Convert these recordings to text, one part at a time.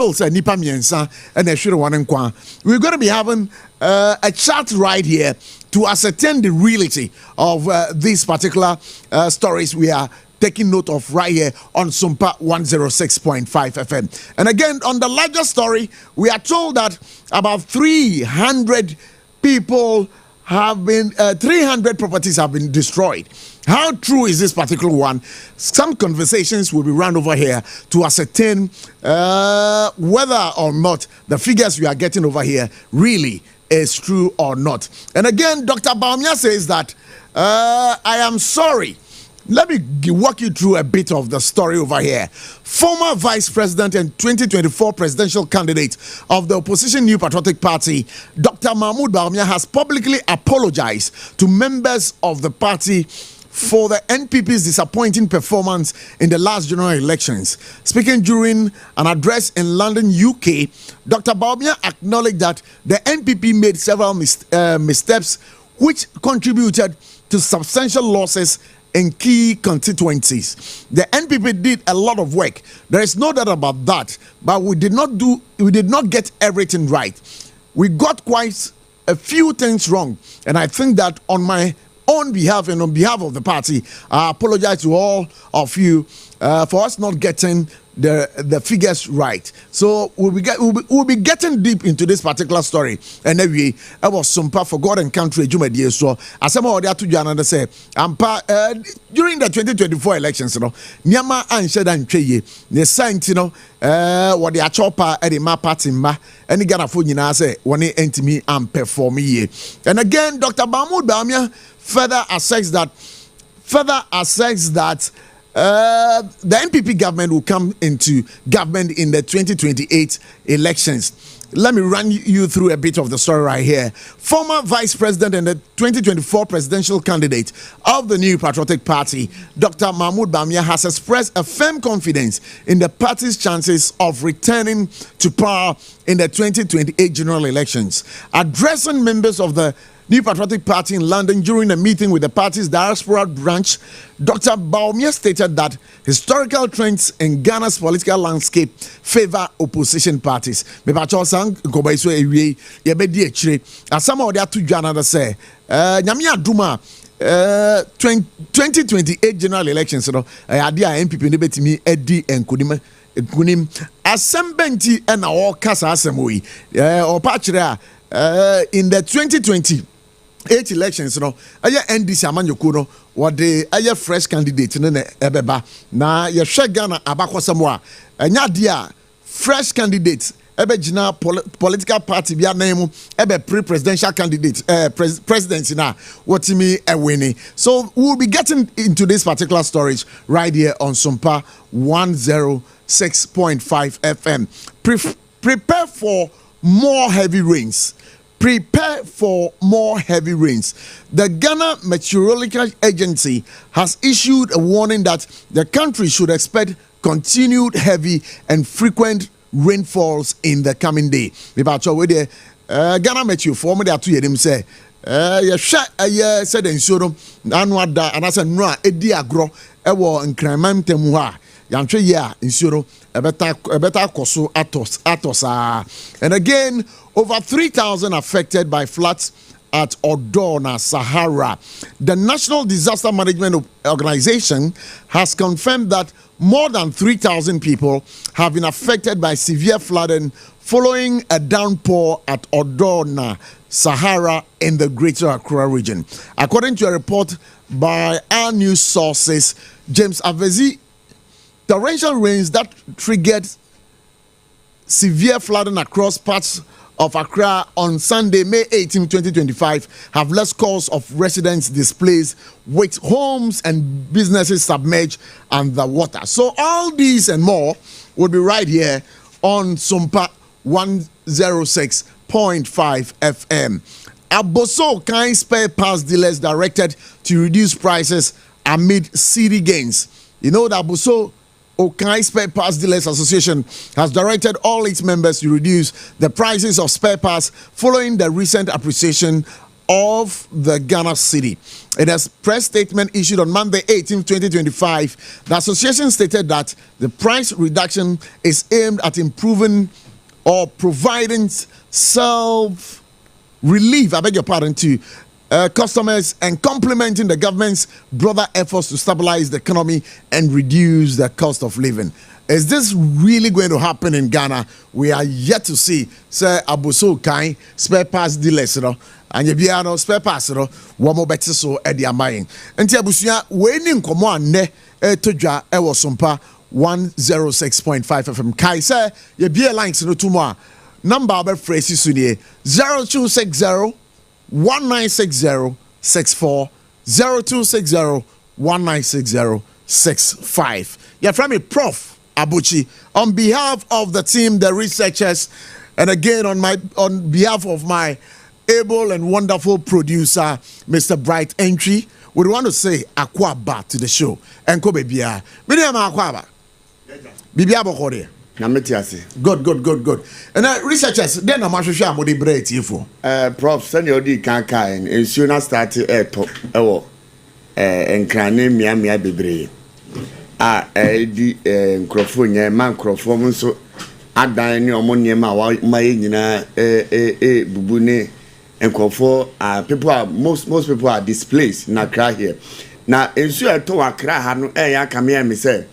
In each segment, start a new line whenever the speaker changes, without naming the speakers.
Nipa Miensa and Eshiro. We're going to be having a chat right here to ascertain the reality of these particular stories we are taking note of right here on Sompa 106.5 FM. And again, on the larger story, we are told that about 300 people have been, 300 properties have been destroyed. How true is this particular one? Some conversations will be run over here to ascertain whether or not the figures we are getting over here really is true or not. And again, Dr. Baumia says that I am sorry. Let me walk you through a bit of the story over here. Former Vice President and 2024 presidential candidate of the opposition New Patriotic Party, Dr. Mahmoud Baumia, has publicly apologized to members of the party for the NPP's disappointing performance in the last general elections. Speaking during an address in London, UK, Dr. Baumia acknowledged that the NPP made several missteps which contributed to substantial losses in key constituencies. The NPP did a lot of work. There is no doubt about that, but we did not get everything right. We got quite a few things wrong, and I think that on my own behalf and on behalf of the party, I apologize to all of you for us not getting the figures right. So we'll be getting deep into this particular story. And anyway, I was Sompa for God and country. So as some of the other two say, during the 2024 elections, Nyama and Shedan Cheye, the saint, what the chopper at the map party ma, and the Ghana Fujina say, one ain't me and perform ye. And again, Dr. Mahmoud Baumia further asserts that the NPP government will come into government in the 2028 elections. Let me run you through a bit of the story right here. Former Vice President and the 2024 presidential candidate of the New Patriotic Party, Dr. Mahmoud Baumia, has expressed a firm confidence in the party's chances of returning to power in the 2028 general elections. Addressing members of the New Patriotic Party in London during a meeting with the party's diaspora branch, Dr. Baumia stated that historical trends in Ghana's political landscape favor opposition parties. Some of the two Ghana say, Nyamia Duma 2028 general elections, idea NPP nebetimi edi enkunim asembenti and all kasa asemoi or patchra in the 2028 elections, NDC amanyoko what the fresh candidate ebeba na ye Ghana abakwa samwa enya dia fresh candidates ebegina political party bia name ebe pre-presidential candidate presidency na wotimi ewini. So we'll be getting into this particular stories right here on Sompa 106.5 FM. Prepare for more heavy rains. Prepare for more heavy rains. The Ghana Meteorological Agency has issued a warning that the country should expect continued heavy and frequent rainfalls in the coming day. Ghana Meteo for me to hear them say, said in Sodom, Anwada, and as a Nra, Ediagro, Ewo, and Kramam Temua. Yantwe ya insuro ebeta koso atos. And again, over 3,000 affected by floods at Odorna, Sahara. The National Disaster Management Organization has confirmed that more than 3,000 people have been affected by severe flooding following a downpour at Odorna, Sahara in the Greater Accra region. According to a report by our news sources, James Avezi, torrential rains that triggered severe flooding across parts of Accra on Sunday, May 18, 2025, have left scores of residents displaced with homes and businesses submerged under water. So all these and more will be right here on Sompa 106.5 FM. Abochie kind spare parts dealers directed to reduce prices amid city gains. You know that Abochie Okai Spare Parts Dealers Association has directed all its members to reduce the prices of spare parts following the recent appreciation of the Ghana city. In a press statement issued on Monday 18, 2025, the association stated that the price reduction is aimed at improving or providing self-relief, I beg your pardon, to customers and complementing the government's broader efforts to stabilize the economy and reduce the cost of living. Is this really going to happen in Ghana? We are yet to see. Sir Abochie spare parts dealers, and you be spare parts, one more better so at the Amain. And Tiabusia, waiting come on, ne toja ewo Sompa 106.5 FM. Kai sir, you be a lines no tomorrow. Number of phrases 0260 1960 64 0260 1960 65. You're from a Prof. Abochie, on behalf of the team, the researchers, and again on behalf of my able and wonderful producer, Mr. Bright Entry, we want to say Akwaba to the show. And Kobe Bia. Miriam Akwaba. Bibia Bokore. Good. And researchers, then I'm sure I'm going to you for.
Prof, send your D Kanka and soon start to and crane Miami Bebre. Di microphone, man microphone, so I dine your money, my bubune and for people are most people are displaced in Accra here. Now, ensure to Accra had no air come here, me say,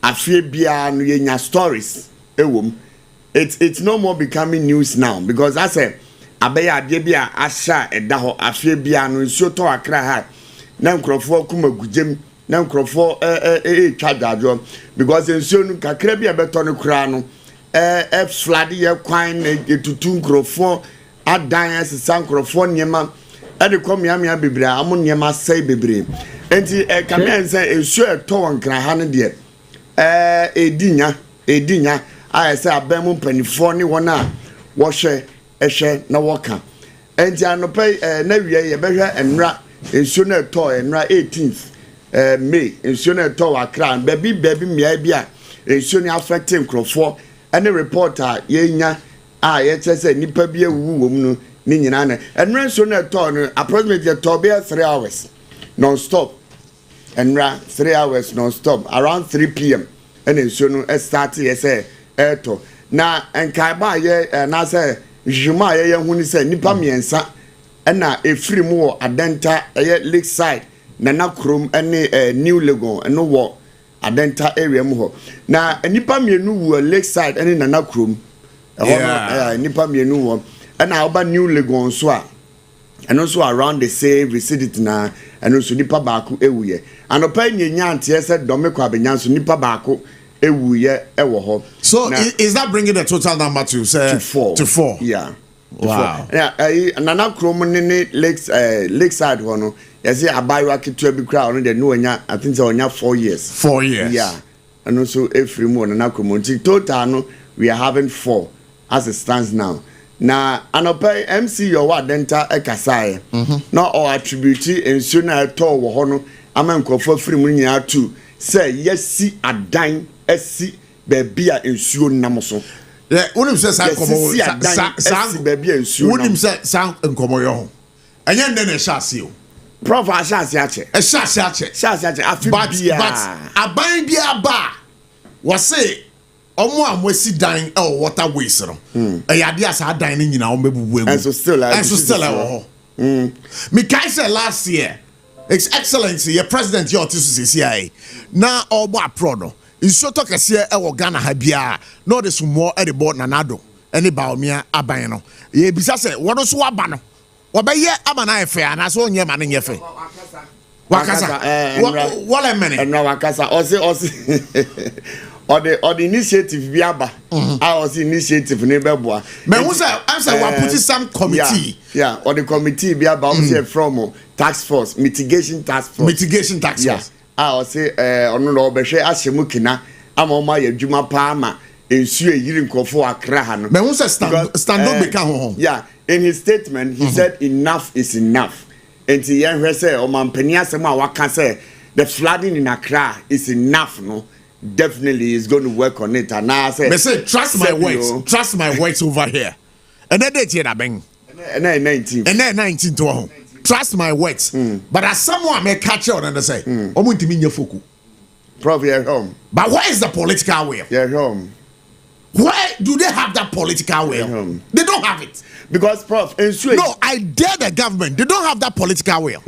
I feel beyond stories. It's no more becoming news now because I say, Abaya Debia, Asha, and Daho, I feel beyond ensure to Accra had. Now, Crawford, Kuma Gujim. Now Crawford charge because in soon Kakrebi Abeton Crano floody quine to two Crawford at Dias San Crawford Yema at the Comiamia Bibra Amon Yema say Bibri and come and say a sure toe and Krahan dear a dinner I say a bemon penny phony one washer eshe na waka and Jano pay Nevia Yabesha and rat a sooner toy and rat 18th. May insurance to Accra baby meabia insurance affecting Crawford and the reporter yenya say nipa bia wu no ni nyina na and insurance to approximately 3 hours non-stop and 3 hours non-stop around 3 p.m. and insurance start say to na and kaiba ye na say juma ye hu ni say nipa miensa na efiri mu adenta lakeside Nana Krum any New Legon and no war Adenta area mo na nipa mienu wu lakeside any Nana Krum nipa mienu wo and Alba New Legon so and also around the same vicinity na and also nipa baako ewuye and opa nyanya ante said domeko abenya so nipa baako ewuye ewo ho.
So is that bringing the total number to say
to 4?
Yeah.
Wow. Yeah, Nana Krum ni lakeside one. Yes, I buy to be crowd and no I think so 4 years.
4 years.
Yeah. And also every morning total we are having 4 as it stands now. Now anopa MC your what denta ekasai. Now or attribute and soon I told hono amanko for free money too. Say yes see a dime SC baby ensuo namoso.
Yeah, unim say sound
baby ensuo.
Unim say sound nkomo yo. Anya ndene sha see o.
Prof ashasi ache.
Ashasi afi bia. But aban bia ba. Was say omo amwesi dan e waterways no. E yade asa dan ni nyina o mebubu egu.
And so still
Me kai say last year His Excellency your president your tisu CCI. Na obo aprodo. Insoto kese e wo Ghana ha bia. No de sumo e de board nanado. Eni baomia aban no. Ye bisa say wono so aba no. Obaye amana efe anaso onye ma ne nyefe wakasa wala mene
and wakasa osi or the initiative biaba our initiative ne beboa
me who say answer we put some committee
or the committee biaba say from task force mitigation task force I say ono no obehwe ahyemu kina amoma ya dwuma pa ama ensu eyiri nkofo Accra ha no
me who say stand up be kan ho
in his statement, he said enough is enough. And the young say, "Oh, man, Penyasema waka say the flooding in Accra is enough. No, definitely is going to work on it." And I say,
"Trust my words. Trust my words over here." And then they did that, bang.
And then 19.
And then 19 to home. trust my words. But as someone may catch on and say, Foku.
Prof, you're home.
But where is the political will?
You're home.
Where do they have that political will? They don't have it.
Because, Prof,
no, I dare the government. They don't have that political will.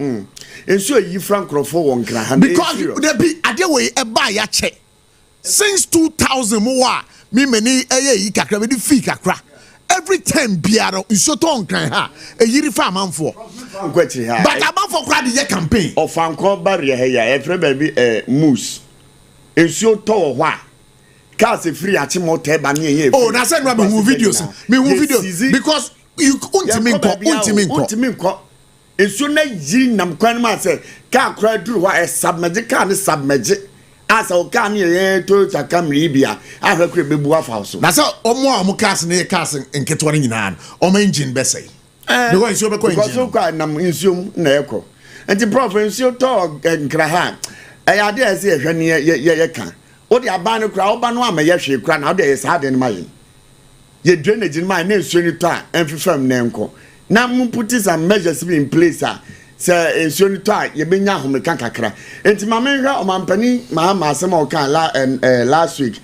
Ensure you frank for
because they be at the way a buy a check. Since 2000 more, me many a kakra with the fee kakra. Every time biaro isoto nkran ha e yiri fa amanfo but amanfo kra de campaign
of anko barrier here every baby moose ensuo to ho a cars free achi motor ba na
oh na say no me videos because you ultimate
nko ensuo na yiri nam kwan ma say car kra duru ho a submerge car ne submerge as o kan ye to Camry bia ahwekre bebu afa so
na say omo cars ne cars nketo ne nyina o ma engine be say because you be ko engine
because so kwa nam nsuom na ekọ enti prof nsuo to nkra ha ade ase ehwe ne ye ka o de aban no kra o ba no ama ye hwe kra na o de ye sa de ne ma ye drainage ne ma na nsuo ni to a emfefam na enko na mu put some measures in place say ensuo ni to a ye benya homeka kakra enti ma menhwa o mampani ma asem o kan last week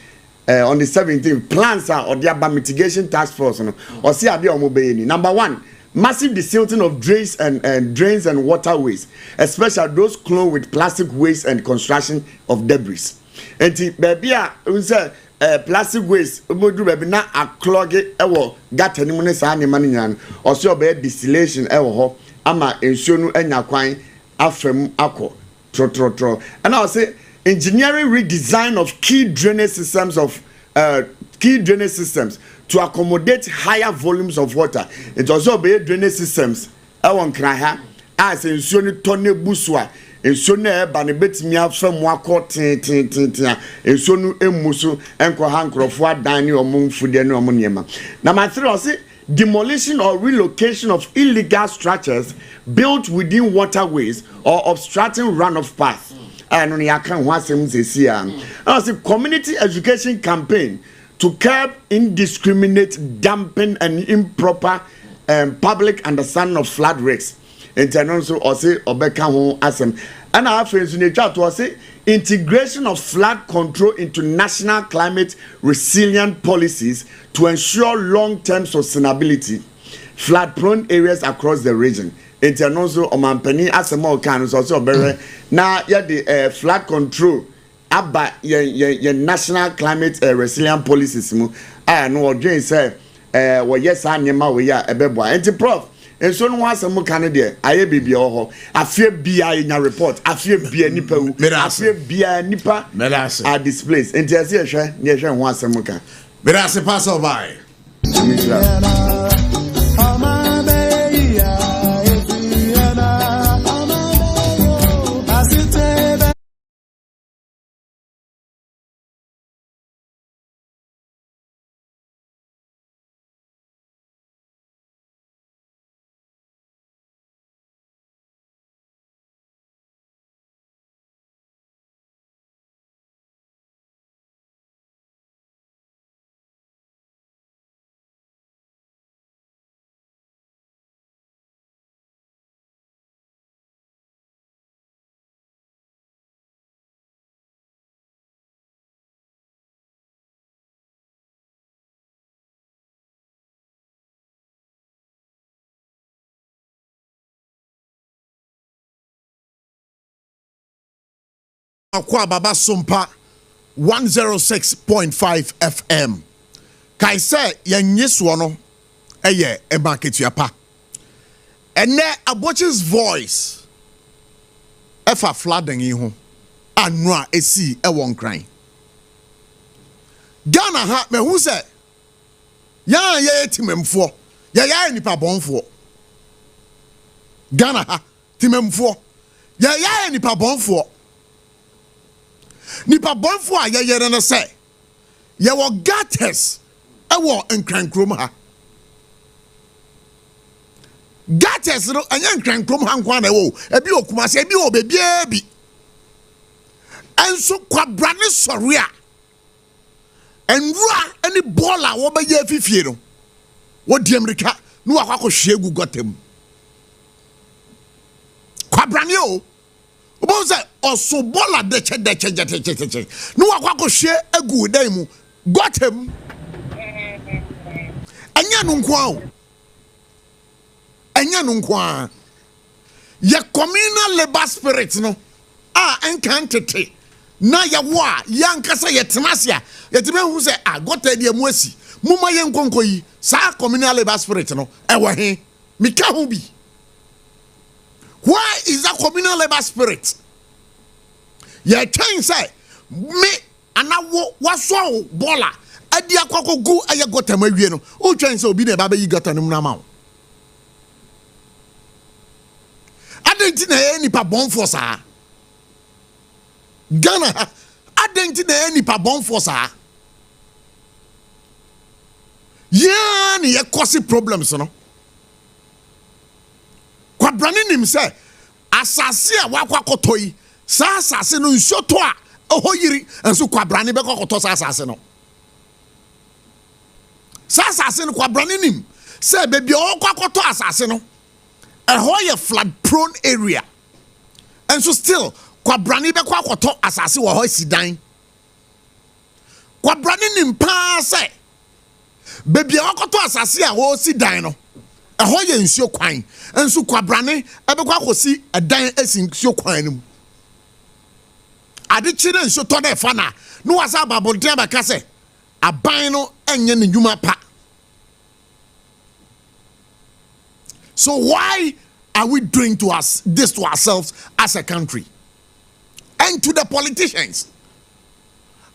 on the 17th plans are or the mitigation task force no or see ade o mo be ni number 1 massive desilting of drains and waterways especially those close with plastic waste and construction of debris enti baby a say plastic waste obodu baby na clog e wo gata ni mu ne sa ne man nyan or say obey distillation e wo ho ama ensuo no anya kwan afem akọ trotro and I say engineering redesign of key drainage systems to accommodate higher volumes of water. It also be drainage systems I won kra ha as ensuo ni tonne busu a ensuo na e ba ne betimi afem akọ tin ensuo no emusu enko ha nkrofo adan ni omumfude ni omuniema na my 3 I say demolition or relocation of illegal structures built within waterways or obstructing runoff paths. And on the community education campaign to curb indiscriminate dumping and improper public understanding of flood risks. And also, Obeka ho asem. And our friends in the chat say integration of flood control into national climate resilient policies to ensure long-term sustainability, flood-prone areas across the region. And also, Omampani asemo kan also bere na ya the flood control aba ye national climate resilient policies mu. I know odwen say wo yes anema we ya ebebo. Enti prof enso no asem kan de aye bibia ho afie bia nya report afie bia nipa wu afie bia nipa are displaced enti ase ehwe ne ehwe ho asem kan
merase pass by Accra Baba Sompa 106.5 FM. Kai say yenye so no eye e market yapa. Ene Abochie's voice efa flooding yi ho anwa esi e won kran. Ghana ha me hu say ya ye timemfo ya nipa bonfo. Ghana ha timemfo ya nipa bonfo. Nipa bonfo a yeyere no say ye wo gutters e wo nkrankrom ha gutters no anya nkrankrom ha nkwa na wo ebi okuma se ebi obebia bi enso kwabra ne sori a enrua ani bola wo be ye fifie no wo di amerika no akwa hwe egu gotem kwabrane o obo say osobola deche no akwako hwe agu dan mu got him anya no nkwa ye communal labor spirit no enkantete na ya wo a yankasa ye tenasia ye tebe hu say got de mu asi muma ye nkonko yi sa communal labor spirit no ewo he mika hu bi. Why is that communal labor spirit? Ye can say me anawo waso bola adi akwako gu aye gota mawie no o twan say obi na ba yi gota no na ma wo adenti na ye nipa bon force a Ghana adenti na ye nipa bon force a ya ni ye cause problems no kwabrane nim say asase a wakwakoto yi sa asase no nsoto a ohoyiri enso kwabrane be kokoto sa asase no sa asase no kwabrane nim say be bia okwakoto asase no eho flood prone area enso still kwabrane be kwakoto asase wo ho sidan kwabrane nim pa say be bia okoto asase a wo sidan no eho ye nsuo kwan enso kwabrane ebekwa kosi edan esi nsuo kwan nim ade chire nsuo to na efa na no wasa babonten abaka se aban no enye ne nnwuma pa. So why are we doing to us this to ourselves as a country and to the politicians?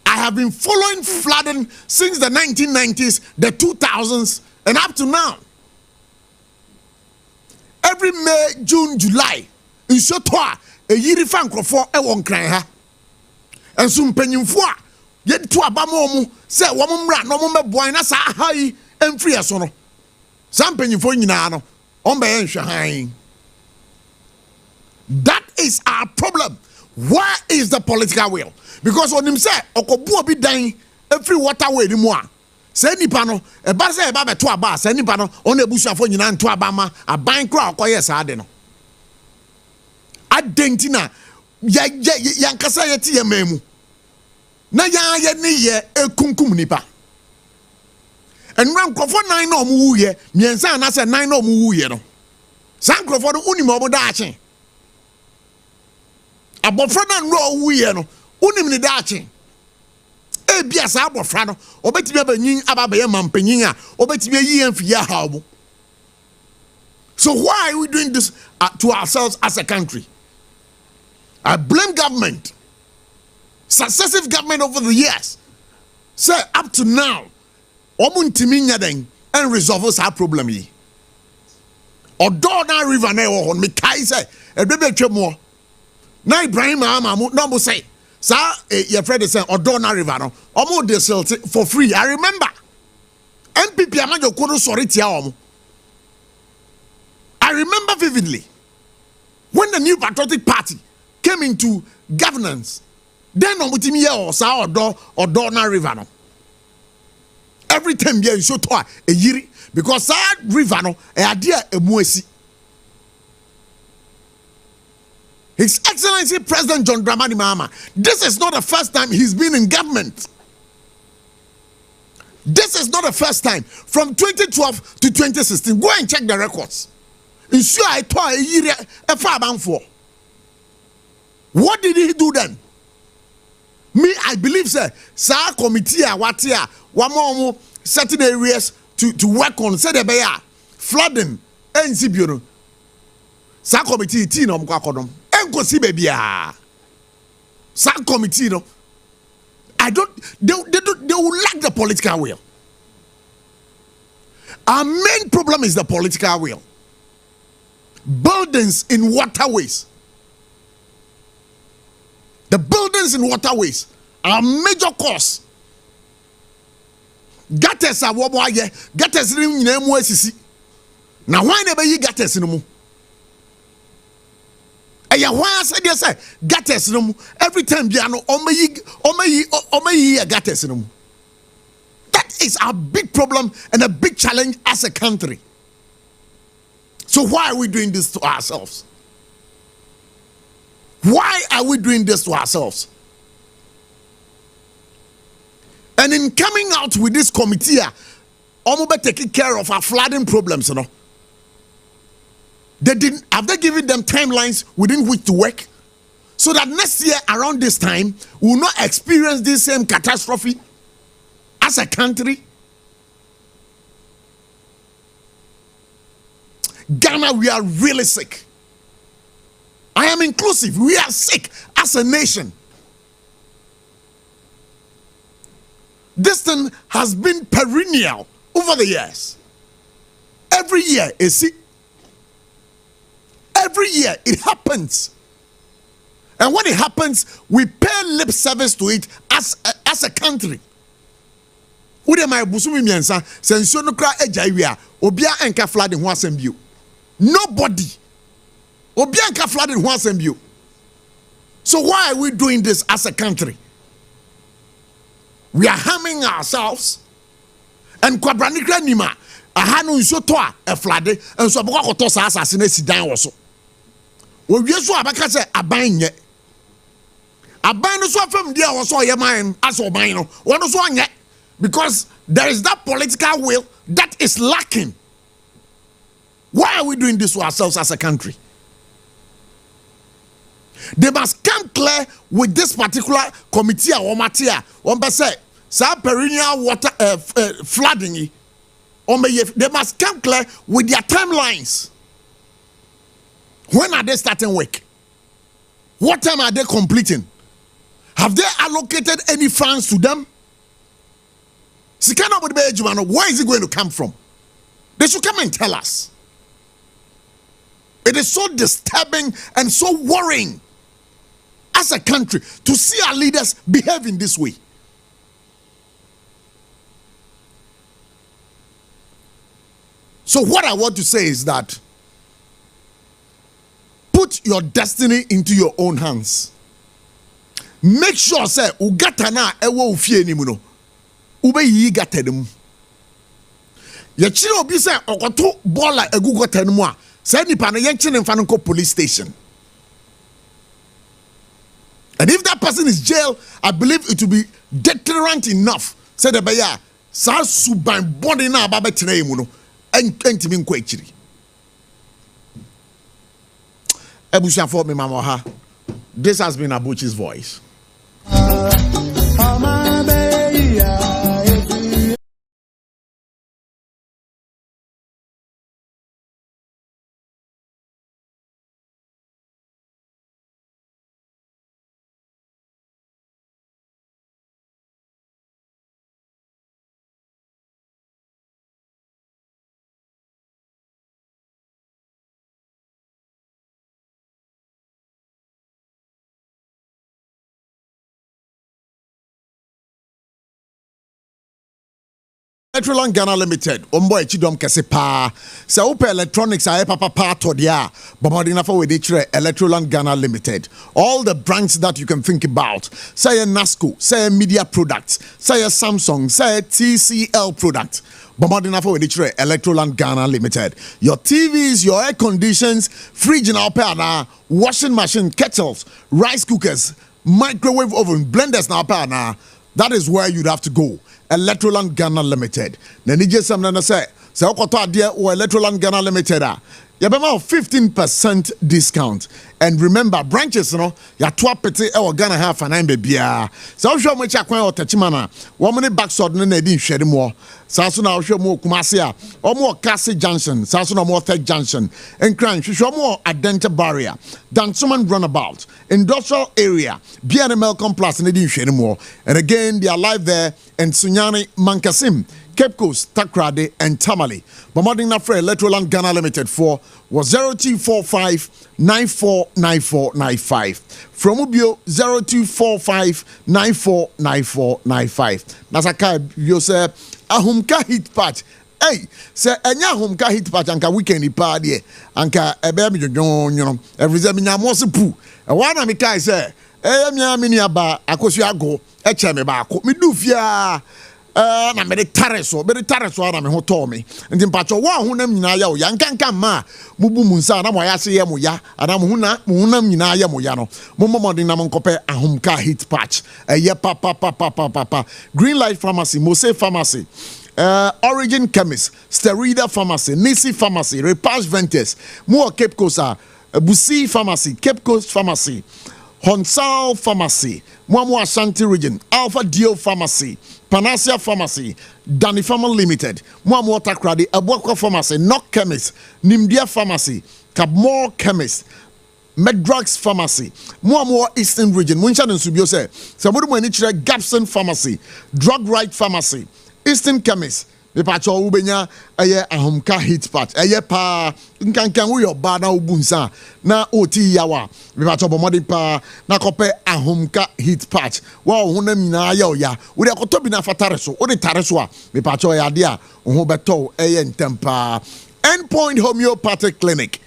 I have been following flooding since the 1990s, the 2000s, and up to now. Every May, June, July, in Sotoa, a year fan for a one cry. And soon penyimfo yet to abamomu say woman ran no more boy na sa high and free as ono. Some penyimfo nyina no on be nhwahan. That is our problem. Where is the political will? Because on him say okobu obi dan every waterway ni mo a say nipa no e ba say e ba beto aba say nipa no on ebusuafo nyina nto aba ma aban kra akoye sa ade no adentina yankasa yeti ye memu na ye ne ye ekunkum nipa enra nkofo nan na omu wuye miensa na se nan na omu wuye no san nkofo no unim obo daache abofra na nro wuye no unim ni daache e bia sa abofra no obetimi abanyin ababaye mampanyin a obetimi yi amfiye hawo. So why are we doing this to ourselves as a country? I blame government, successive government over the years. Say up to now, omuntimi nyaden and resolve our problem yi. Odo na river na ho me kai say ebebe twemo. Na Ibrahim Amamu no mo say sa your friend say Odo na river no. Omo de sell for free. I remember. MPP amajo kono sorry tia omo. I remember vividly when the new patriotic party came into governance. Then omutimi ye o sa Odo na river no. Every time you show to a yiri because that river no e adea emuesi. His Excellency President John Dramani Mahama, this is not the first time he's been in government. This is not the first time. From 2012 to 2016, go and check the records. Ensure I told a year a far bound for. What did he do then? Me, I believe, sir, committee, what here, one more certain areas to work on, say the bear, flooding, and Sibuno. Sa committee, Tino, Mkakodom, and go see baby. Sa committee, no. They will lack the political will. Our main problem is the political will. Buildings in waterways. The buildings in waterways are major cause. Gutters are what boy gutters in name was now why never you gutters no mu? Why I said yes, gutters no mu every time piano gutters no mu. That is a big problem and a big challenge as a country. So why are we doing this to ourselves? Why are we doing this to ourselves? And in coming out with this committee, almost taking care of our flooding problems, you know. Have they given them timelines within which to work? So that next year around this time, we will not experience this same catastrophe as a country. Ghana, we are really sick. I am inclusive. We are sick as a nation. This thing has been perennial over the years. Every year, you see, every year it happens. And when it happens, we pay lip service to it as a country. Nobody So why are we doing this as a country? We are harming ourselves. And kwabranikra nima ahanu nso to a flood and so aboko to sa asase na sidan wo so. Wo wie so abaka se aban nye. Aban no so afam dia wo so ye man as oban no. Wo no so anye because there is that political will that is lacking. Why are we doing this to ourselves as a country? They must come clear with this particular committee or matia. Say, perennial water flooding. They must come clear with their timelines. When are they starting work? What time are they completing? Have they allocated any funds to them? Where is it going to come from? They should come and tell us. It is so disturbing and so worrying as a country to see our leaders behave in this way. So what I want to say is that put your destiny into your own hands. Make sure say ugatana ewo ufie ni muno. Ube yi gatedum. Ye chire obi say okoto bola egugo tenmu a say nipa no yen chine mfa no police station. And if that person is jailed, I believe it will be deterrent enough. Say the baya sa suban body na baba tena mu no entimi nkwa akiri. Ebusha for me mama ha. This has been Abochie's voice. Electroland Ghana Limited, Ombo Echidom Kesepa. Say Ope Electronics aye papa to dia. Bomodina for with Electroland Ghana Limited. All the brands that you can think about. Say a Nasco, say a Media Products, say a Samsung, say a TCL product. Bomodina for with Electroland Ghana Limited. Your TVs, your air conditions, fridge now, washing machine, kettles, rice cookers, microwave oven, blenders now. That is where you'd have to go. Electroland Ghana Limited. Nanije samna say okoto ade or Electroland Ghana Limited yabema 15% discount. And remember branches no ya to apete e Ghana half and bebia. So hwe mo cha kwan otachimana wo mo ne backside no na di hwere mo. Saso na hwe mo Kumase a omo Kasi Junction, saso na mo Third Junction. Enkran hwe mo Adenta Barrier, Dansoman Runabout, Industrial Area, BNML Complex na di hwere mo. And again they are live there in Sunyani, Mankasim, Cape Coast, Takrade, and Tamale. Bomarding Nafre Electroland Ghana Limited for was 0245 949495. From Ubio 0245 949495. Nasaka, you say, Ahumka hit patch. Hey, say, Anya Humka hit patch, Anka weekend party, Anka Ebemi, you know, every Zemina Mosapu. And one of me say, Miniaba, Akoshiago, Echeme Bako, Midufia. na me de tare so na me ho to me nti mpacho wa honam nyina ya o ya nkanka ma mubu munsa na mo ya se ye mo ya ana mo honam nyina ya mo ya no mo modern na mo nkope ahomka heat patch ye pa Green Light Pharmacy, Mose Pharmacy, Origin Chemist, Sterida Pharmacy, Nisi Pharmacy, Repage Ventures, Moore Cape Coast, Busi Pharmacy, Cape Coast Pharmacy, Honsal Pharmacy, Mwamu Ashanti Region, Alpha Dio Pharmacy, Panacea Pharmacy, Danny Pharma Limited, Mwamu Takradi, Abochie Pharmacy, Knock Chemist, Nimdia Pharmacy, Cabmore Chemist, Meddrugs Pharmacy, more Eastern Region, Winshan and Subio say, Samudu Manichre, Gapson Pharmacy, Drug Right Pharmacy, Eastern Chemist, the Pacho Ubenya, Aye Ahomka Heat Patch, Aye Pa, Nkankan, we your bana ubunsa, na OT Yawa, the Pacho Bomadi Pa, na Kope Ahomka Heat Patch, wow, Hunem na ya, we are Kotobina Fatareso, or the Tareswa, the Pacho Yadia, Uhobeto, Ayen Tempa, Endpoint Homeopathic Clinic.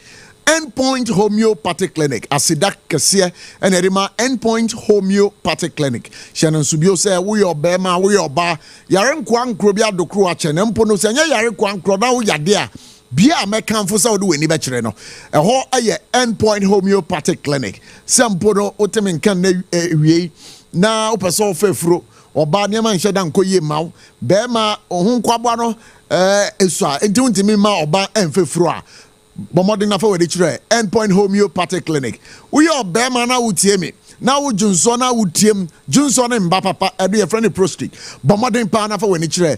Endpoint Homeopathic Clinic, Asidak Kasia, and Erima Endpoint Homeopathic Clinic. Shannon Subio say, we your bema, we your bar, Yaren Kwan Krobia do Cruachen, Empono, and Yaren Kwan Croda, Yadia, Bia Mekan for Saudi, any betreno. A whole Endpoint Homeopathic Clinic. Sampono, Otemin can now Paso Fefro, or Banyama and Shadan Koye Mau, Bema, or Hunquabano, Eswa, and Tunti Ma or Ban and Fefroa. Bomoding for the tray, Endpoint Homeopathic Clinic. We are Bemana would tear me. Now Junsona would team Junson and Bapapa, and be a friendly prostate. Bomoding Pana for when it's a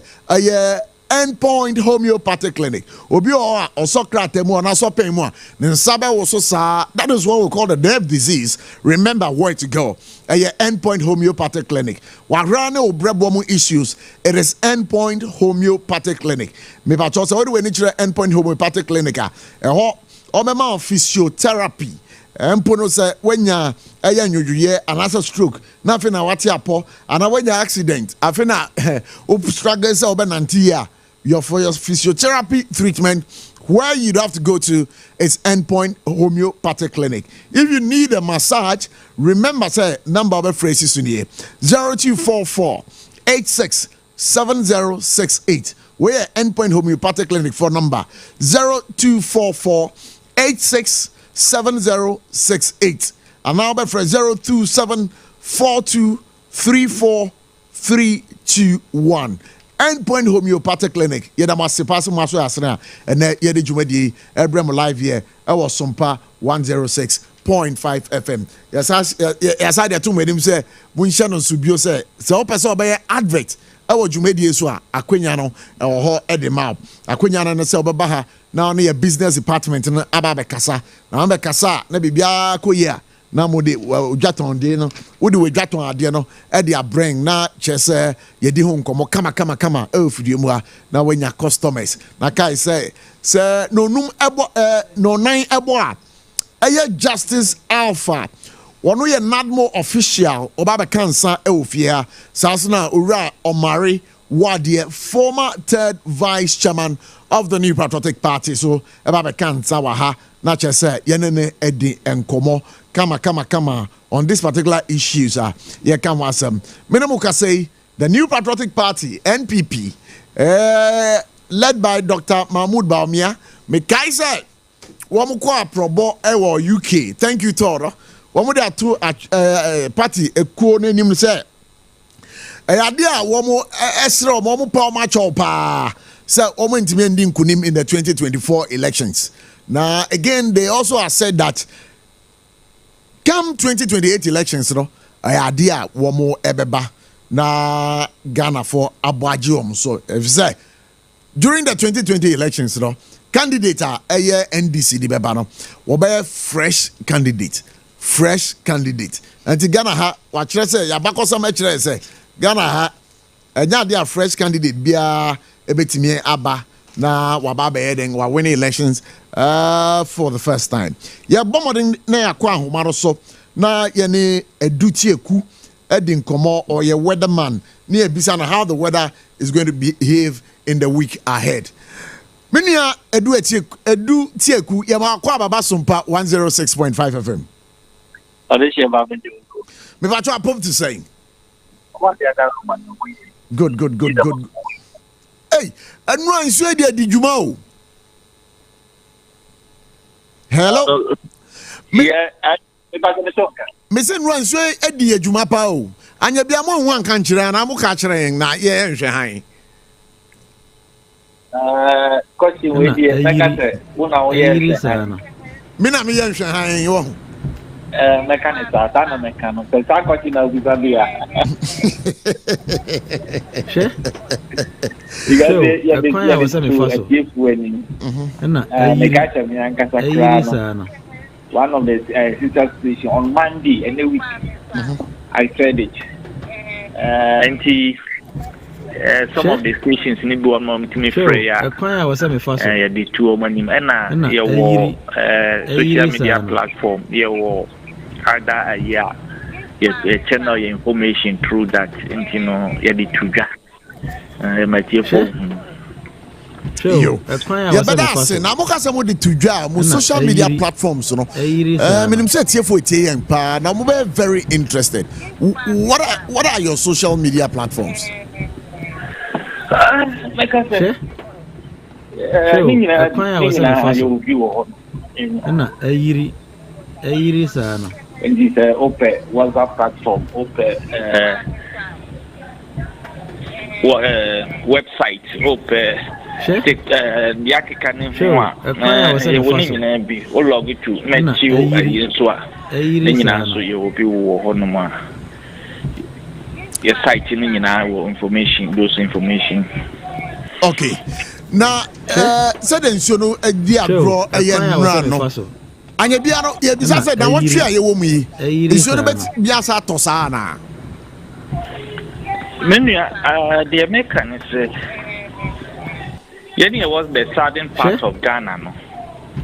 Endpoint Homeopathic Clinic. Obi or Socrates more and also pay more. Then Saba also sa that is what we call the deaf disease. Remember where to go. A Endpoint Homeopathic Clinic. Warane or Brebomu issues. It is Endpoint Homeopathic Clinic. Me pa chosa what we need Endpoint Homeopathic Clinic. Or mema physiotherapy. Empono say when ya nyuye anasa stroke na fe na wate apo ana when ya accident afena struggle say obenantia your for your physiotherapy treatment where you'd have to go to is Endpoint Homeopathic Clinic. If you need a massage, remember say number of phrases in here 0244 867068. Where Endpoint Homeopathic Clinic for number 0244 867068. And now by 02742343321. Endpoint Homeopathic Clinic. Yeda masipasu maso asena. And yeda jumedi Ebrem live here. Our Sompa 106.5 FM. Yes, I there two made him say, Winshan Subio say, so person by advert. Our jumedi so akwenya no ho edema. Akwenya no se obaha na on your business department na aba kasa. Na aba kasa na bibia koyia. Na mo de dwaton de no wo de dwaton ade no e de abring na chese ye di ho nkomo kama e ofidie mu a na wanya customers na kai say no num ebo no nine ebo a eye Justice Alpha wono ye nadmo official oba kansa e ofia sasna owura Omari Wadie, former third vice chairman of the New Patriotic Party. So eba kansa wa ha na chese yenene edi enkomo kama on this particular issues ye can wasam menemuka say the New Patriotic Party NPP led by Dr. Mahmoud Baumia me kai say womu kwa probo ewo UK. Thank you Toro. Womu dey to party ekuo nenim say idea womu esre womu pa ma chopa say womu ntimi ndi nkunim in the 2024 elections. Now again they also have said that come 2028 elections, no, idea womo ebeba na Ghana for Abochie. So if you say during the 2020 elections, no, candidate a NDC di beba no, wobe fresh candidate. And to Ghana ha, what say yabako some say Ghana ha, dia fresh candidate bia ebetimi aba na wababa heading wa winning elections for the first time. Ya bomodin na yakwa ahomaro so na ye ne edutieku edin komo or ye weatherman na ebisa na how the weather is going to behave in the week ahead. Minia edutieku ya makwa baba Sompa 106.5 FM.
Alicia Babin.
Me va to pop to say.
What the other one?
Good. Hey, and run so di juma o. Hello.
Yeah,
Me say run so di adwuma pa o. Anya bia mo ho anka nkyere na mo ka kyere na ye nhwe han.
Kochi we dey make say una o ye sana.
Me na me ye nhwe han wo.
Mechanic na mechanic. So ta kochi na ubi bia.
She?
Yeah, I was saying first. One of the sister station on Monday and the week. I said it. And some of the stations need to one to me free.
I was saying first.
The two of them and your social media platform. Your other a year. Yes, channel your information through that. And you know, the two. My dear phone.
Yo, yeah, but that's it. Now, I'm going to do my social media platforms. You know, I'm saying TF4 and Pa. Now, I'm very interested. What are your social media platforms?
Like I said, and this open WhatsApp platform, open website, open. Yaki can be all log it to met you so you will be on your site in our information, those information.
Okay. Now, suddenly, you know, a dear bro, a young run. And you know, you said, now what you will me is your best Biasa Tosana.
Many the Americans. Yenny was the southern part of Ghana, no?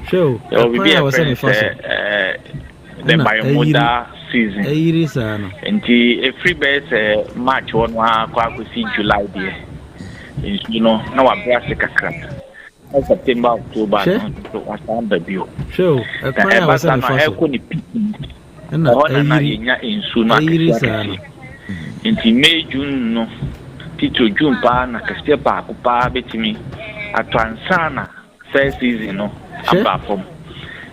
Sure.
There will be the biomodal season. And the free base March 1 see July there. You know, now a brassic Accra. September, October, was on the view.
Sure. I was on
in sooner. In May, June, no. Tito June, Pan, Castia Park, Betimi. A transana first season, no, apart from.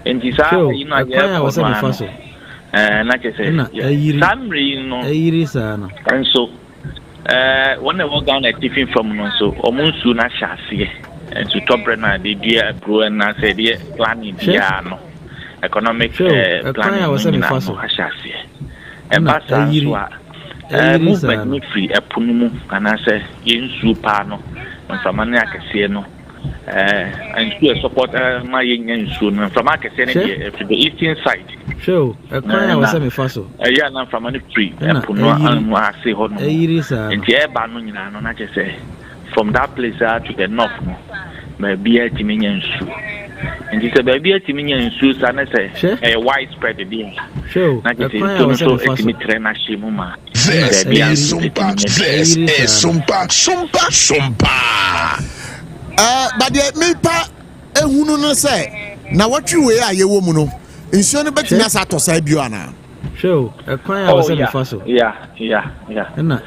And this you know, I was on first. And like I said, some reason, no, and so, when I walk down a tiffin from so, almost soon as chassis, and to top runner, the dear brew and I said, yeah, planning piano, economic planning was on first chassis. And Bassa, movement free, a punumu, and I say, in supano. From Maniac, and to support my young soon from Akasene to the eastern side.
Sure, I was a fossil.
A young from any tree, and Puno, I say, Hono, and the air bannon, I just say, from that place to the north, may be a Timinian shoe. And it's a baby a Timinian shoes, and I say, a widespread deal. Sure, I just say, so Timitra Shimuma.
This is Sompa.
But the me pa ehunu no say na what you wear ye wo mu no nsuo no betina sa to sai biana.
Sure, I was a fossil.
Yeah.
Na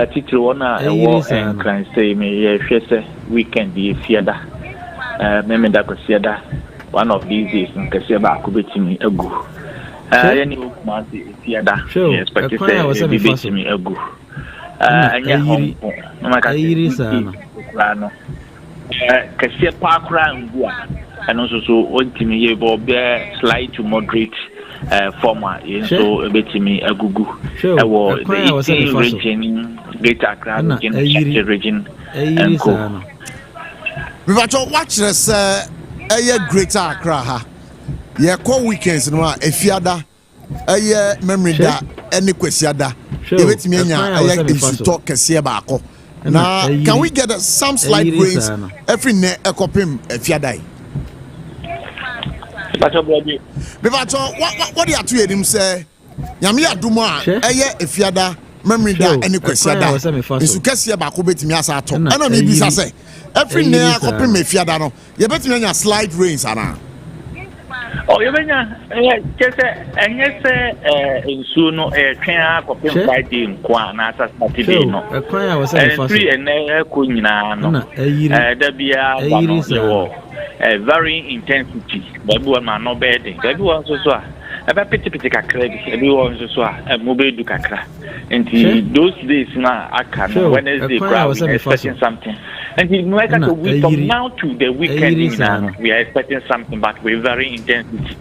titiri wona e wo en kan say me ye hwese weekend ye fiada. Me da ko fiada one of these days nkase ba ko betimi agu. Any man fiada. Expect to say be betimi agu. Anya home. No maka Cassia Parkra and also so ultimately slight to moderate former so a bit to me a gugu. I was the region, Greater Accra region, and co.
We watch this a Greater Accra. Yeah, call weekends no a fiada a year memory that any quesiada. Give me a talk Cassia Bako. Now, can we get some slight rains every net a copim if you die? But what do you have to hear him say? Yamia Duma, if you da memory that any question that is to catch your back with me as I talk. I know maybe say every net a copim if you don't know. You bet me slight rains, Anna.
Oh, you mean, just and yes, in soon, train for Friday in Kwana, Saturday, no.
A choir was a
3 and Kunina, no. There be a very intensity. Everyone man no bedding. Everyone so about pity credit. Everyone so a mobile do Accra. And those days now, I can Wednesday crowd expecting something. And it's like a week from now to the weekend, we are expecting something, but we're very intensity.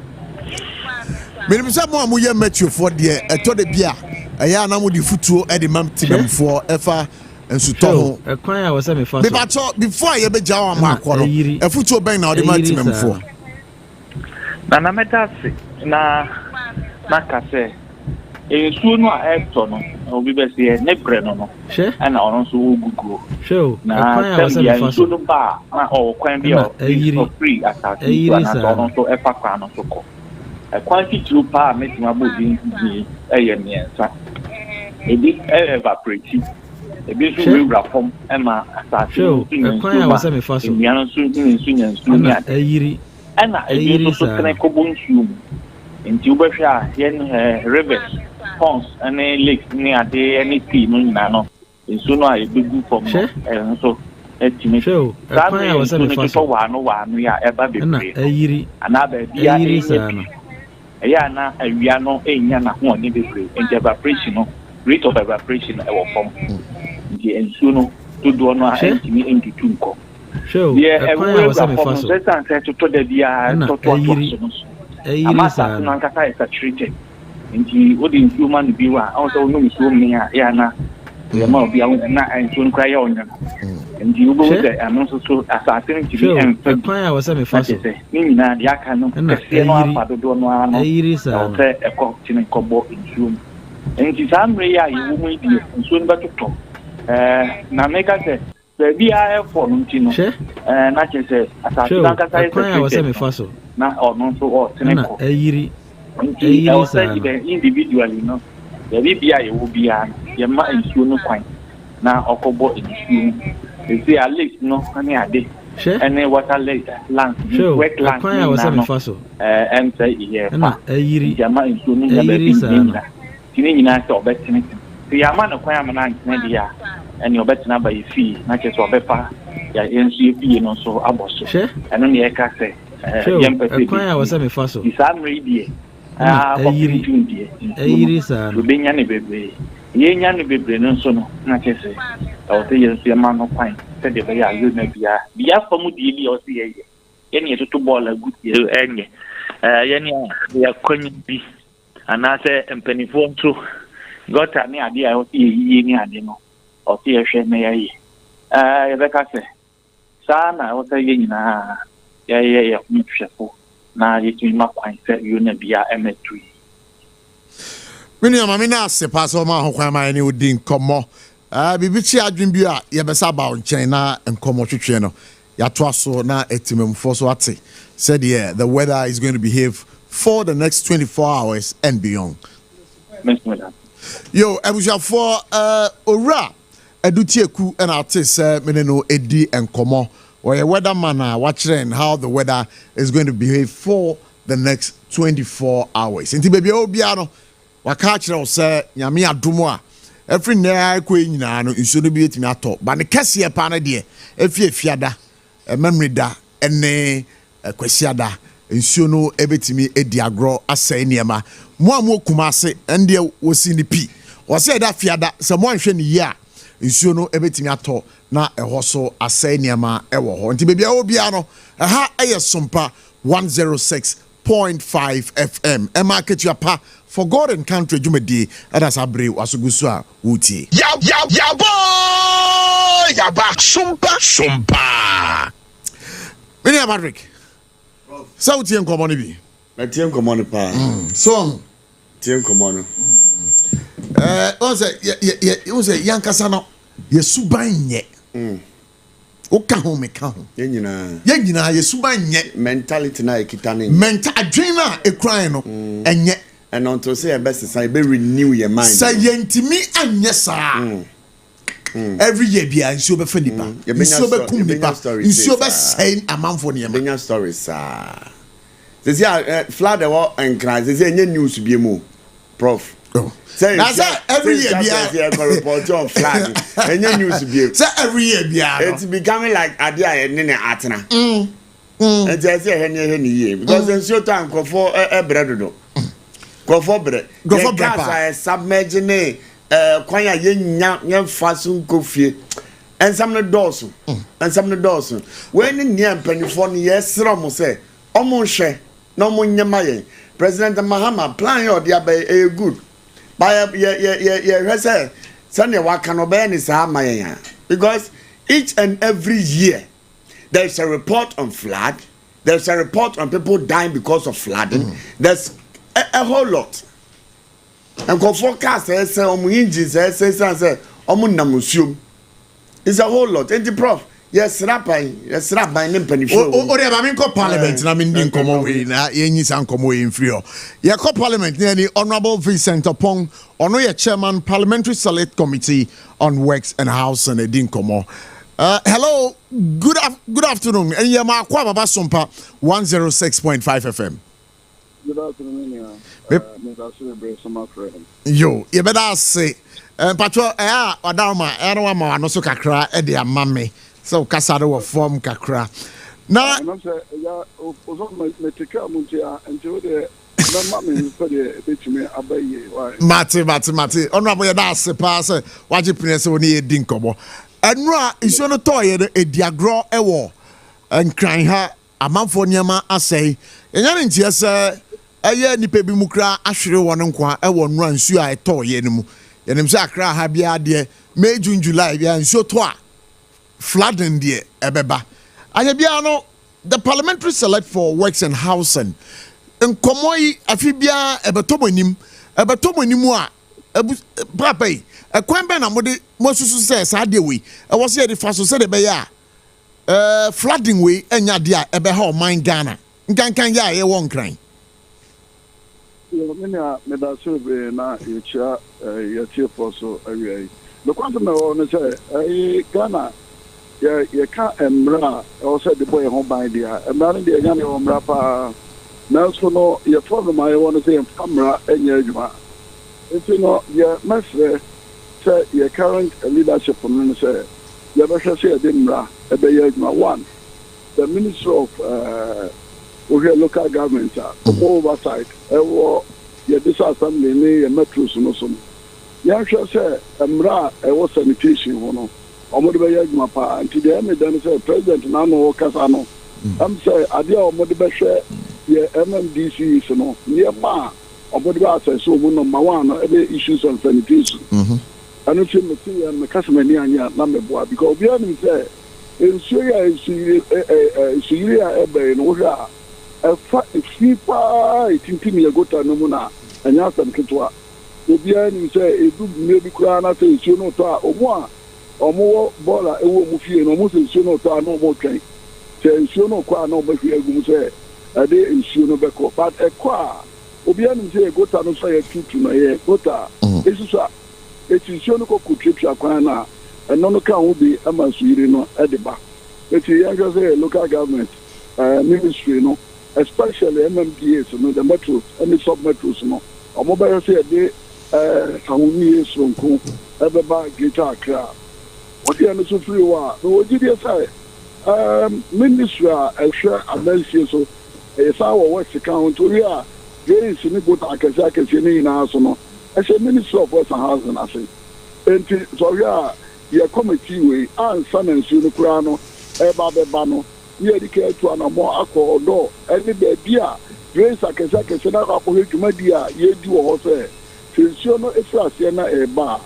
Maybe someone who you met you for the told the beer. A year now with the football at the Mamtim for Efa and Suto.
A choir was a fast.
Before I ever jaw a football bang now the Mamtim for.
Nana metasi na nakase. Suno Epton, or we best say Nebreno, and also Google.
Show
now, Suno Bar or Quambia for free as also a Pacano so called. A quantity to par making a movie the AMS. A bit evaporating. A bit of from Emma as
show. A choir was a fast.
Piano soon and a year. And I used to connect a boom in Tubasha, rivers. Ponds and lakes near the NEP, no, it's sooner I do for me, and so estimate.
Show, I was a fast
one, we are ever be another year. A yana, a piano, a yana, one in the and evaporation, rate of evaporation, our form. The ensuno to do no me into Tunco.
Show,
yeah, I was a fast. Let's answer to the dia, Amasa is a treated. Nti odi nsuoma no biwa also no nsuoma ya ya na ya ma obi awon na nsuoma kra ya onya nti ubo de ano so asase nti bi
en kwan was me fa so
ni nyina de aka no kese no afa dodo no ano o se eko tini kobo nsuoma nti samre ya yewu mu di nsuoma betoto na meka se bi a efo no nti no na kese asase na kasa
kwan was me fa so
na ono so o tini ko individually, no. The BBI will be an Yama and Suno Quine. Now, Okobo in Sue. They say at least no honey a day. And then what I later land, wet land,
was a fossil.
And say, yeah, Yama and Suno never been Tinina or betting. The Yaman of Quaman Media and your bet number is fee, not just for Bepa, your NCP and also Abochie. And only a casse.
Choir was a fossil.
It's unready. Benya ne bebe yenya ne bebe no so no na kese o te yesu ma no kwan se de be ya yo na bia famu die bi o se ye ye ne to ball good ye enye ye ne ya konyi bi anase empanifo ntro gota ne ade a o se ye ni ade no o se ye hwe na ye ye be ka se sa na o se ye nyina ye mutwefo na yetumi makwan se yo na bia emetui
Mini mama na se paso ma ho kwan ma ni odi nkomo bibichi adwen bi a ye besa ba onchen na nkomo twetwe no ya to aso na etimemfo so ate said yeah the weather is going to behave for the next 24 hours and beyond. Yo ebuja for ora edutieku and artist mene no edi nkomo or a weatherman watching how the weather is going to behave for the next 24 hours. Inti baby obiano wakachira o say nyame adomo a every na akwa nyina no nsuo no bi etimi ato ba ne kese pa na de efiada memory da ene kwasiada nsuo no ebetimi edi agro asai niema mo amu kumase ende wosi ni pi wo say da fiada se mo anhwe ni yi a nsuo no ebetimi ato na eho so asai niema ewo ho nti bebia obia no ha eye Sompa 106.5 FM ema ketua pa for God and country jumedi adas abre wasugusu a wuti
ya boy ya ba Sompa
Mini Patrick so tie nkomo no bi
na tie nkomo no pa
so
tie nkomo no
on say yankasa no yesuban nye oka ho meka ho
ye nyina
yesuban nye
mentality na ekitane
mental adwen na ekran no enye
and until say best say be renew your mind
say yentimi anye sa every year bia nso be fanipa nso be kum nipa nso be say amanfo ne
benya stories They say flood the war and cries. They say any news be more, Prof.
Oh.
Say
every year
report on flood. Any news be.
Say every year
it's becoming like idea and then atena. And they say any year because it's your time go for a bread. Go for bread. Go for bread. Submerging kwanya yen fasun kofie. And some of the doors. And some of the doors. When in near Penifon, yes, Ramo say, almost share, no more Yamaye. President Mahama, plan your dear bay a good. By a say, Sunday, what can obey is Hamaya. Because each and every year there's a report on flood, there's a report on people dying because of flooding, there's a whole lot. And go forecast, say, engines, say, Namusium. It's a whole lot. And the Prof, yes, Rapai, Nimpany.
Oh, I mean, Parliament, and I mean, in common way, any sound common way in Frio. Your Parliament, near the Honorable Vincent Opong, Honorary Chairman, Parliamentary Select Committee on Works and House and Edincomo. Hello, good afternoon. And you're my Kwaba Sompa 106.5 FM.
Good afternoon,
Yo, you better say. Patro Adama Erwama no so kakra e de amame so kasado wo form kakra na
I'm say ya ozo metika muntia enti de na mame so de betime abaye
mate honorable ya da se pa se waje prince woni e din kobo enu a iso no to ye e diagro e wo enkran ha amanfo niama asai enya ne ntie se eye nipa bi mukra ahwere won nkwa e wo nura nsu a e to ye ne mu yenim say Accra ha bia de May June July bia nso to a flooding de ebeba anya bia no the Parliamentary Select for Works and Housing nkomo yi afi bia ebetomonim a papai ekwan be na mode mosusu say sa de we e wo say de fa so say de be ya flooding we enya de a ebe ha o man Ghana nkankan ya ye won kran.
Menya medasube na icha yatie poso awai the quantum no say Ghana ye ka emra o say the boy ho ban dia emra ne dia nya ne emra pa na so no ye problem I want to say emra enya adwuma enti no ye mesre say ye current leadership no say ye be hwe say the emra e be ye adwuma one the Minister of local government oversight your assembly near metros no some. Young shall say, Mra, was sanitation, one or Modibay Mapa, and today I then say President Nano Casano. I'm say, Adia or Modibashe, your MMDC, so no, near Ma, or Modibasa, so one of Mawana, every issues on sanitation. And if you see and the customer near number boy, because we haven't said, in Syria is Syria, Ebe, and Oja. Fipa itintimi yagota no muna anya asam ketwa obia ni say edu maybe kura na say nsuo no to a omo bola ewo mu fie no mo say nsuo no to a no mo twen say nsuo no kwa na omo fie agum say ade nsuo no beko but ekwa obia ni say gota no so ye tutu na ye gota esusa nsuo no ko kutwetwa kwa na eno no ka ho bi amansuire no edeba eti yanga say local government ministry no especially MMDA, so no the metros and the sub metros no. Or mobile say they Hawumi Sonko, Ebeba Greater Accra. What the other so free war? No, what did you say? Ministry I share a message so a sour works account to here. There is in good Akazaki in our no. I say Minister of Western Housing, I say. And so yeah, your committee way and San and Sunukrano, Eba Bebano. You educate to an more alcohol door. Any baby, Grace Akazaki, na Apohimadia, ye do or say, since you know if I see a bar.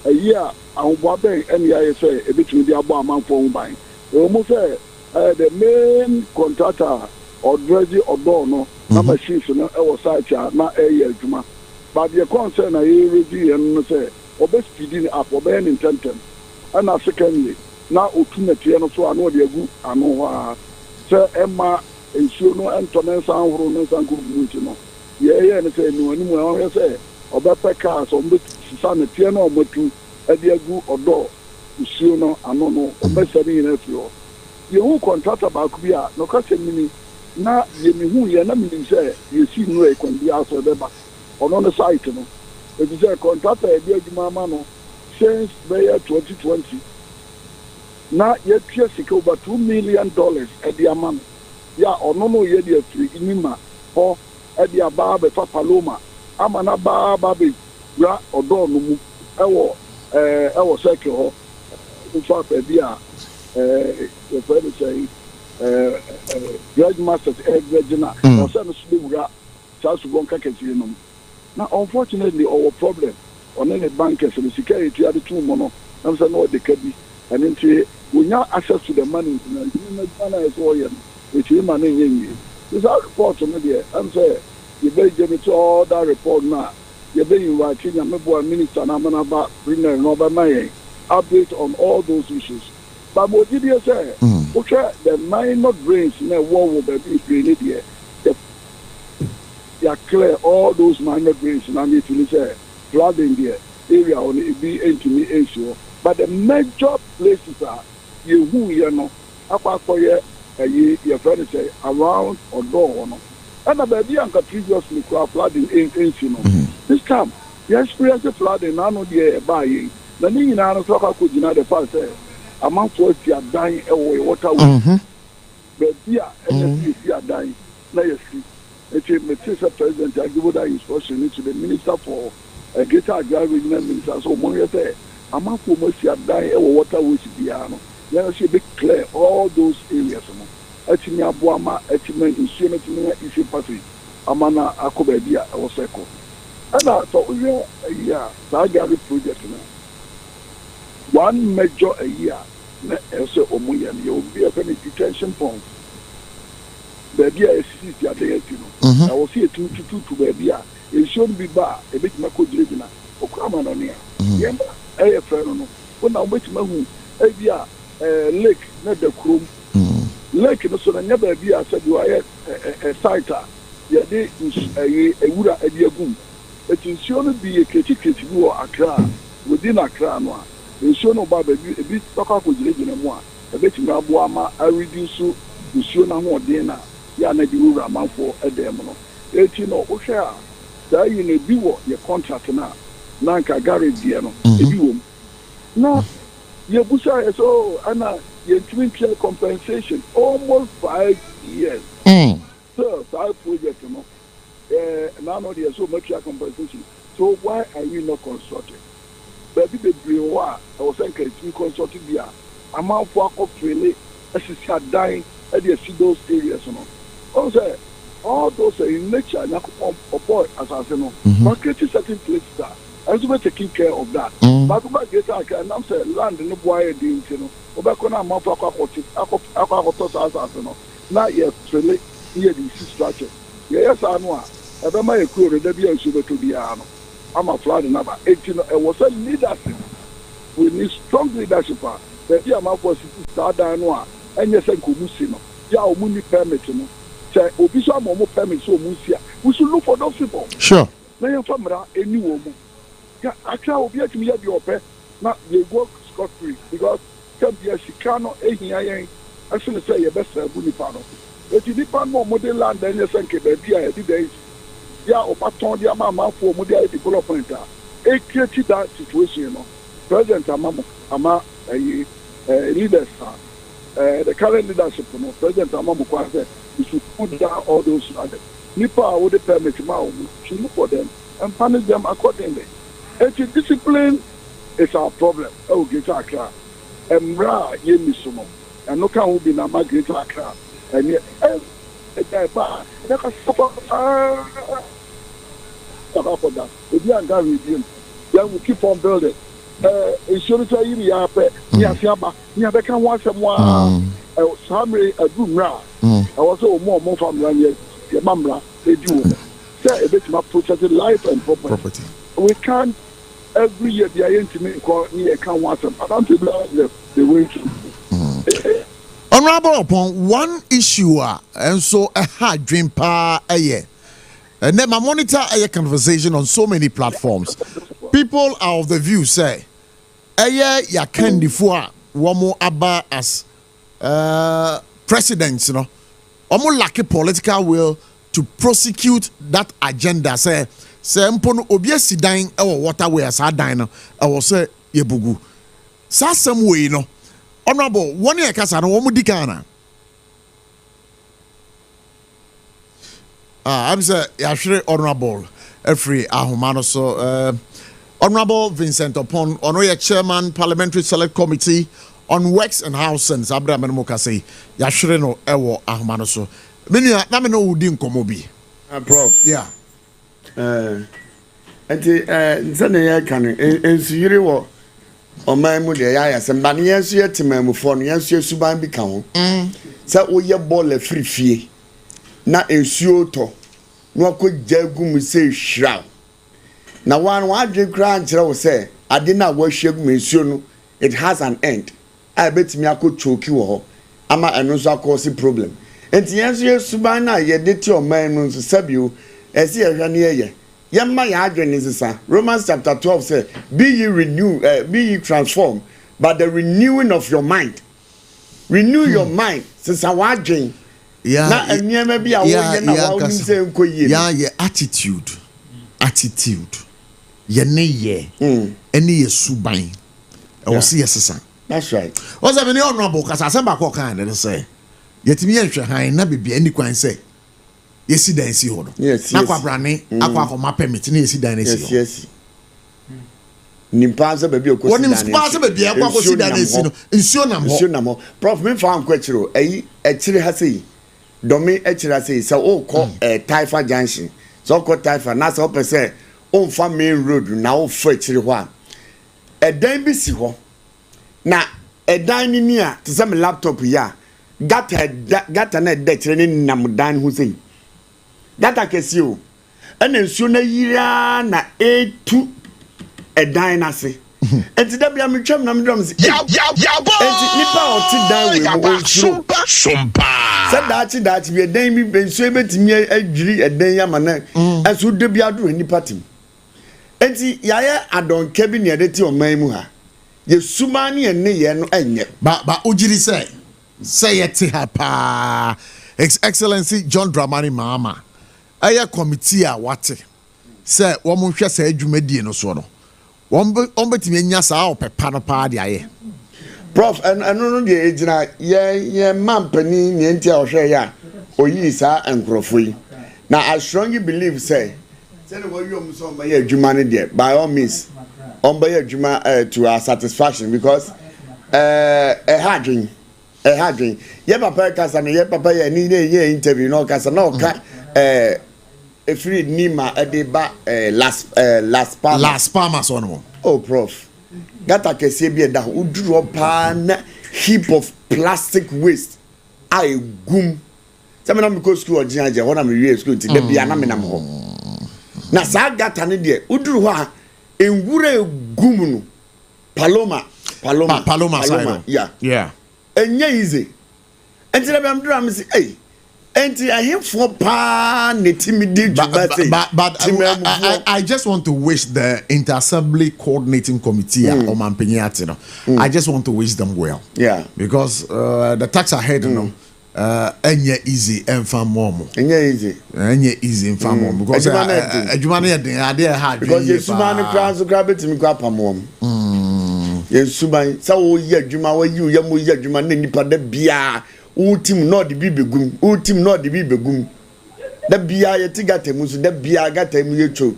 A year, I will be any I say, a bit with the Abba man for buying. Almost say, the main contractor or dredgy or dono, number six, no, I was such a not a year, Juma. But the concern I hear and say, or best speeding up or being intented. And secondly, now ultimately and so I know the good I know Sir Emma and sure no Antonin San Ronan and good no. Yeah, and say no anymore I say or better cars or son piano or motu at the good or door to sure no I don't know or best in a few. You who contract about Kubia, no question me na ye me hu ye na me nim say ye si no e kwan bi aso be ba ono no site no e bi say contractor e bi adwuma ma no since the year 2020 na ye tue sika over $2 million e di ama no ya ono no ye di afiri nima ho e di aba be fa paloma ama na ba be ra odo no mu e wo circle ho ufa pe bi a the friend say Judge Masters Virginia or some Subura Charles Bonka Catinum. Now, unfortunately, our problem on any bankers and the security are the two mono. I'm saying, no, they can be. And then we now access to the money. Is oil, which is money in you. This our report on the answer. You better give me to all that report now. You better invite a member minister and I'm about bringing another money update on all those issues. But what did you say? Okay, the minor drains in a war will be drained here. They are clear all those minor drains and I need to say flooding the area on it be intimate issue. But the major places are you know, apart for your friend say around or door. And the baby and previously flooding in this time, you experience flooding, I know the buying. The thing in our talk could deny the past. Among for you are dying away water. But yeah, and you are dying. Let us see. It's a president. I give that instruction to the minister for a greater regional minister. So, money say, among for you are dying away water which be ano. Let us be clear all those areas. Etinya Boama, Etimen, Instrument, Issue Party, Amana Akobebia, or Seco. And I thought, yeah, that project now. One major a year, also Omuyan, you'll be a kind of detention point. Baby, I see the other, you know. I will see a 2 to baby. It shouldn't be bad, a bit Mako Drivina, or Kraman on here. Yamba, a friend, when I wait my home, a lake, not the chrome. Lake, no so never be I said you are a sighter. Yeah, they a wood at the boom. It will surely be a critic or Accra within Accra. In show about a bit talk with region one, a bit Nabuama, I reduce to show no more dinner. Yana do Raman for a demo. 18 or Oshare. There in a view your contract now. Nanka Gary Diano, a view. No, your Busa is all, Anna, your twin share compensation almost 5 years. So, I project, you know. Now, there's so much compensation. So, why are you not constructing? Baby, the Brewa, I was saying, it's consulted here. I'm out for a trailer, as she said, dying at the see those areas. Also, all those in nature, or boy, as I say, no, market certain places. As we're taking care of that. But about get I can now say land in the boy, you know, Obacona, Mount now, yes, trailer here, the structure. Yes, I know. I don't mind a crew, the be sugar to the arm. I'm a flood number 18. It was a leadership. We need strong leadership. The dear man was start down one. And yes, I could Musino. Ya Muni permit, you know. Say, official Momo permit, so Musia. We should look for those people.
Sure.
Now, your family, a new woman. Yeah, I can't be at me at your pet. Not they work scot free because can be a Chicano, I shouldn't say your best Bunipano. But you depend more model land than your Sanke, baby, I did days. Yeah, or pattern the amount for model development. A created that situation, you know. President Ama leaders, the current leadership, you know, President Amamu said, we should put down all those others. Nipa would permit to look for them and punish them accordingly. Discipline is our problem. Oh, Greater Accra. And Ra, Yemisumo. And no can will be Nama Greater Accra. And yet, for that. If you are done with him, then we keep on building. Insurance, you are Yasiaba, Yabeka once a while. Summary, a good ra. I was all more from Rania, your mamma, they do. Say a bit more protected life and property. We can't every year be intimate near account once. I don't think the way to.
Honorable upon one issue, and so a hard dream pa a year. And then I monitor a conversation on so many platforms. People are of the view say, "Aye, ya candy for one more abba as presidents, you know, omo lack political will to prosecute that agenda. Say mpo no obi asidan e wo waterway asa dan no e wo say yebugu. Sa some way no. Honorable, one year kasa no wo mu dikana. I'm say yahwere honorable every ahomano so Honorable Vincent Upon Honorable Chairman Parliamentary Select Committee on Works and Housing Abraham Mokase yahwere no ewo ahomano so menu na me no wudi nkomo bi
Prof
yeah
nsane ya kan ensuyire wo oman mu de ya semba ne yensu yetimam fo no yensu yesuban bi ka ho se woye ball afirifie na ensuo to no akogya gum se hwira na wadwe kra nkyere wo se ade na wahwe gum ensuo no it has an end I betimi akochoki wo ho ama eno so akosi problem enti yensu yesuban na ye de ti oman mu nso sabio esi ehwa ne ye yemma ya adwene sisa Romans chapter 12 say be ye transformed by the renewing of your mind. Renew your mind sisa wa adwen na eniema bi a wo ye na wa nim se nkoyie
yeah attitude ye ne ye eni ye suban e wo se yesisa.
That's right.
What's that any honorable cause asemba ko kan dey say yetimi ye hwe han na bibia ani kwan say yesi dan si ho no na kwa brane akwa akoma permit na yesi dan si ho
yes nimpa za baby okosi dan
woni nimpa za baby akwa akosi dan si no nsuo nam ho
prof me fa anko chiro ayi echire ha sei domi echire ha sei so o ko Taifa junction so ko Taifa na so pese o mfa main road na o fa echire ho a edan bi si ho na edan ni a te say me laptop ya gata na de chire ni nam dan ho sei data kesi o ena nsuo na yira na etu edan na se enti da bia me twam na me drum se enti nipa o ti dan we mo
Sompa
dachi bi edan bi nsuo betimi adwiri edan ya ma na aso de bia do nipa tim enti yaye adonke bi ne edeti oman mu ha ye suma ne ne ye no enye
ba ojiri say yeti ha pa His Excellency John Dramani Mahama aya committee a wate say wo mo hwe say adwumadie no so no wo betimi nya saa opepa no pa de aye
Prof and no de ejina ye mampani ne ntia o hwe ya oyi saa enkrofo yi na I strongly believe say the way you so my adwuma ne by all means on by adwuma to our satisfaction because hadwin ye papa kasa ne ye papa ye ni ye interview no kasa no ka free nima edeba last
palma so no
oh prof gata kese bi da uduro pa na heap of plastic waste I gum some na me go school ojiaje ho na me wie school ti da bia na me nam ho na sa gata ne de uduro ho a enwura gum no paloma
yeah
enye easy enti na be am drum say hey enti ahemfo pa ne timidi djubate
but I just want to wish the inter-assembly coordinating committee on Mampenyati no I just want to wish them well
yeah
because the tax ahead no enye easy enfam mom enye easy enfam mom because adwuma na den ade hard
because yesuma ne kran so grab it mi kwa pamom yesuma sa wo yi adwuma wo yi yam yi adwuma na nipa da bia ultim no de bi begum da bia ye tigata mu so da bia gata mu ye tro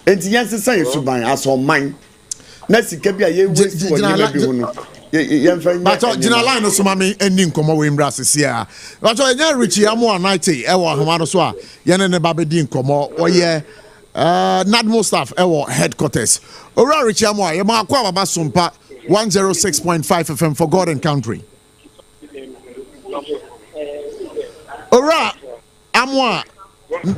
enti yanse san yesuban aso man na sika bia ye waste for ni bi hono
but jina line no so mami eni nkomo we mbra sese a but enya Richie amo anaite e wo ahoma no so a ye ne ba be di nkomo oye Nadmo staff e wo headquarters ora Richie amo a ye ma akwa baba Sompa 106.5 FM for God and country. Ora amwa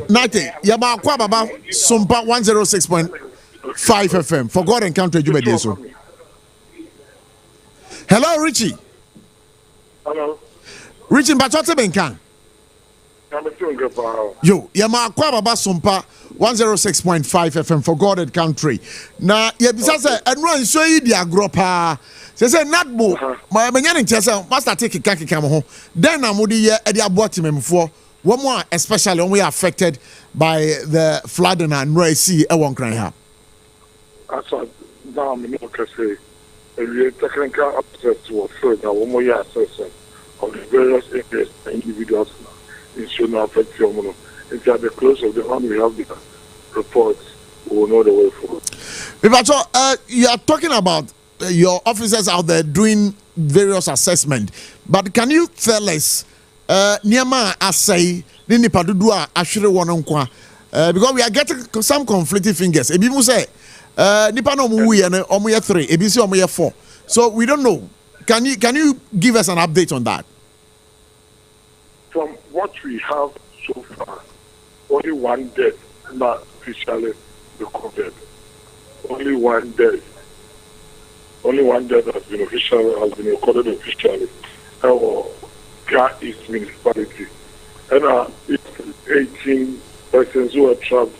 nate yaba kwa baba Sompa 106.5 FM for God and country jubede so. Hello Richie.
Hello.
Richie Bachote Benkan. Yo yama kwa baba Sompa 106.5 FM for God and country. Na yebisa se enro nso yi di agro pa say Natbo my many chesa master take kaka mo ho then na mo dey e dey abot memfo one more especially when we are affected by the flooding and noisy e won kran ha
asa down me no can say we technical access to afford that one more year assessment of the various areas and individuals in should not affect your money. If at the close of the month we have the reports, we will know the way forward.
You are talking about your officers out there doing various assessment, but can you tell us Niama asay ni nipa dudu a ahwere won nkwa because we are getting some conflicting fingers. Ebi mu say nipa no mu ye no omo ye 3, ebi say omo ye 4. So we don't know. Can you give us an update on that?
From what we have so far, only one death not officially recorded. Only one death has been recorded officially. Our Accra East municipality, and it's 18 persons who are trapped,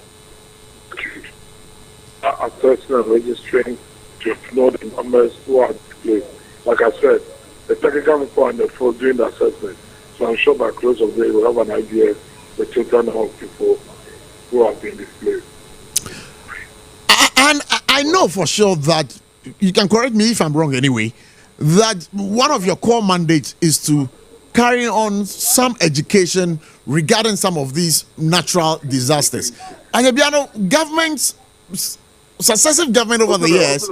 are assessing and registering to know the numbers who are displaced. Like I said, the technical report and the full doing the assessment. So I'm sure by close of the day we'll have an idea the total number of people who have been displaced.
And I know for sure that you can correct me if I'm wrong anyway, that one of your core mandates is to carry on some education regarding some of these natural disasters. And governments, successive government over the years.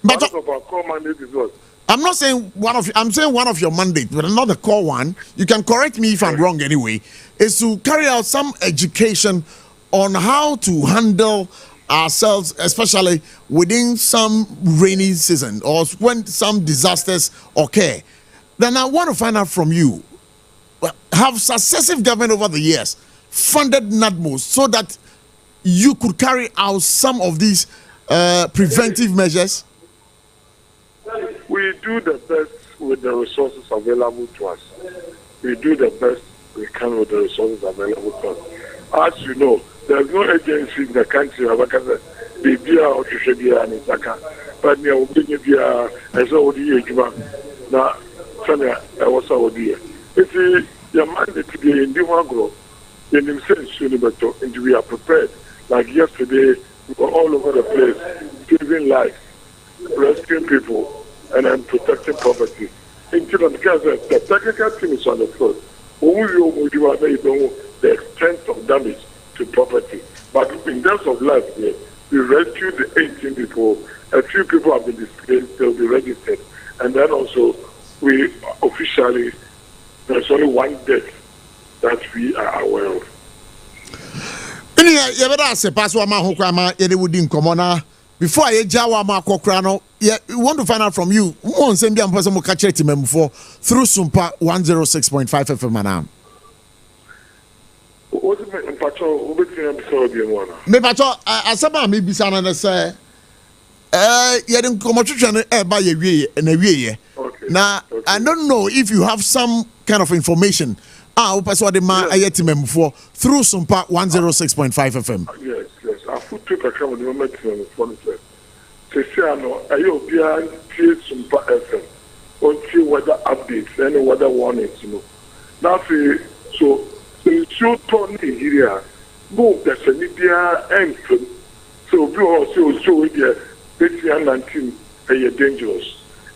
But one of our core mandates is what?
I'm not saying I'm saying one of your mandates, but not the core one. You can correct me if I'm wrong anyway. Is to carry out some education on how to handle ourselves, especially within some rainy season or when some disasters occur. Then I want to find out from you: have successive government over the years funded NADMOs so that you could carry out some of these preventive measures?
We do the best with the resources available to us. We do the best we can with the resources available to us. As you know, there's no agency in the country like I said, or Trishabia and Isaka. But near Obinibia, as already now, I was already. If your mandate to be in Dimagro, in himself, and we are prepared. Like yesterday, we were all over the place, saving lives, rescuing people, and then protecting property. Until the technical team is on the floor. The extent of damage to property. But in terms of life, we rescued the 18 people. A few people have been displaced, they'll be registered. And then also, we officially, there's only one death that we are aware of.
Before I jawa ma kokra we want to find out from you. Won send am person mo ka chere timemfo through Sompa 106.5 FM anam.
What is me pacho obetime episode bi mo na.
Me pacho asaba me bisa na say ye den komotwetwe no e ba ye wie na wie. Now I don't know if you have some kind of information. Person de ma ayetimemfo through Sompa 106.5 FM.
Yes. I put two packs on the moment in the phone. Sesiano, I hope you are Sompa FM. Until weather updates, any weather warnings, Now, so you turn Nigeria, move the Senidia and so we also show here, 19 are dangerous.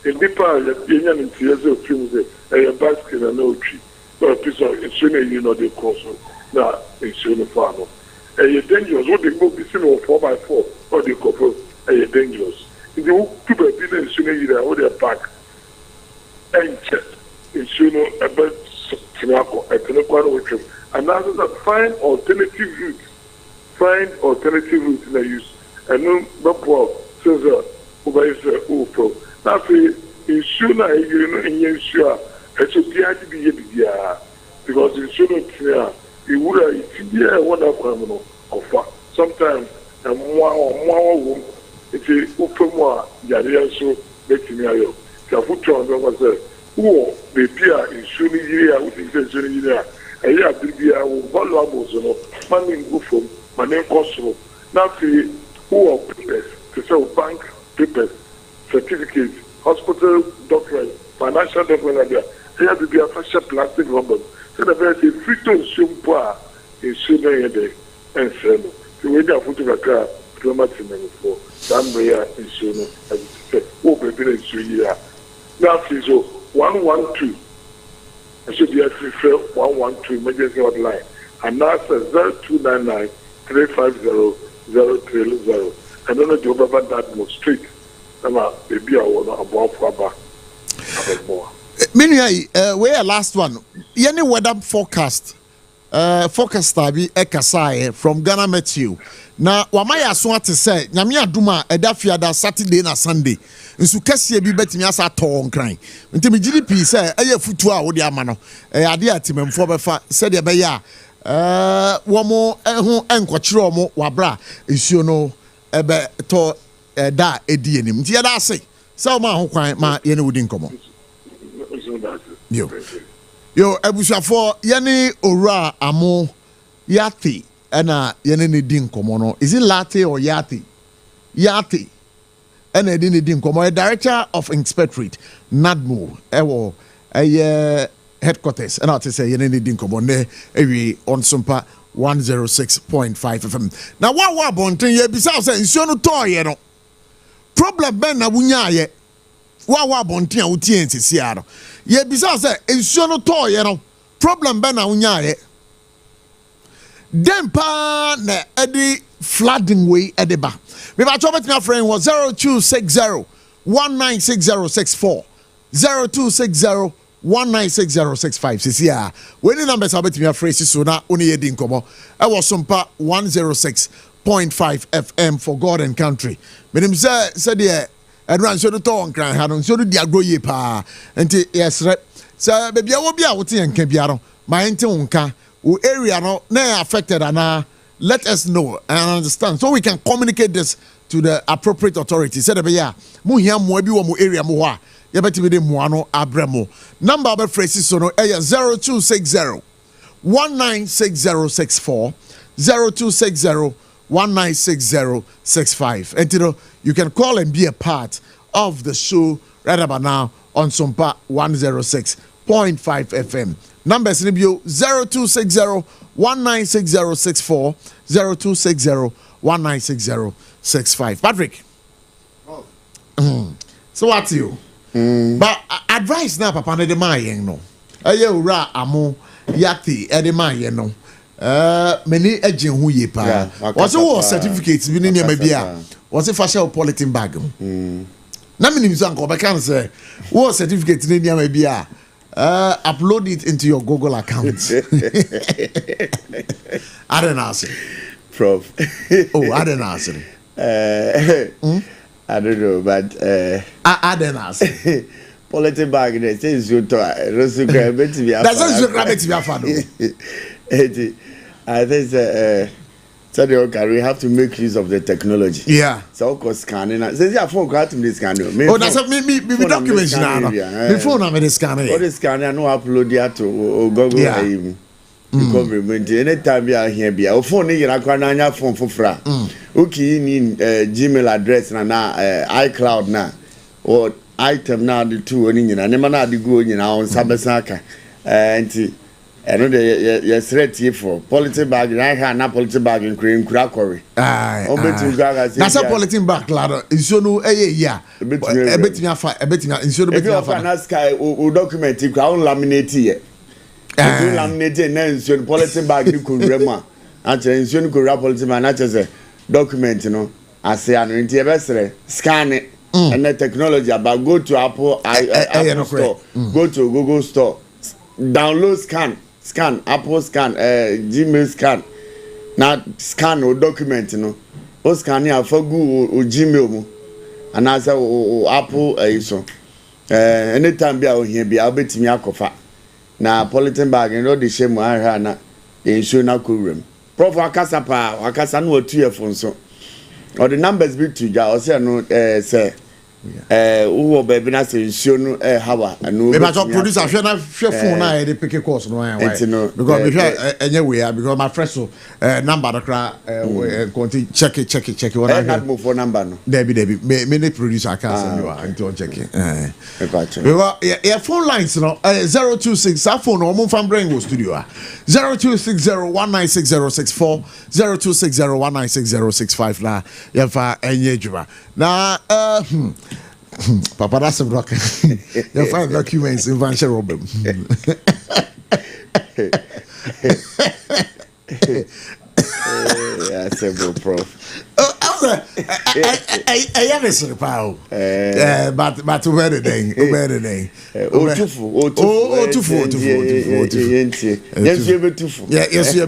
In the part, the Indian tears of films, a basket and no tree. But a piece of insurance, they call so. Now, insurance farmer. Dangerous. What they go be seen on 4x4 or they couple dangerous. If you keep a bit in Sunday, or their back and check in Suno about Tinaco, a Tinaco with him. And now that find alternative routes. Find alternative routes in the use. And no, not well, says over is pro. Now, in Suna, in Yensua, it should be at the because in Suno, it would be a wonderful offer. Sometimes, and more, it's a open more, so making me a foot on the who may be in Sunni year, which is a year. A year be a valuable, funding go from my name Kosovo. Now, see who are papers to sell bank papers, certificates, hospital document, financial document, here to be a fashion plastic rubber. So the very free to Sompa is sooner than and sell. So we have put a car to maximum for Zambia is sooner as it said, oh, baby, it's 3 years. Now, so 112. I should be at 112 emergency hotline. And now says 0299 350 030. I don't know Joe about that most street. I'm a baby, I want to above for back.
Meanwhile, where last one? Any weather forecast? Forecast tabi ekasai from Ghana Matthew. Na wamaya so to say, nyame aduma edafia da Saturday na Sunday. Nsu kase bi betimi asa to nkran. Nti me GDP say eye futu a wo de ama no. Ade atimemfo befa said de be ya womo ho enkokyere omo wabra nsuo no ebe to da edi enim. Nti ya da say ma ho kwan ma ye ne wodi nkomo. Yo ebusuafo yene owura amo yate na yene ne di nkomo no. Is it latte or yate? Yate. And I didn't think come director of inspectorate NADMO ewo headquarters and I say you didn't come on there on Sompa 106.5 FM. Now what bonten ye bisa say nsuo no to ye no problem ben na wunya ye wa bonten a wutie nsisi a no ye bisa say nsuo no to ye no problem ben na wunya ye dem pa na edi flooding way edeba. Me ba chobet my friend was 0260 196064 0260 196065 sisia when the numbers abet me afraid so na oni yedi nkomo e was Sompa 106.5 FM for God and country me nim say de edran so to on kran ha no so di agroye pa enti yes say baby a wo bia wo te enka bia no my enti unka wo area no na affected ana. Let us know and understand so we can communicate this to the appropriate authorities. Said yeah, mu hia mo bi wo mo area mo ho a ye betimi de mo ano abremo. Number of phrases so no 0260 196064 0260 196065. And you can call and be a part of the show right about now on Sompa 106.5 FM. Numbers in bio 0260 196064 0260 196065. Patrick. Oh. So what's you? But advice now, Papa, ne de mayen no. Aye ura amo yati e de mayen no. Many agent hu ye pa. Was it certificates bi ne ne bia? Was it fashion politin bag? Na me nim so anko be kan say, what certificate ne ne bia? Upload it into your Google account. I don't answer.
Prof.
Oh, I don't answer.
I don't know, but
I don't answer.
Political bag, they say you to That's
you grab it to your father.
I think we have to make use of the technology.
Yeah.
So, of course, scanning. Says you have phone card to this scanner.
Oh, that's me documents now. Before I'm in scanner.
What is scanner? No upload it to Google. Yeah. Anytime you are here, be our phone. You are going to phone for fra. Okay, need Gmail address na iCloud na or item na the two oni na ne mana de go nyina on sabesaka I know yes right here for politic bag na politic bag nkura kwori obetu gaga say
na say politic bag lado nso no ya ebetimi afa nso no betimi afa
na sky o document ku on laminate here o laminate na nso politic bag ni ko rema a che nso ni ko ra politic bag na che say document no ase anu nti ebesere scan it and the technology about go to Apple store go to Google store download scan Apple scan Gmail scan na scan o document no o scan ya for Google o Gmail mu and as o Apple so anytime bia o here bia betimi akofa na polythene bag no de shame ahwa na ensure na kowrem Prof akasa no otu efo nso or the numbers be to ja o say no say Who baby na say nsuo no hawa anu
me ba producer hwe phone na dey pick course no why because me hwe enye we because my friend so number the cra continue check it what I
have phone number no
Debbie me the producer can send you until check it because your phone lines no 026 that phone no mo fan brain go studio 0260196064 0260196065 na ya fa enye djuma na Papa, that's a block. You find documents in Van Robin.
That's a good Prof.
I am a surprise. But where the thing? Yes, you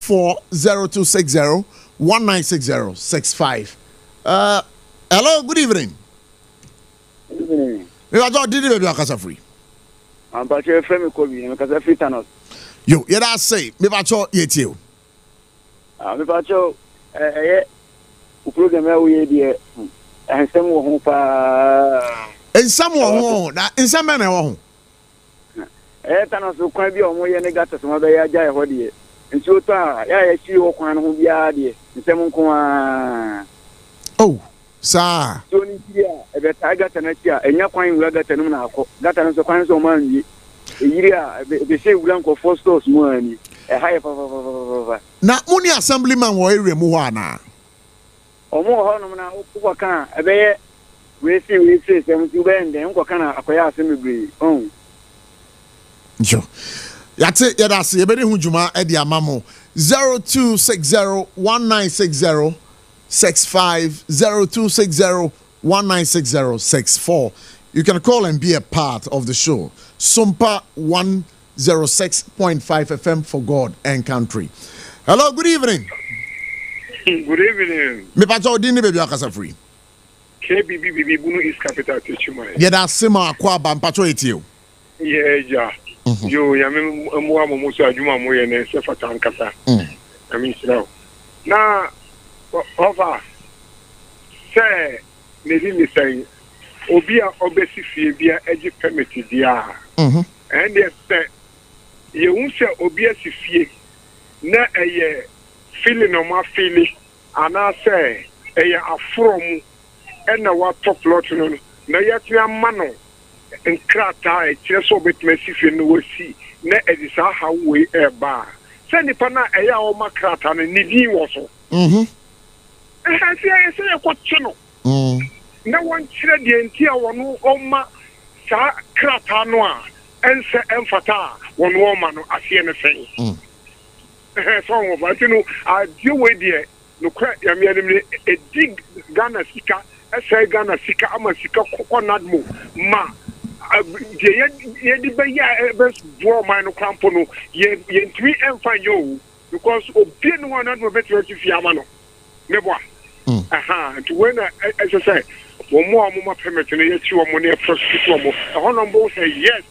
for 0260-1960-65. Hello, good evening.
Good evening.
We are just did baby akasa free.
I'm back here from Kobe, and because free Thanos.
Yo, you that say, me back to yet you.
Me back to program we dey and some wo pa.
In some one, in some man ho.
Thanos kwan bi o mo ye ne gata so ma be ya jai ho de. Nti o ta ya shi ho kwan ho bia de. Nsem nko a.
Oh, sir.
So ni bia e be ta gata na ti a enya kwan wura gata no na akọ. Gata no so kwan so ma nwi. E yiri a be say wura nko for stores mo ani. E high fa.
Na muni assemblyman wo ere mu ho ana.
Omo ho no na ukwa kan e be ye we see sem ti be ndem nko kan akoya asembly.
Sure. Yate yadase yebedi hu juma e di amamo 0260-1960-65 0260-1960-64. You can call and be a part of the show. Sompa 106.5 FM for God and country. Hello, good evening.
Good evening.
Me pacho dini baby akasa free.
KBBB Bunu is capital Tichumai.
Yadase ma kwa ba pacho etio.
Yeah. Yo, Yammy Muamusa, Juma Moy and Sarfo Kantanka. I mean, now, over. Say, maybe saying, Obia obesity be a edgy permitted, and yes, you won't say obesity, na a feeling of my feeling, and I say, a from and a what top lot, no, yet your mano, and crata, a chest of it, massive in the sea, na a desire how we a bar. Send it pana a ya or my crata and needy also. I say a question. No one said the entire one oma sa kratanoa and say emphata one woman as anything. Song of I know I deal with the no crack a dig Ghana Sika, a say Ghana Sika, Amasika, coconut mo, ma. The best draw mine crampono, ye 3 and find you because obtain one of the veterans if Yamano. Never. To when as I say, one more permit and yet you are money first people. A honorable say yes.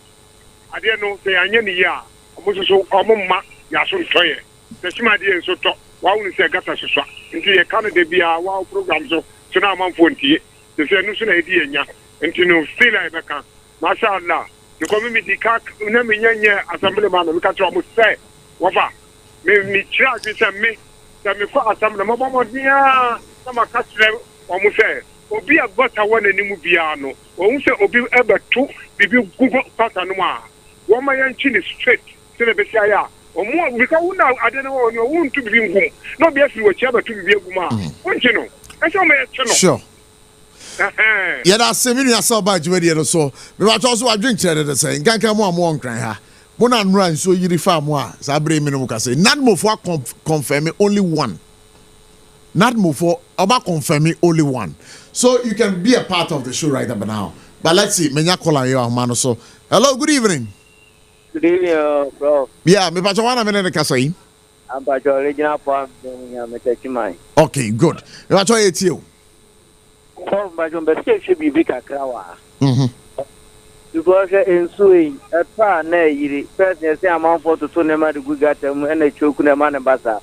I didn't know say I any ya. I was so common ma yasun toy. That's my dear so talk. Why would say got us into a Canada be our wow program so now I'm 40. The say no idea and to know still I can. Mashallah. The community can't Naminya assemblyman we can almost say Wafa. Me charge is a me that me for assembly mama dear. Sama kasre almost say obi agota one animu biano o say obi ebe to bibi gugu pattern no one my chin is straight to the besia o mo because we now I don't know you want to be ngum no be afi we chaba to be guma won't you know I say me chino
sure yeah that same you yourself by Jumedi so me wa also I drink chere the say nkanka mo am nkran ha bona nran so yiri fa mo a sa bre me no ka say not mo for confirm only one. Not move for about confirming only one. So you can be a part of the show right about now. But let's see, Menya Kola yo man so. Hello, good evening.
Good evening, bro.
Yeah, me pacho wana mene kasai.
I'm pacho original farm me take mine.
Okay, good. Me pacho etio.
So pacho be should be big Accra wa. Because in suing a pa na yiri. First say amount for to nema the good gatem and a choku na man basa.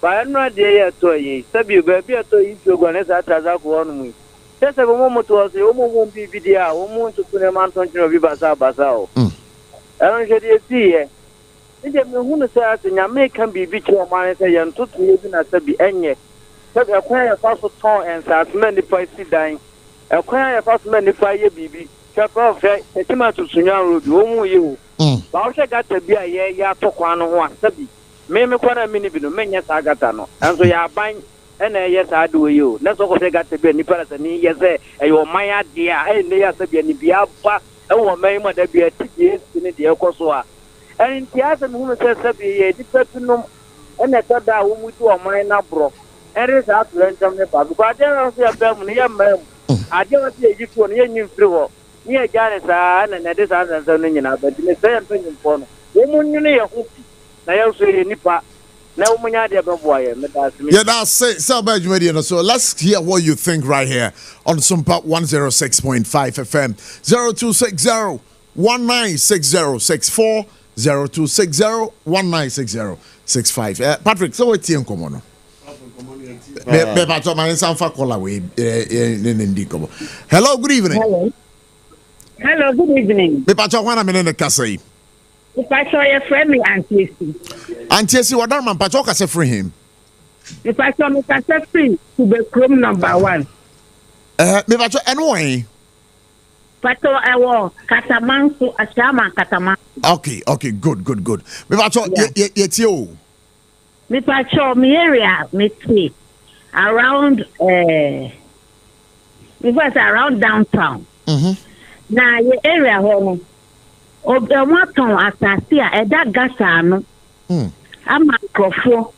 But I'm not there to ye. Sabi baby to you go and that as I go on me. Just a moment was the won't be video, won't to put a man on Basa Basao. I don't get it see. Who says in American be between my and 2 years in a Sabi Enye. Sabi acquire a fast tone and as many price dying. Acquire a fast many 5 year baby. Prof, a tomato Sunya Road, whom you. But I got to be a year, ya talk one Sabi. Me kwana mini bino menya sagata no enso ya ban ena yes adu you na so ko se gata be ni para ni yes e yo maya dia e ne ya se be ni bia ba e wo mai ma da bia ti yes ni de ekoso a en ti asa mi hu se be ye di petunum ena to da wo mu tu o mai na bro ere sa atlentam ne ba ko ade na so ya be mu ni ya mam ade wa ti e tu ni ya nyim firi ho ni ya jare sa na na de sa no nyina ba di ne se en to nyim po no wo mu nyu ne ya hu yeah, that's it. So
let's hear what you think right here on Sompa 106.5 FM 0260 1960 0260 1960 Patrick, so what's in common? Hello, good evening.
Hello, good evening. If I saw your friend, me
Auntie, what am I talking for him?
If I saw me free to be room number 1.
Me pacho anyway.
Pacho I will Kataman so Ashama Kataman.
Okay, good. Me pacho yet you.
Me pacho me area me see around it was around downtown. Now your area home. Obewaton asase a eda gasa no ama krofo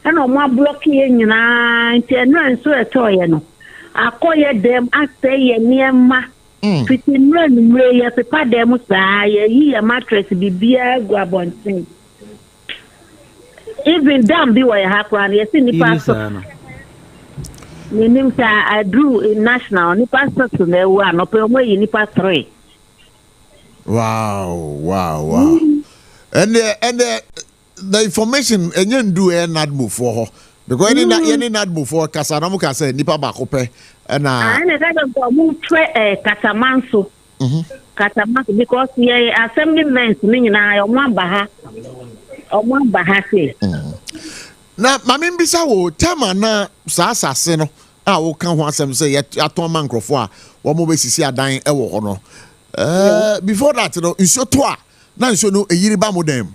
na omo block ye nyina nti eno enso etoye no akoye dem aseye niema fiti nure ye pepa dem saa ye yi mattress bibia gu abonten even dam bi wa ha kwa ye si ni pastor Minimum I drew in national ni pastor to me wa no pe mo yi ni pastor 3.
Wow. And the information enye do not move for her because any not move for kasanamu ka say nipa ba ko pe na
ka go mu twe katamanso katamanso because ye assemblymen ni nyina omo aba ha say
na mame mbisa wo tama na sa asase no a wo kan ho asem say aton man krofo a wo mo besisi adan e wo ho no before that no nso to a na nso no eyiri ba mo dem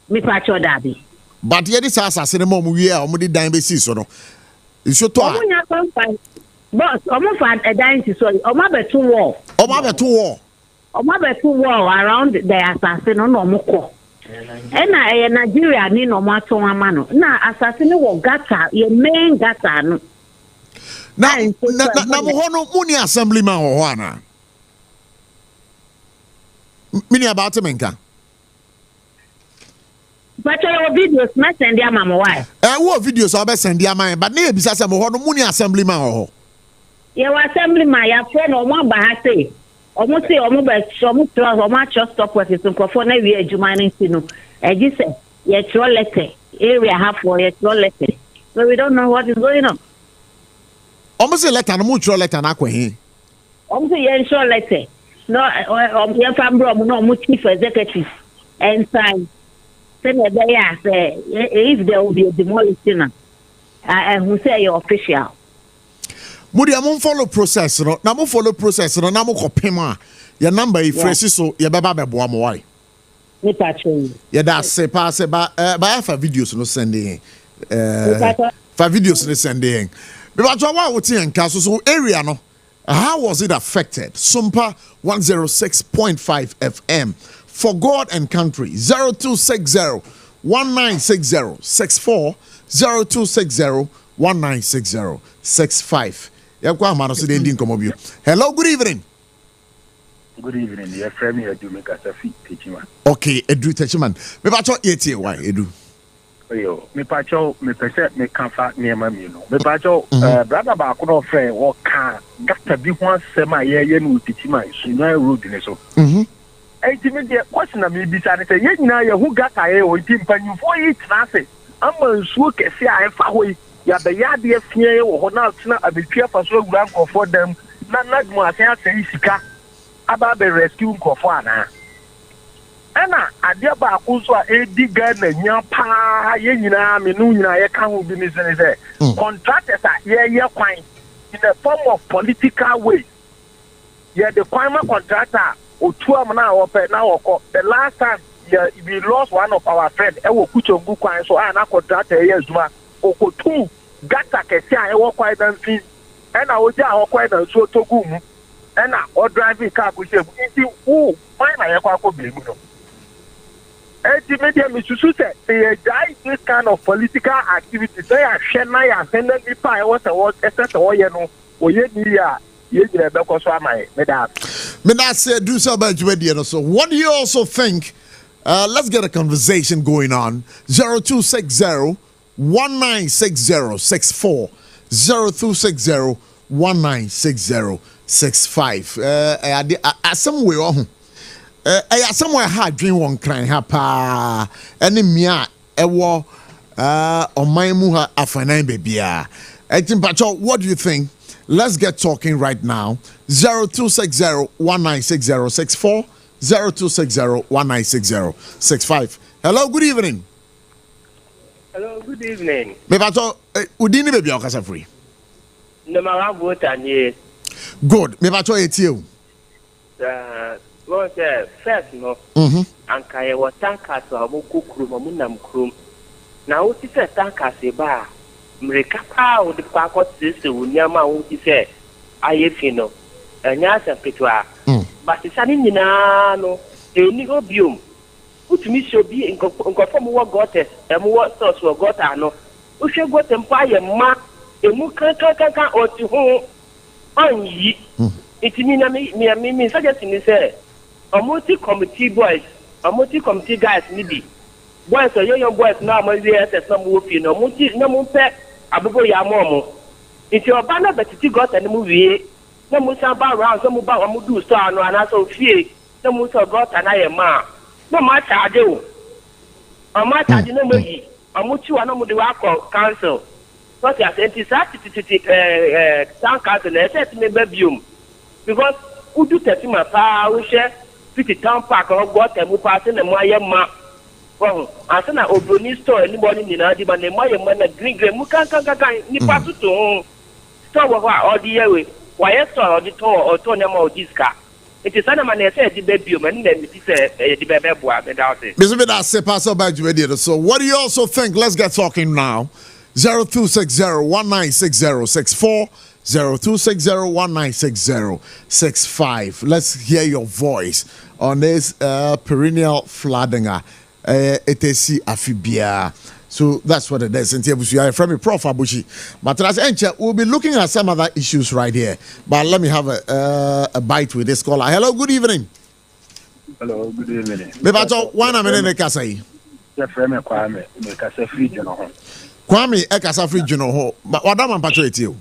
me pacho dabi
but ye dis asase ne mo wie a mo di dan be si so no nso to a
omo nya kon boss omo fa dan si so omo abeto wall around the asase no omo ko ena Nigeria ni no mo aton ama no na asase ne wo gata ye main gata no
na mo ho no muni assemblyman ho ana mini about menka
but your videos na send ya mama why
wo videos o be send ya man but na ebisa se mo ho no muni assemblyman ho
ye wa assemblyman ya friend o mo ba ha say omo say omo be omo trust omo just stop what is nkofo na wi adwuma nti no eji say ye throw letter area half for ye throw letter so we don't know what is going on
omo say letter no mo throw letter na kwahin
omo say ye throw letter no ye fambro omo no omo chief executive and sign say if there will be a demolition who say your official
Mudi amon follow process no na mo follow process no na mo kopema your number if fresh so ye beba bebo mo why
me patcho
ye da se pa se ba fa videos no sending fa videos no sending be ba to wa woti enka so area no how was it affected Sompa 106.5 FM for God and country 0260 1960 64 0260 1960 65 Hello, good evening.
Good evening. Your friend here do make us a fit teaching.
Okay, Edu Techiman. Me pacho yeti why Edu.
Yo, me pacho me pese me kanfa niema mi no. Me pacho brother ba ko no friend wo ka gata bi ho asema ye no teachima sunwa road ne so. Enti me de question na me bisa ne say ye nyina ye hu gata ye o ti mpanyufo yi trase ama nsuo kese a efa ho yi ya be ya de afie wo ho na tena abetwa faso agura nkofo dam na nagmo asen asɛn sika aba be rescue nkofo ana ana ade ba ko so a edi Ghana nya pa ye nyina me no nyina ye ka ho bi ni se contractors a ye kwan in the form of political way ye the kwan ma contractor otu am na wo pe na wo the last time we lost one of our friend e wo kuchongu kwan so na contractor ye azuma okotu gata kesi a ewo kwai dan fi na oja a kwai dan so togu mu na o drive car go shebu nti wo why na ye kwa ko blame no media misusu say they die this kind of political activity say a hwe na ya send me pa e was wo ye no wo ye ni ya ye jire be ko so amai me da
say do so about you no so what do you also think let's get a conversation going on 0260 1960 64 0260 1960 65 somewhere on somewhere hard dream one crying hapa any mia ewo on my muha afanan bebia what do you think? Let's get talking right now 0260 1960 64 0260 1960 65 hello good evening.
Hello, good evening.
Me bato udini baby okasa free.
No ma vote anye.
Good. Me bato etie.
Well, first no. Anka ye watanka so amoku krum amunam krum. Na wo ti se tanka se ba. Mreka pa wo de pa ko sese wo nyama wo ti se ayefi no. Anya sa petwa. Ba se sani nyina no. Eni obiom. Utumi shobi nkofo mo gote mo source wo gota no uhwe gote mpa ye ma emu kan oti ho anyi itimi na me suggest ni say omoti committee boys omoti committee guys ni bi boys young boys na mo SS na mo fi no omoti na mo pe abobo ya mo iti oba na betiti gota ni mo wie na mo san ba round so mo ba mo do so anu ana so fie na mo so gota na ye ma no ma charge o Amata di no moyi. Amuchi wa no mo de wa council. So ya say town council na set me babium. Because udu tetima pa wo hwe city town park or go temu pass na mo ayema. Well, as na obroni store anybody nyina di ba na mo ayema na green mu kan ni pa to store wo ha all the year why store the to na ma diska. It is an man say the baby man then it is the baby boy without it.
Mr. That say pass back to so what do you also think? Let's get talking now. 0260-1960-64 0260-1960-65. Let's hear your voice on this perennial flooding. It is Afibia. So that's what it is. And here from me, Prof. Abochie. But as we'll be looking at some other issues right here. But let me have a bite with this caller. Hello, good evening.
Hello, good evening.
Maybe one minute, Kasai.
Kwame,
Ekasa free Juno. But what am I patriotic you?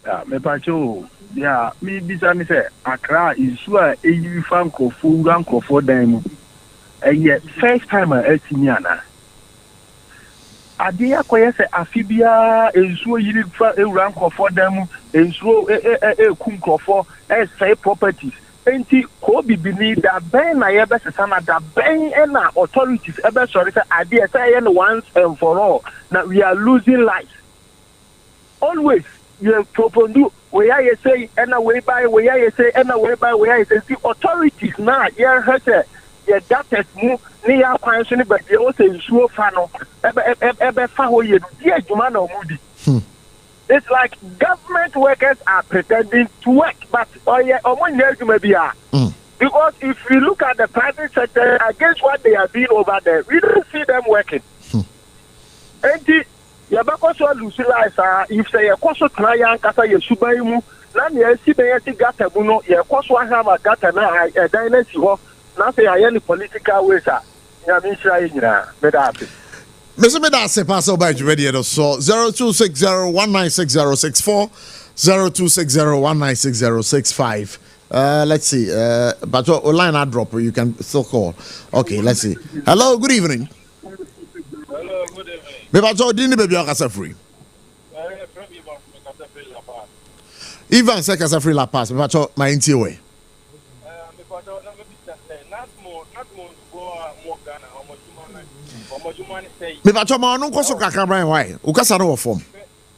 Yeah, me pacho. Yeah, me bisa say Accra is sure a fan ko for them. And yet first time I see Niana. Adia koye se afibia ensuo yiri fa ewura nkofo dem ensuo kunkofo say properties enti ko bibini da ben na ye be sesa na da ben na authorities ebe sorry say adia say no once and for all na we are losing lives always you propondu we are say na we buy we are say na we buy we are say the authorities na ye hete ye dates mu ni ya kwan so ni ba ye o se nsuo fa no ebe fa ho ye di adwuma na omudi. It's like government workers are pretending to work, but because if you look at the private sector against what they are doing over there, we don't see them working. And you so lose life. If say a course of client, kasa ye subaimu, na ye si be ye gata buno, ye course one have a gata na a dynasty ho. Now say I any political ways. Ya mi shira yina, better happy.
Mr. Medase, pass over to radio. So 0260-1960-64, 0260-1960-65. Let's see. But line I drop, you can still call. Okay, let's see. Hello, good evening.
Hello, good evening.
Maybe I didn't baby Casa free. Even Casa free la pass. Maybe I my inti way. Me ba choma no koso kakra bran why o kasa no form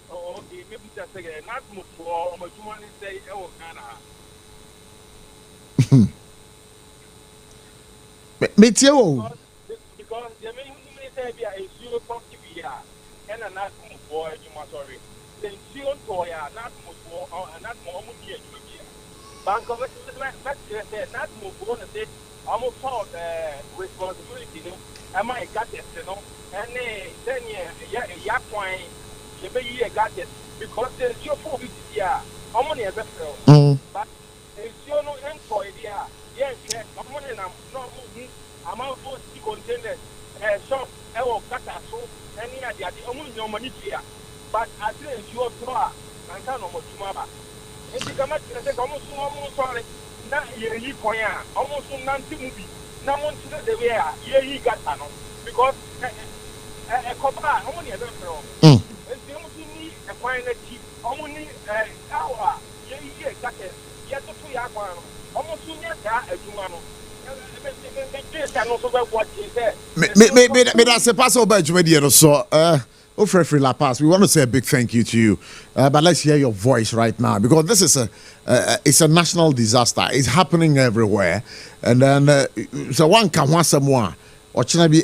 okay me bi say not mo for omajuma ni say e wo kana
me tie wo
because the me say bia e zero positive ya and not mo for ejuma sorry then zero to ya not mo for not mo mo die ejuma bia bank of say not mo for na say am for responsibility no am I got it no and then yeah point you be you got it because there's your for it here how many ever but it's your no for idea yes how many no moving amount for the containers shop kata so any idea the only no money here but I think your draw and can no more ba and the come say almost sorry na ye point almost nanti movie na mo ntire the way ye got no because Copa, only a from. And the only a fine cheap, only hour, ye got it, yet to 2 years, almost soon as that, as you know.
Maybe that's a pass over to radio. So, Free La Paz, we want to say a big thank you to you. But let's hear your voice right now because this is it's a national disaster. It's happening everywhere. And then, so one can want someone. Or be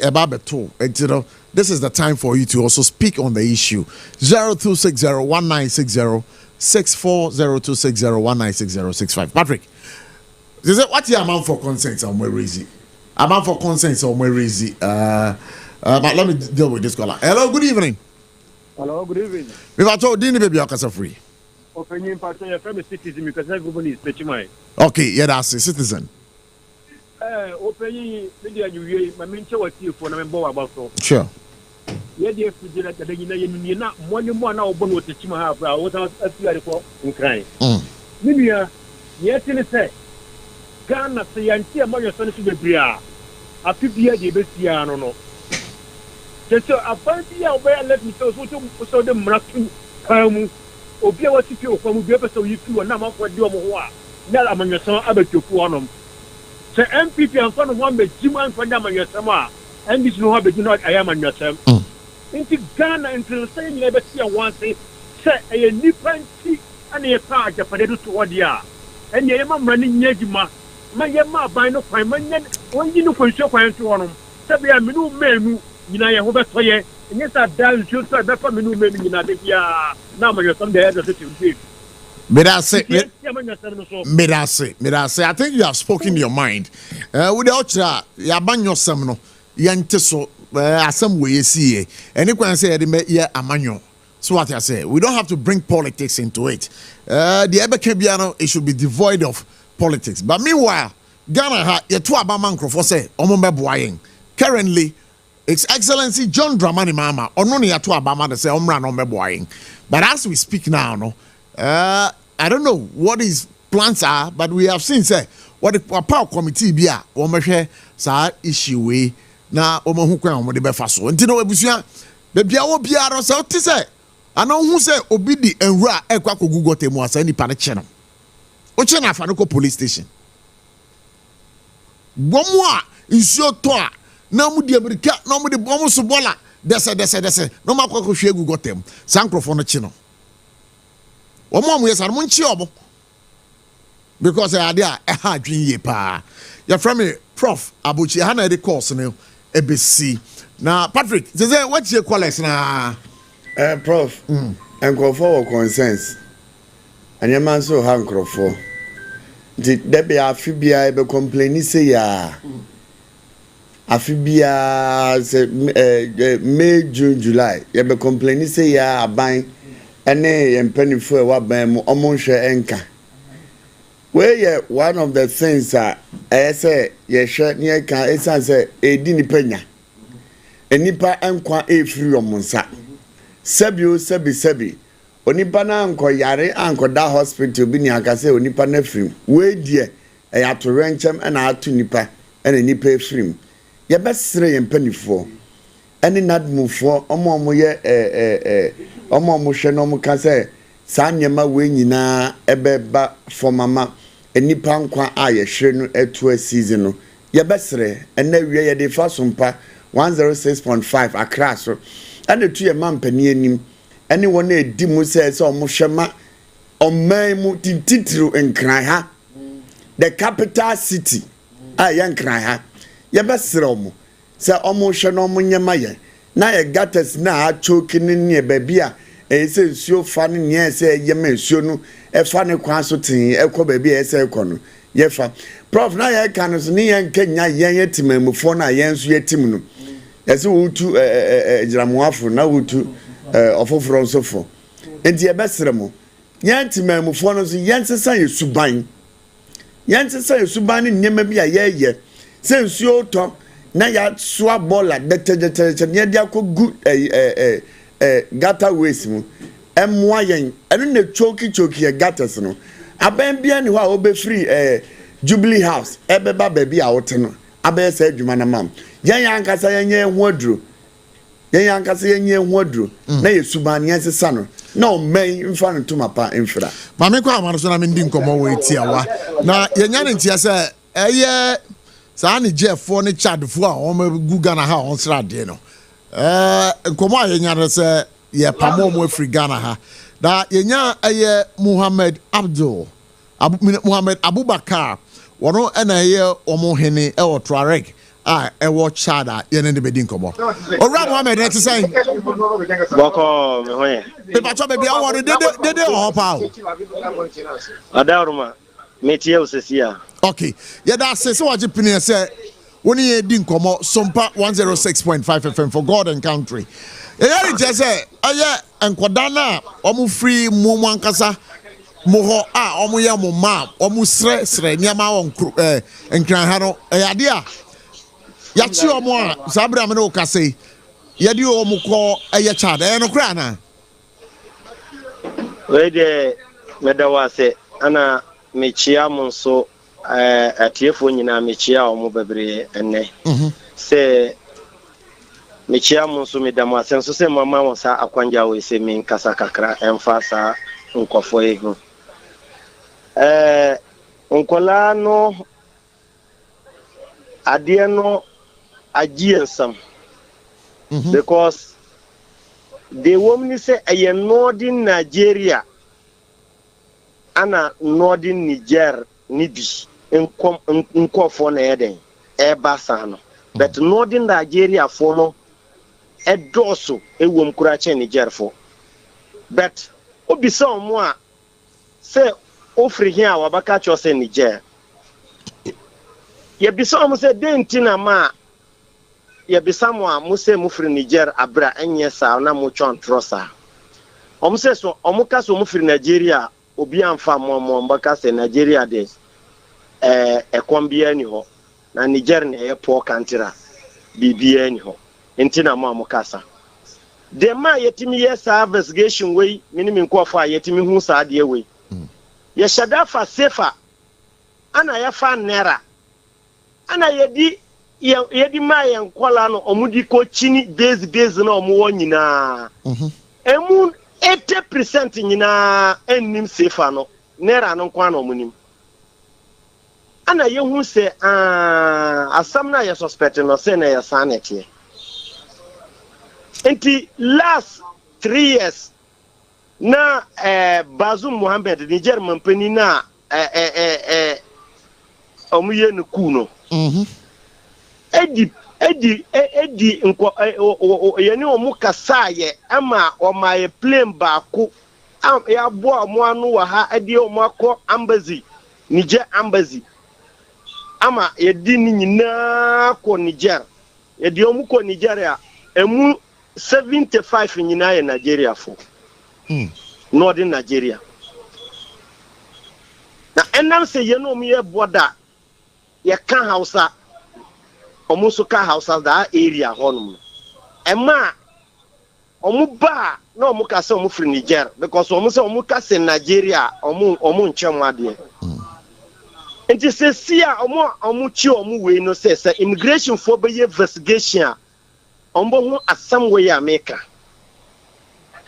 this is the time for you to also speak on the issue. 0260-1960-64 0260-1960-65. Patrick, is it what the amount for consent on where is it? Amount for consent on where is it? But let me deal with this caller. Hello, good evening.
Hello, good evening.
If I told Dini baby Okasa free.
Opinion party your family citizen because everybody is pitching mine.
Okay, yeah, that's a citizen.
Open media you my mentor what you for number about so.
Sure.
Yeah, dear, you not one now born with the Chima have what else for in crying. Media, yet in a say, Ghana say, and see among your sons to be bria. A 50 year, the best year, no. so abandi a obey let me so the mratu kamu obi a wati fi okwa mu bi pese yi fi wona amafo de omo ho a na amanyesan abetwofu onom se MPP anfa no ho ambejim anfa de amanyesam a NDC no ho abejim na ayamanyesam inti Ghana until say ni ebesi a wanse se e nipa nti ana ye pa ajapade do to odia ene ye mamra ni nyagima ma ye ma ban no kwan ma nya wonyi no kwanhwe kwan to onom se bia menu menu nyina ye ho betoye enye sa dal ju so be fa menu menu nyina de bia na amanyesam de ya de ti
Mirase, I think you have spoken your mind. With the ultra, Yabanyo Semno, Yanteso, some way you see, and you can say, yeah, Amanyo. So what I say, we don't have to bring politics into it. The Ebekebiano, it should be devoid of politics. But meanwhile, Ghana, you two Abaman Crofo say, Omombe Boying. Currently, His Excellency John Dramani Mama, only ya two Abama to say, Omra no Boying. But as we speak now, no. I don't know what his plans are, but we have seen say what the power committee be a womehwe sa issue we na omohu kwan omode be fa so ntino abusua be bia wo bia ro say oti say ana hu say obi di enwura ekwa kogugo temu asa ni pa ne che no o che na afa no ko police station bomu a nsuo to a na mu di amerika na mu di bomu so bola dese no makwa ko hwe gugo temu sankrofo no che no Omo yes and munchi obo because I idea adwin ye pa your friend Prof Abochie ha na the course no ebesi na Patrick say what you call us na
Prof enko for consensus anya man so ha nkrofo de be afibia be complain say ya afibia say May June July ye be complain say ya aban ene empenifo e waban mu omonhwe enka we one of the things that say ye hwe ne ka esan say edi ni panya enipa enkwa efiri omonsa sebi onipa na anko yare anko da hospital bi ni aka say onipa na firim we die e ato renchem na ato nipa ene nipa efirim ye besere ye empenifo ene nadmufo omo ye omo hwe no mo ka say sa nyema we nyina ebeba for mama enipa nkwa a ye hwe no eto season no ye besere ene wie ye de fa Sompa 106.5 Accra so ene tu ye mampani anim ene won e di mu say omo hwe ma omman mu tititiro nkran ha the capital city a ye nkran ha ye besere omo say omo hwe no omo nyema ye na ye gates na achoki ne baby a say nsuo fa ne nye say ye ma nsuo no e fa ne kwan so tin e kɔ baby e say kɔ no ye fa Prof na ye kan so ne ye nkanya ye timamufo na ye nso ye tim no ye say wutu jiramuafo na wutu ofoforo nsofo enti ye besere mo ye timamufo no so ye nsesa ye suban ne nyema bi a ye say nsuo tɔ na ya swa bola de ne dia ko good gata waste mu emwa yen eno na choki ye gatas no aban bia ni ho a obe free Jubilee House ebeba baby a wote no aban sa adwuma na mam yen yankasa yenye ho aduro na yesuban yen sesa no na o men mfa no to mapa mfra
ma me kwa amano so na me ndi nkomo we tiawa na yenya ne ntia se eye sa ni Jeffo ni Chadfo a o ma guga na ha on sra de no nkomo a yenya re se ye pamo mo afri Ghana ha da yenya eye Muhammad Abubakar wono ena ye omo hene e wo Tuareg a e wo Chad a ye ne de bedi nkomo ora Muhammad ne say
boko me hoye
be pa cho be bia wo de o pa o
adaruma metie osesia
okay yeah that's so what you pin say when you din komo Sompa 106.5 FM for God and country e just say aye enkoda na omu free mu ankasa mo ho a omu ye mo ma omu sre niama won enkran ha no e ade a ya chi omu a sabra me no ka say ye di omu ko eye Chad e no kra na
we de medawase ana mechia mo so atiefo nyina mechia omu bebre enne se Mechia Monso Medamo Senso se mama wasa akwanja we se min kasa kakra emfasa nkofo ehu. Nkola no ade no agiensam. Because the woman say a northern Nigeria ana northern Niger nibi nkofo na eden ebasa no. But northern Nigeria for no edoso ewom kura che Niger for. But obisa omo a say ofri here wabaka cho say Niger. Ye bisa omo say dentina ma ye bisa mo a mo say mo fri Niger abra enye sa na mo chon trosa. Omo say so omo ka so mo fri Nigeria obi amfa mo mbaka say Nigeria de ekombia ni ho na Niger na e poor country bibia ni ho. Intina mo amukasa de ma yetimi yesa investigation we minimi nkofo a yetimi hu sa de we ye shada fa sefa ana ya fa nera ana yedi ma ye nkola no omudi ko chini base na omo nyina emu 80% nyina ennim sefa no nera no kwa na omunim ana ye hu se asam na ye suspect no se na ye sanete. In the last 3 years, na Bazoum Mohamed, Niger Mampeni na omuye nukuno. Edi nko yeni omuka saye ama omaye plane baako ya bo omo anu wa ha edi omako embassy Niger embassy ama yedi ni nyina ko Niger yedi omuko Nigeria emu 75 nyina in Nigeria for northern Nigeria. Na enam se ye no me border ye kan Hausa omuso kan Hausa da area honum ema omu ba na omu ka se omu free Niger because omu se omu ka se Nigeria omu nchemade enti se sia omu chi omu we no se immigration for be investigation ombo hu asam we ya America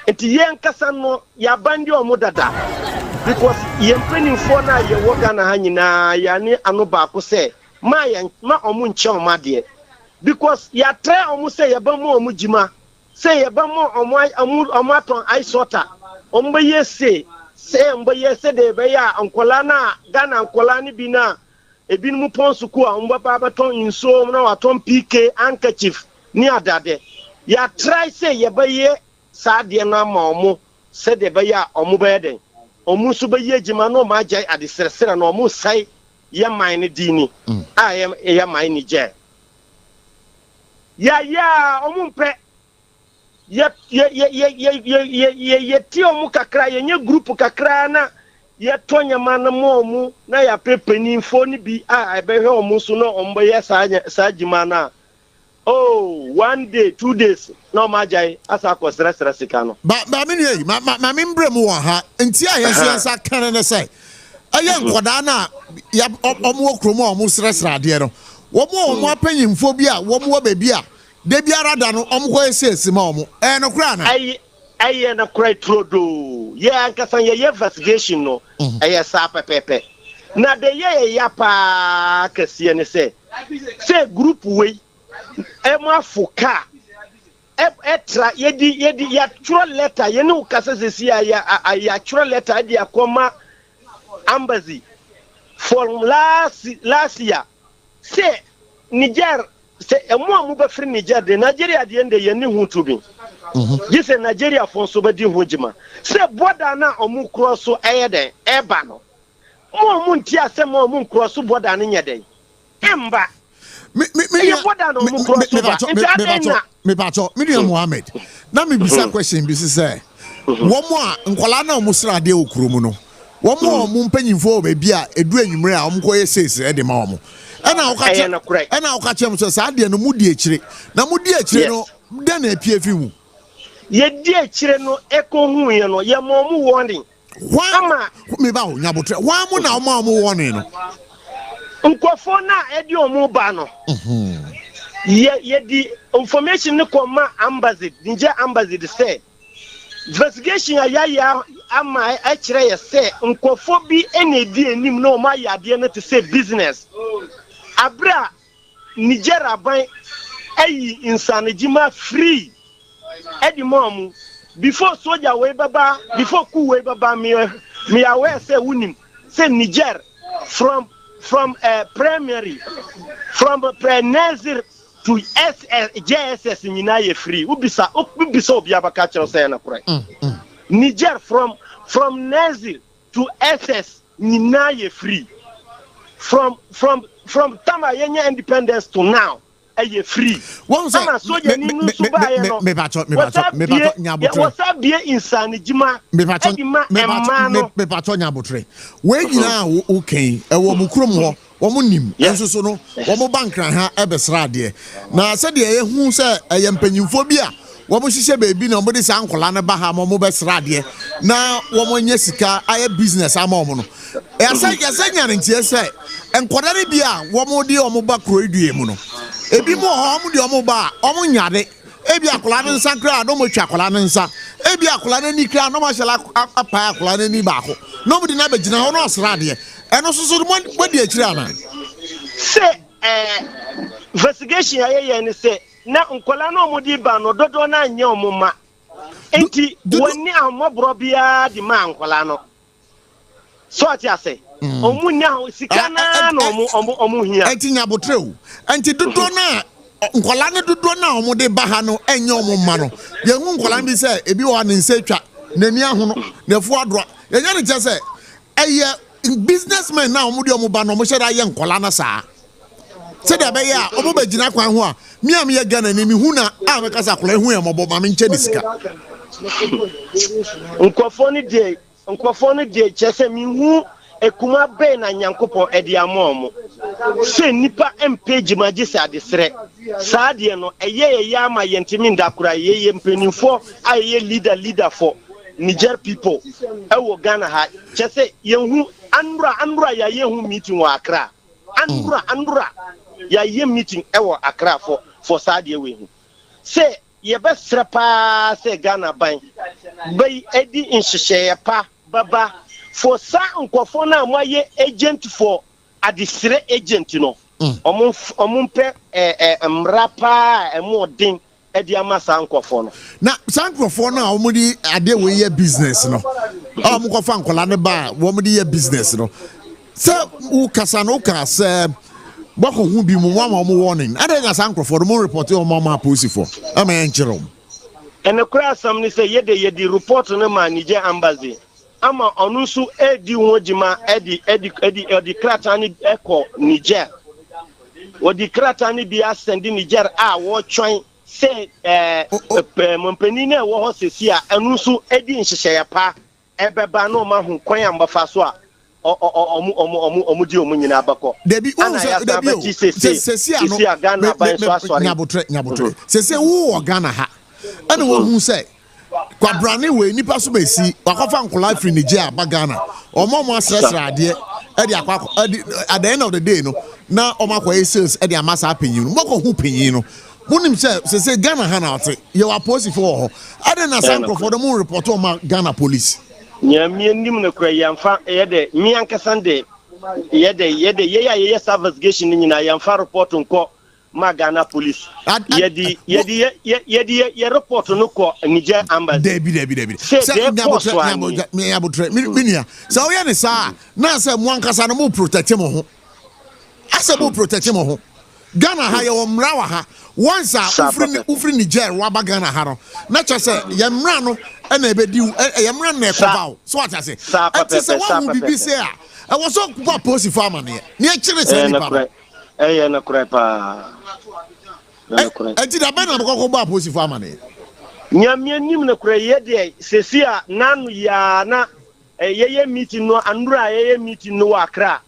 enti yen kasa no ya bandi omu dada because yen penin for na ye woga na hanyina ya ni anu ba ko se ma omu nche omade because ya try omu se ya ba mu omu jima se ya ba mu omu aton aisota ombo ye se ombo ye se de be ya ankola na Ghana ankola ni bi na ebi mu ponsuku a ombo ba ton inso na waton PK handkerchief ni adade ya try say ye baye saade na ma omo se de baye omo baye den omo so baye jima no ma jai adesresere na omo sai ye man ni dini ye man ni je ya omo mpe ye ti omo kakra ye nye group kakra na ye tonya man mo omo na ya pepeni fo ni bi ebe he omo so no omo baye sa jima na. Oh, 1 day, 2 days. No majai asa ko stress sikano. Ba me ni ma me mbrem wo ha. Nti a yesa kan na say. Aye nkoda na ya omo kromo omo stress ade no. Wo mo apanyimfo bi a wo mo ba bi a de biara da no omo ko esesi ma omo. No kra na. Aye na kra trodo. Ye anka ye investigation no. Aye sa pepepe. Na de ye ya pa kase ne say group we Emma Fuka etra yedi ya true letter ye no kasa sesi ya true letter di akoma embassy from last year say Niger say emu be free Niger de Nigeria de ende ye ni hu tubi say Nigeria for so be di hujima say border na omu cross so eyeden eba no omu nti asem omu cross border na nyeden emba me Mohammed na me bisa question bi say womo a nkola na omusra de okurum no womo mpanyimfo be bia edu anwumre a omko yesese e de ma omo ena okachem so sa de no mudi ekire na mudi ekire no de na apie fi mu ye di ekire no eko hu ye no ye mo mu warning ama me ba o nyabotre wa mu na omo warning no nkofo na edi omo ba no the information no come embassy Niger embassy de say investigation ya ama a kire ya say nkofo bi ene di enim no ma ya de no to say business abra Niger aban ayi insanejima free edi mom before soldier we baba before coup we baba me aware say wunim say Niger from primary from pre-nursery to JSS nyina ye free ubisa obi abaka kire say na kure Niger from nursery to SS nyina ye free from tama yenya independence to now aye free tama soldier ni nu suba ye no me bacho insanijima
me bacho nyabotre we nyina okay e wo mukrom ho wo nim enso so no wo bankran ha ebesra de na se de ye hu se eye mpanyimfo bi a wo mo hihye beebi na wo de sa ankola ne ba ha mo besra de na wo nya sika aye business ama wo no yasa nya ne ntie se enkodare bi a wo mo de wo ba kro edue mu no ebi mo ho mo de wo ba wo nyade ebi akola ne nsa kra no mo twa akola ne nsa ebi akola ne ni kra no ma shela apa akola ne ni ba ko no mo de na begina ho no osra de eno so mo de akira na
say investigation aye ni say na nkola no mo di ba no dodo na anya omuma enti woni amobro bia di ma nkola no so ati ase omunya sika na no omu hia
enti nyabotreu enti dodo na nkola ne dodo na omo de ba ha no anya omuma no ye hu nkola bi se ebi wa ne nsetwa nani ahono na fu adro ye nya ne je se eye businessmen na omo de omo ba no omo sheda ye nkola na saa se da be ya omo ba gina kwan ho a mi am ye Ghana ni mi hu na a me kasa kola hu e mo bo ma me nche ni sika
nkofo ni de chese mi hu ekuma be na nyankopon edi amomo se nipa mpage magise adesre saa de no eye ama yentimi ndakura eye mpenifo aye leader for Niger people ewo Ghana ha chese ye hu anura ya ye hu meeting wa Accra anura ya ye meeting ewo Accra for Sadia we hu say ye be srepa say Ghana ban bay edi inhihye pa baba for sa nkofo na moye agent for adisre agent no omumpe mrapa emodin edi amasa nkofo no
na sankofo na omudi ade we ye business no omkofa nkola ne ba omudi ye business no se u kasa no ka se bako hu bi mu wa mo warning ade na sankofo mo report o ma police for am enchiro
ene kura sam ni se yedi report no ma Niger embassy ama onunsu edi wojima edi kratani eko Niger odi kratani bi ascendi Niger a wo twan se mompeni na wo ho sesia onunsu edi nhihye pa ebeba na ma hu kwan ambafa so a omu di omu nyina abako
debi sesia
Ghana ban so asori
nyabotre sesia wo Ghana ha ene wo hu se kwa brane we nipa so besi wakofa nkola free Niger ba Ghana omo asresra ade e de akwa at the end of the day no na omakwa sales e de amasa penyin no moko hu penyin no munim se Ghana ha na ote ye wa post for ho ade na sanko for the moon report o Ghana police
nyamie nim na kura yamfa ye de mi ankasa de ye investigation nyina yamfa report nko ma Ghana police ye report no ko Niger embassy
debi se nyabotre minia se o ye ne sa na se mo ankasa no mo protect mo ho ase mo protect mo ho Ghana ha ye wo mra wa ha once ufri Niger wa ba Ghana ha no na cha se ye mra no e na ebedi ye mra na ekoba so what I say ati se wa hu bibi se a e wo so kwa post for amane ne e kire se ni pa
na kura pa
enti da ba na ko ba post for amane
nyamie nim na kura ye de sesia nanu ya na ye meeting no andura ye meeting no Accra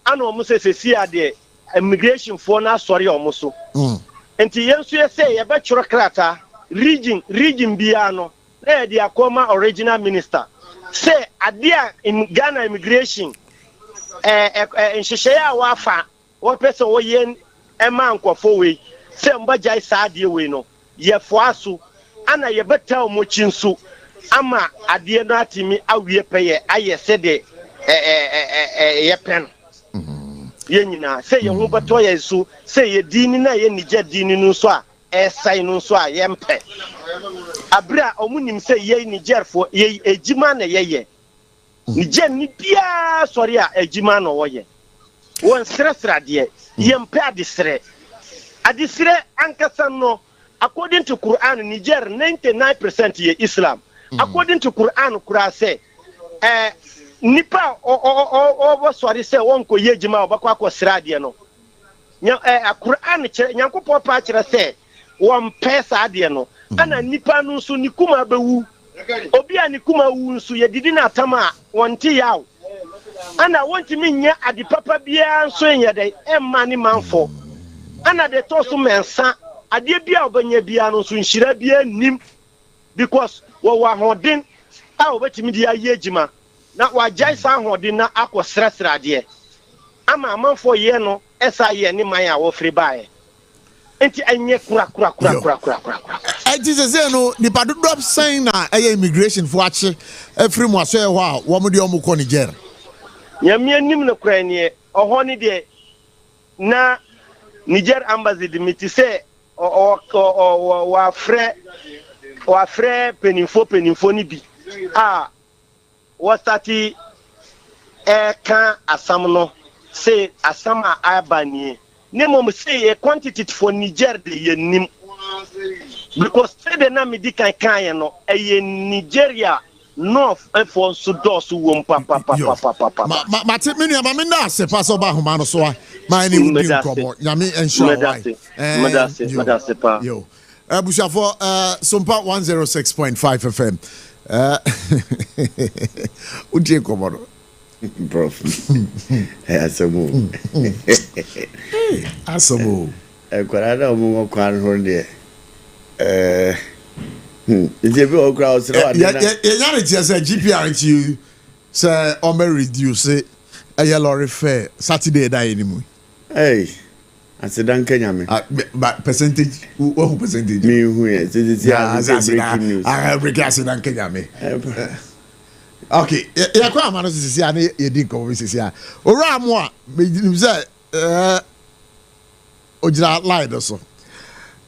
ana o mo sesia de immigration for na sorry o mo so enti yensu ye say ye be choro krata region bia no na de akoma original minister say adia in Ghana immigration nhihye a wafa wo person wo ye ema nkofo we se mbagya saade we no ye foaso ana ye beta mo chinso ama ade no atimi awie peye aye se de ye pen ye nyina se ye ho beto ye so se ye dini na ye nije dini no so a esai no so a ye mpe abra omunim se ye nigerfo ye ejima na ye nije ni bia sori a ejima no wo ye won sresra de ye mpe adisre ankasa no according to Quran Niger 99% ye Islam according to Quran kura say nipa o sori say wonko yejima obakwa akosra de no Quran nyankopɔ pa kyerɛ sɛ won pesa de no ana nipa no so nikuma bewu obi a nikuma wu nso ye didi na atama wonte yaw ana wonti minya adipapa bia nso nyɛ emma ni manfo ana de to so mensa ade bia obanya bia no so nhira bia nim because wa hodin a obetimi dia yejima na wa jai sa hodin na akosresra de ama amanfo ye no esa ye ni man a wo free bae enti anye kura
enti se no ni padu drop sign na immigration for ache free mo aso e ho a wo mo de o mo ko Niger
nyame nim na kura ni oho ni de na Niger embassy de miti se wa frɛ penifo ni bi wa stati kan asam no say asama abani ne mom say a quantity for Niger de yenim because say the na medi kan no Nigeria north for so do so wom papa
ma te menu ma me na se pass oba homa no so a ma ni wudi nkomo nyame ensure why
madase pa
yo Abushafo Sompa 106.5 FM udi nkomo
Prof. Asamu. Ekwara omo kwan ho de. Ije bi okra osra
ya nyare tie say GPR you say o me reduce lorry fare Saturday da enimu.
Hey. Asidan Kenyame.
But percentage what percentage?
Me who is breaking news.
I break Asidan Kenyame. Okay, ya kwa amano sisi ya ne yedi nko sisi ya. Ora mo a me say ojira line so.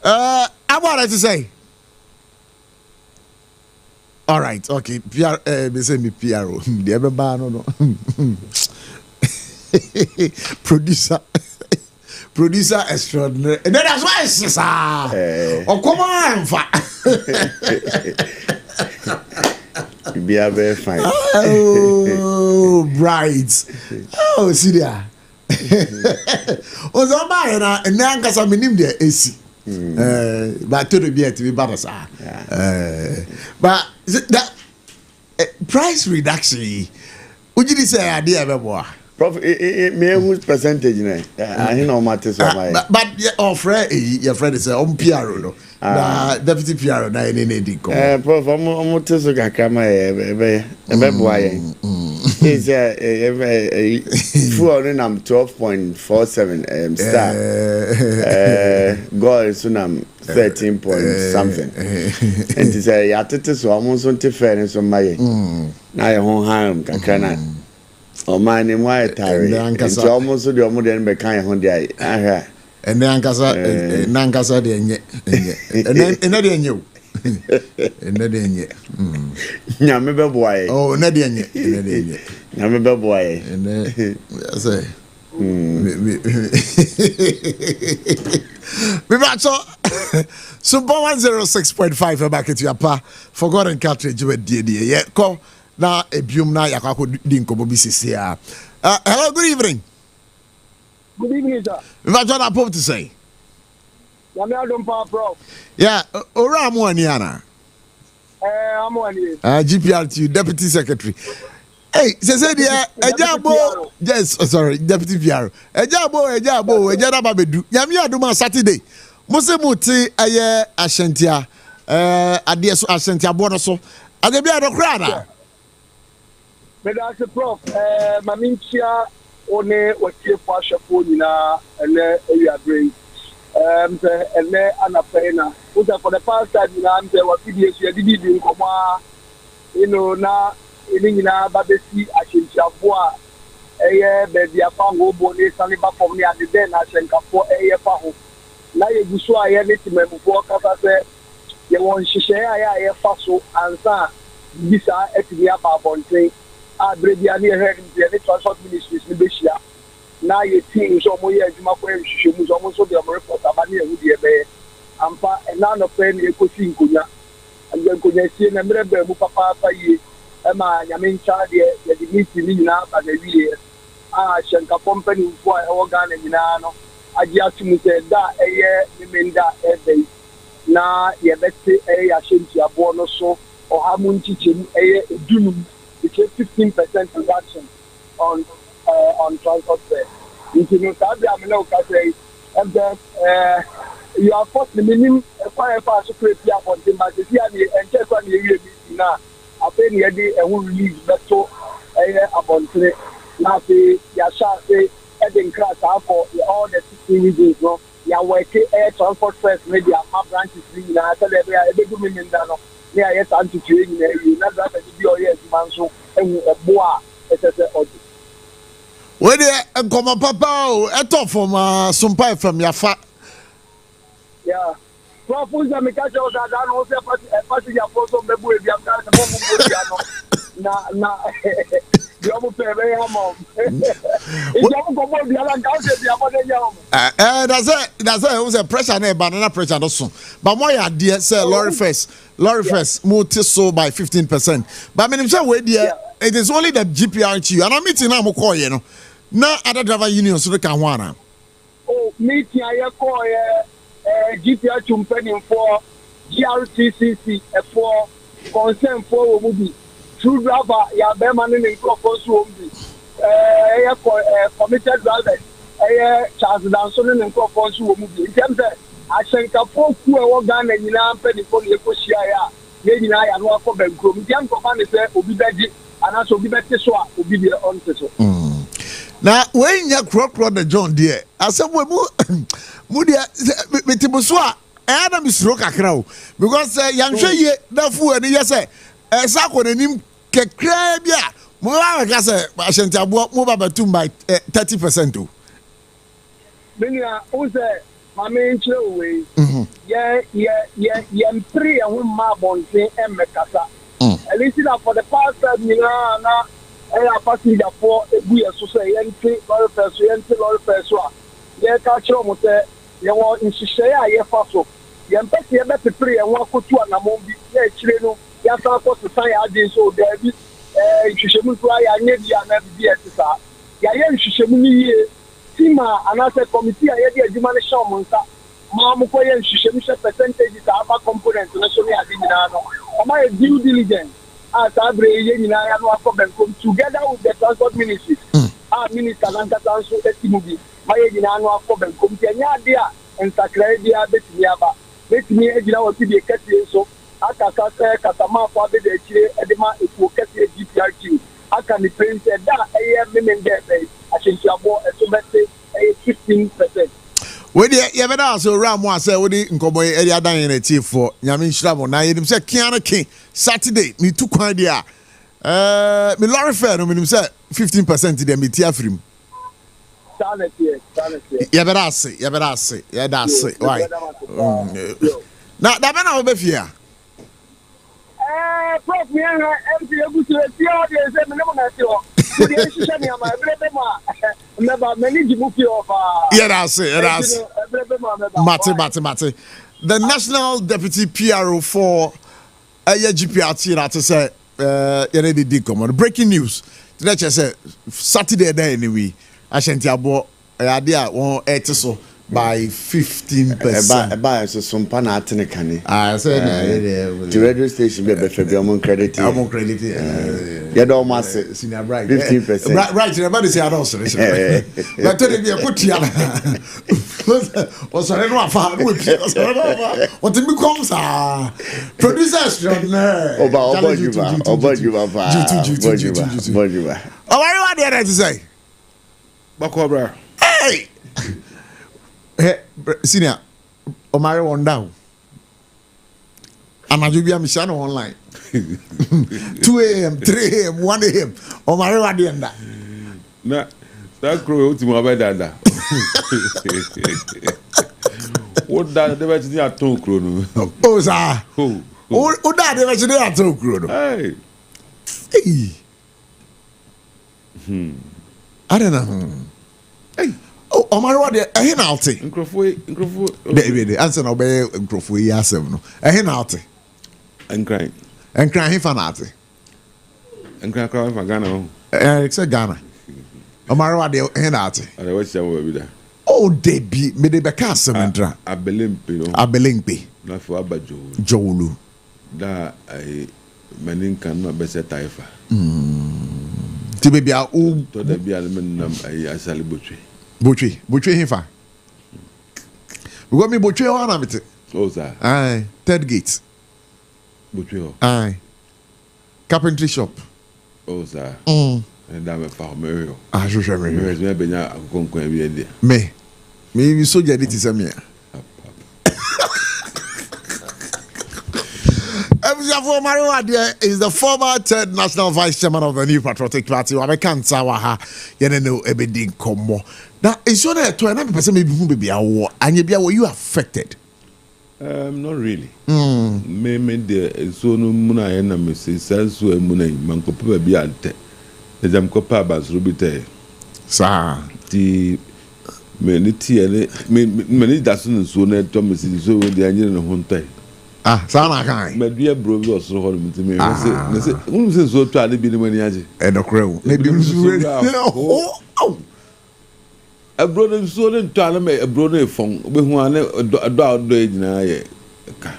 About to say. All right, okay. PR me say me PRO. The ever ban no. Producer extraordinary. And that's why it's sir. Oh come on,
be a very fine.
Oh, bright. Oh, see there. Oh, somebody na nkasa minim there AC. But to be at be better, sir. But that price reduction. Would you say idea ever?
Prof, me whose percentage na? I know matter so my.
But your friend is on PRO no. Na deputy PRO na any dey come.
Prof, I'm to so kakama ebe boy. Is full on 12.47 star. Goal sunam 13 point something. And is ya tete so almost on te fairness on my. Na ye hon harm kakana. O man in white tire. It's almost the modern be kan ho dey.
And then Nankasa de enye. And na de enye. And na de enye.
Nyame be boy.
Oh, na de enye. Na de enye.
Nyame be boy.
And say we back so 106.5 back at your pa forgotten cartridge with DD. Yeah, call na ebium na yakako di nkomo bi sisi a. Hello, good evening.
Good evening, sir.
What I pop to say?
Prof.
Yeah, ora mo ani ana.
I'm one here.
GPRT Deputy Secretary. Hey, say there ejabo. Yes, sorry, Deputy PR. Ejabo, ejada babedu. Yami aduma Saturday. Mose muti aye ashentia. Ade so ashentia bono so. Ade bia do krada.
Me da se Prof. Maminchia one watie for ashafo nyina ene area brain and Anapena, who for the past time, I'm there was PDS, you did in Coma, now in Babesi, I should have baby, I found Wobone, Saliba for me at the den, I sent for AFA. Now you go so I had it before Casa, you want to share I faso and sa, this are at the Abba Bonte, I bring the head in the transport ministries in Bishia. Now you think so more years, my friend, she was almost the report about here with the bay. And none of them you could see Kunya. And then could you see a member of Papa Faye, Emma, Yamin Charlie, the meeting now at the year. Shanka company for organ and Nano. I just said that a year, mean that every now, you bet a Shintia bonus so or Hamun teaching a doom, which is 15% reduction on transport fare. You know, and then you are forced the minimum fire fast to create the appointment, but if you are and check on the now, I think you are a whole release better appointment. Now, you shall say, heading crash for all the 16 regions. No, you are working air transport first, maybe my branches. I tell you, I do mean that. Yeah, yes, I'm to train you. Not that you be all yes, man. So, a boa, it's
Where the come papa, a top from Sompa from Yafa.
Yeah. Prof, who's a mechanic that I know a passenger for some baby, we have got a na you almost pay very mom. It's all about the other guys, the other
That's it was a pressure, banana pressure also. But my idea, sir, Lorry first, multi so by 15%. But when you wait there, it is only the GPRT, and I'm meeting now, you know. Now, other driver unions, so they can one.
Oh, meeting I call GPR Chumpany for GRTCC for concern for movie. True driver, ya be man in Crawford Swombi. Committed drivers, Charles Danson in Crawford Swombi. In terms of I think a folk who are organ and you are penny for the Ecosia, maybe I am not for Benco. Young company say, Obi and also be better so, Obi on so.
Now, when you croak the John dear, I said, well, Mudia, Mitibuswa, Adam is Roka Crow, because young Shay, the fool, and yes, a sack on him, Crabia, Moravasa, I shan't have walked more by 30% too.
Many are also my main way. Yeah, three and one marbon say, and Mecasa. At least for the past 5 years, I passenger for we are so say entry lorry person yeah catch almost you want in share yeah faso yeah pet yeah better pray and walk to an among yeah chileno yeah so to say I so there be shishemu to I need ya na be sir yeah shishemu ni tima another committee yeah the demand show monta ma ko yeah shishemu percentage is about component national admin no my due diligence as Abre together with the transport ministries, our minister Lanka Council Estimubi, my Yinano for Benkum, Kenya, and Sacradia, Betiaba, let me know to be a Cathy so. Akasa Katama for the Edema, it will catch a GPRQ. I can be printed that I am women there, I think you are more a 15%.
When you ever ask around one say, what in Coboy area dying a chief for Yamin Shramo, now you say Kiana King, Saturday, me took one idea. Me Lorry Fair, no, say 15% to them, me tear from. You better say, yeah, that's it. Why? Now, that man, I'll be here.
Prof, me and empty a good to see all the examination.
Yeah, that's it. Mate. The National Deputy PRO for GPRT, that is a breaking news. Let's just say Saturday day anyway. I shan't have bought idea 1 so by 15%.
By so Sompa na Kantanka.
I said
the radio station be Fabian credit.
I'm credit.
You don't must
senior bright
15%.
Right, everybody say I don't say. But tell me put here. Was I not far with what it becomes producers Oba. Oh, what are you to say?
Bakobra.
Hey, senior Omari one down. And I do be a mission online. 2 a.m., 3 a.m., 1 a.m. Omari what the end that.
Na that crow to my bed. What that the way to talk crow.
Oh sir. Oh that the way to talk crow.
Hey.
I don't know. Hey. Oh, Omari what the hen outy. Incrofo. The answer no be incrofo yasem no. Hen outy.
And crying
fanati.
And crying for Ghana.
It's a Ghana. Omari what the hen outy.
I watch that.
Oh, Debbie, me de beka sementra. Abelimpi.
Na for abajo.
Jowulu.
Da ai manin kan no be se taifa.
Ti be bia o
to da bia men nam ai asali botwe.
Botwe hifa. We got me botwe o na mete.
Oh sir.
Aye, third gate.
Botwe o.
Aye. Carpentry shop.
Oh sir. And that me fa me yo.
Ah, je me.
Me be nya akonkon bi e dia.
Me so jadi ti samia. Abujafo Mariwa is the former third national vice chairman of the New Patriotic Party. Wabe kansa wa ha yene no ebedi nkomo. Na iso na to na person me bi hu be awo. Anye bia were you affected?
Not really. Me de so no muna ye na me se so emuna manko pa bi ante. E jam ko pa basro bi te.
Sa
ti me ni ti ele me ni da so no na to me se so we de anye no hontai.
Ah, sa na kan.
Me dua bro bi so ho me ti me se unu se so to ade bi ni mani age.
E do krew. Me bi so oh.
Abro no so le to ane me abro no efon be hu ane do ejina ye ka.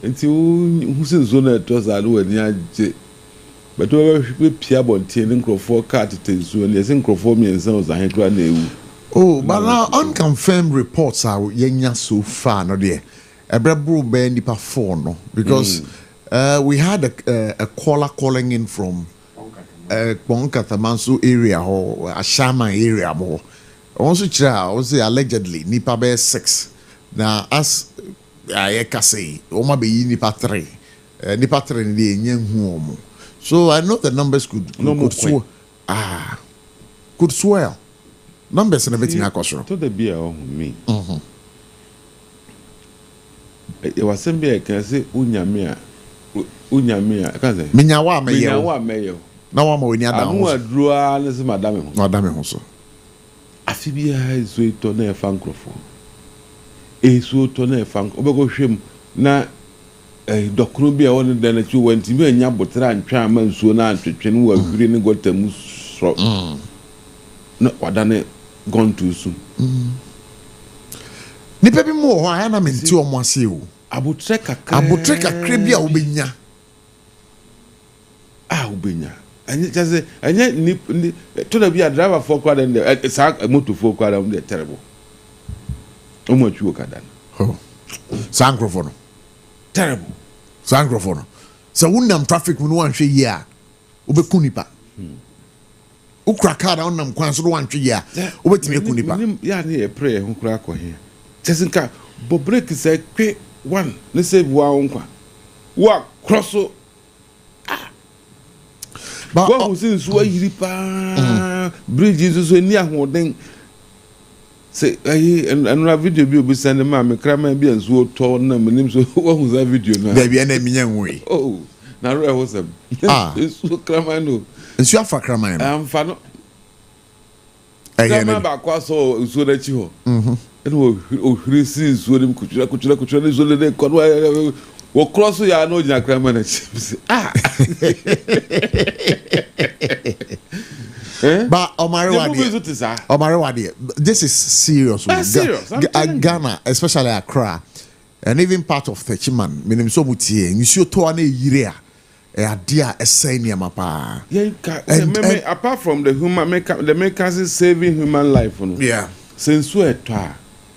Enti hu se so na to sa do ani age. But we pia bontie ne nkrofo ka tete so ne se nkrofo mi ensan o zahen to na ewu.
Oh, but now unconfirmed reports are yenya so far no there. Ebrebro be nipa 4 no because we had a caller calling in from Bonkatamansu area or Ashama area mo. Also chira was allegedly nipa be 6. Now as I say o ma be nipa 3. Nipa 3 ni enye hu omo. So I know the numbers could swell. Numbers na betin akosoro.
To the beer on me. It was same I can say unyamia can say
minyawa meyo na wa ma oni adam
ho adrua ne se
madame ho so
afibia so to na fan crofo so to na fan obego hwem na dokro bia won de na chi wanti me nya botra antwa ma nsuo na antwetwe ne wa hwiri ne gotamu so na wadane gone too soon
nipa bi mo ho aya na menti omo ase o
abotre kakra
bia obenya
obenya anya jaze anya ni to da bia driver for kwa den sa motor for kwa dem terrible omo twu okada
oh sankrofo no
terrible
sankrofo no so wonnam traffic mu no wanhwe yi a obeku nipa ukra car down nam kwan so do wanhwe yi a obetime ku nipa
ya na e pray ho kura akọ he chesinka bo break say kwe one ne say bua nkwa wa cross ba who sin so yiri pa bridge so ni ahoden say another video bi obi send ma me krama bi anso to na menim so wa hu za video na
da bi na minya nwe
oh na ro ho sam so krama no
nsu afa krama no
am fa no krama ba kwa so so na chi ho eno o hiri sin so dem kuchura ne so le ko wo cross ya no jina krama na chi
But Omari Wadi, this is serious.
Serious.
Ghana, especially Accra, and even part of Techiman, minim so mutie. You see to ane yirea, dia esenia mapa.
Yeah, apart from the human, the makers saving human life.
Yeah.
Since we try,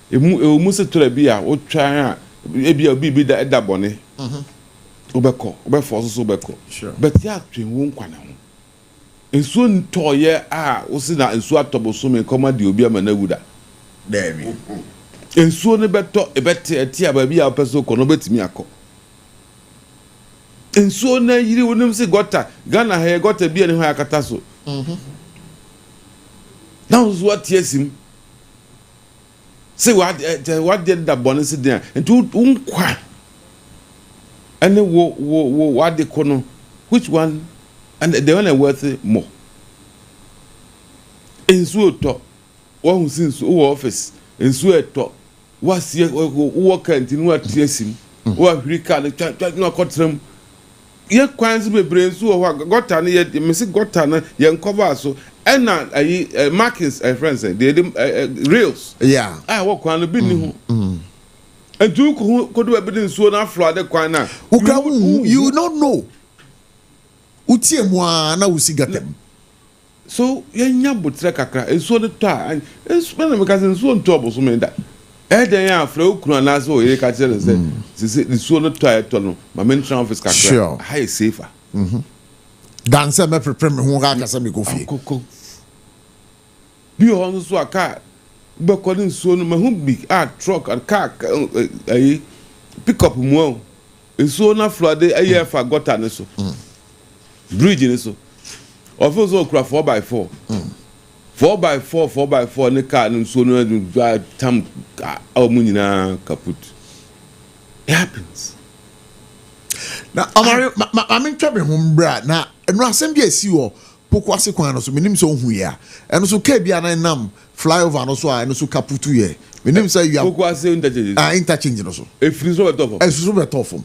you must to be a or try a be that bonnet. Obeko, obeko.
Sure.
But yeah, won't quite. Enso ntoye a wo si na enso atobo so me koma de obi ama na wuda
there
ensuo ne beto ebete etia ba bia opeso ko no betimi akọ ensuo na yiri wonim se gota Ghana ha gota bia ne ho akata so now is what yesim say what did that bonus there and to unkwa and wo what they kono which one and they one worth more ensuo to one since office ensuo to was here work and in what yesim what rika no kotrem ye kwanzi bebre ensuo gota na ye mesi gota na ye cover so and markings friends they rails work on the building and you could do evidence so now flood the corner
you don't know utiemwa na usigatem
so yenya butre kakra enso de to and spend because enso nto so me da then ya flow kunu na so ye ka chere say enso no to no my mention office kakra high safer
dance me prepare me ho ga kasa me kofi
bi on so aka be calling so no mahu big truck and car pick up mo so na flood e fa gutter ne so bridge ne so of so kra 4x4 4x4 ne car ne so no tam amu nyina kaput it happens
na amari I mean twa be ho mbra na eno asem bi asi wo pokwase kwan no so menim so hu ya eno so ka bia na nam flyover no so a eno so kaputu ye menim say you
pokwase
interchange no so
efiri so
betofom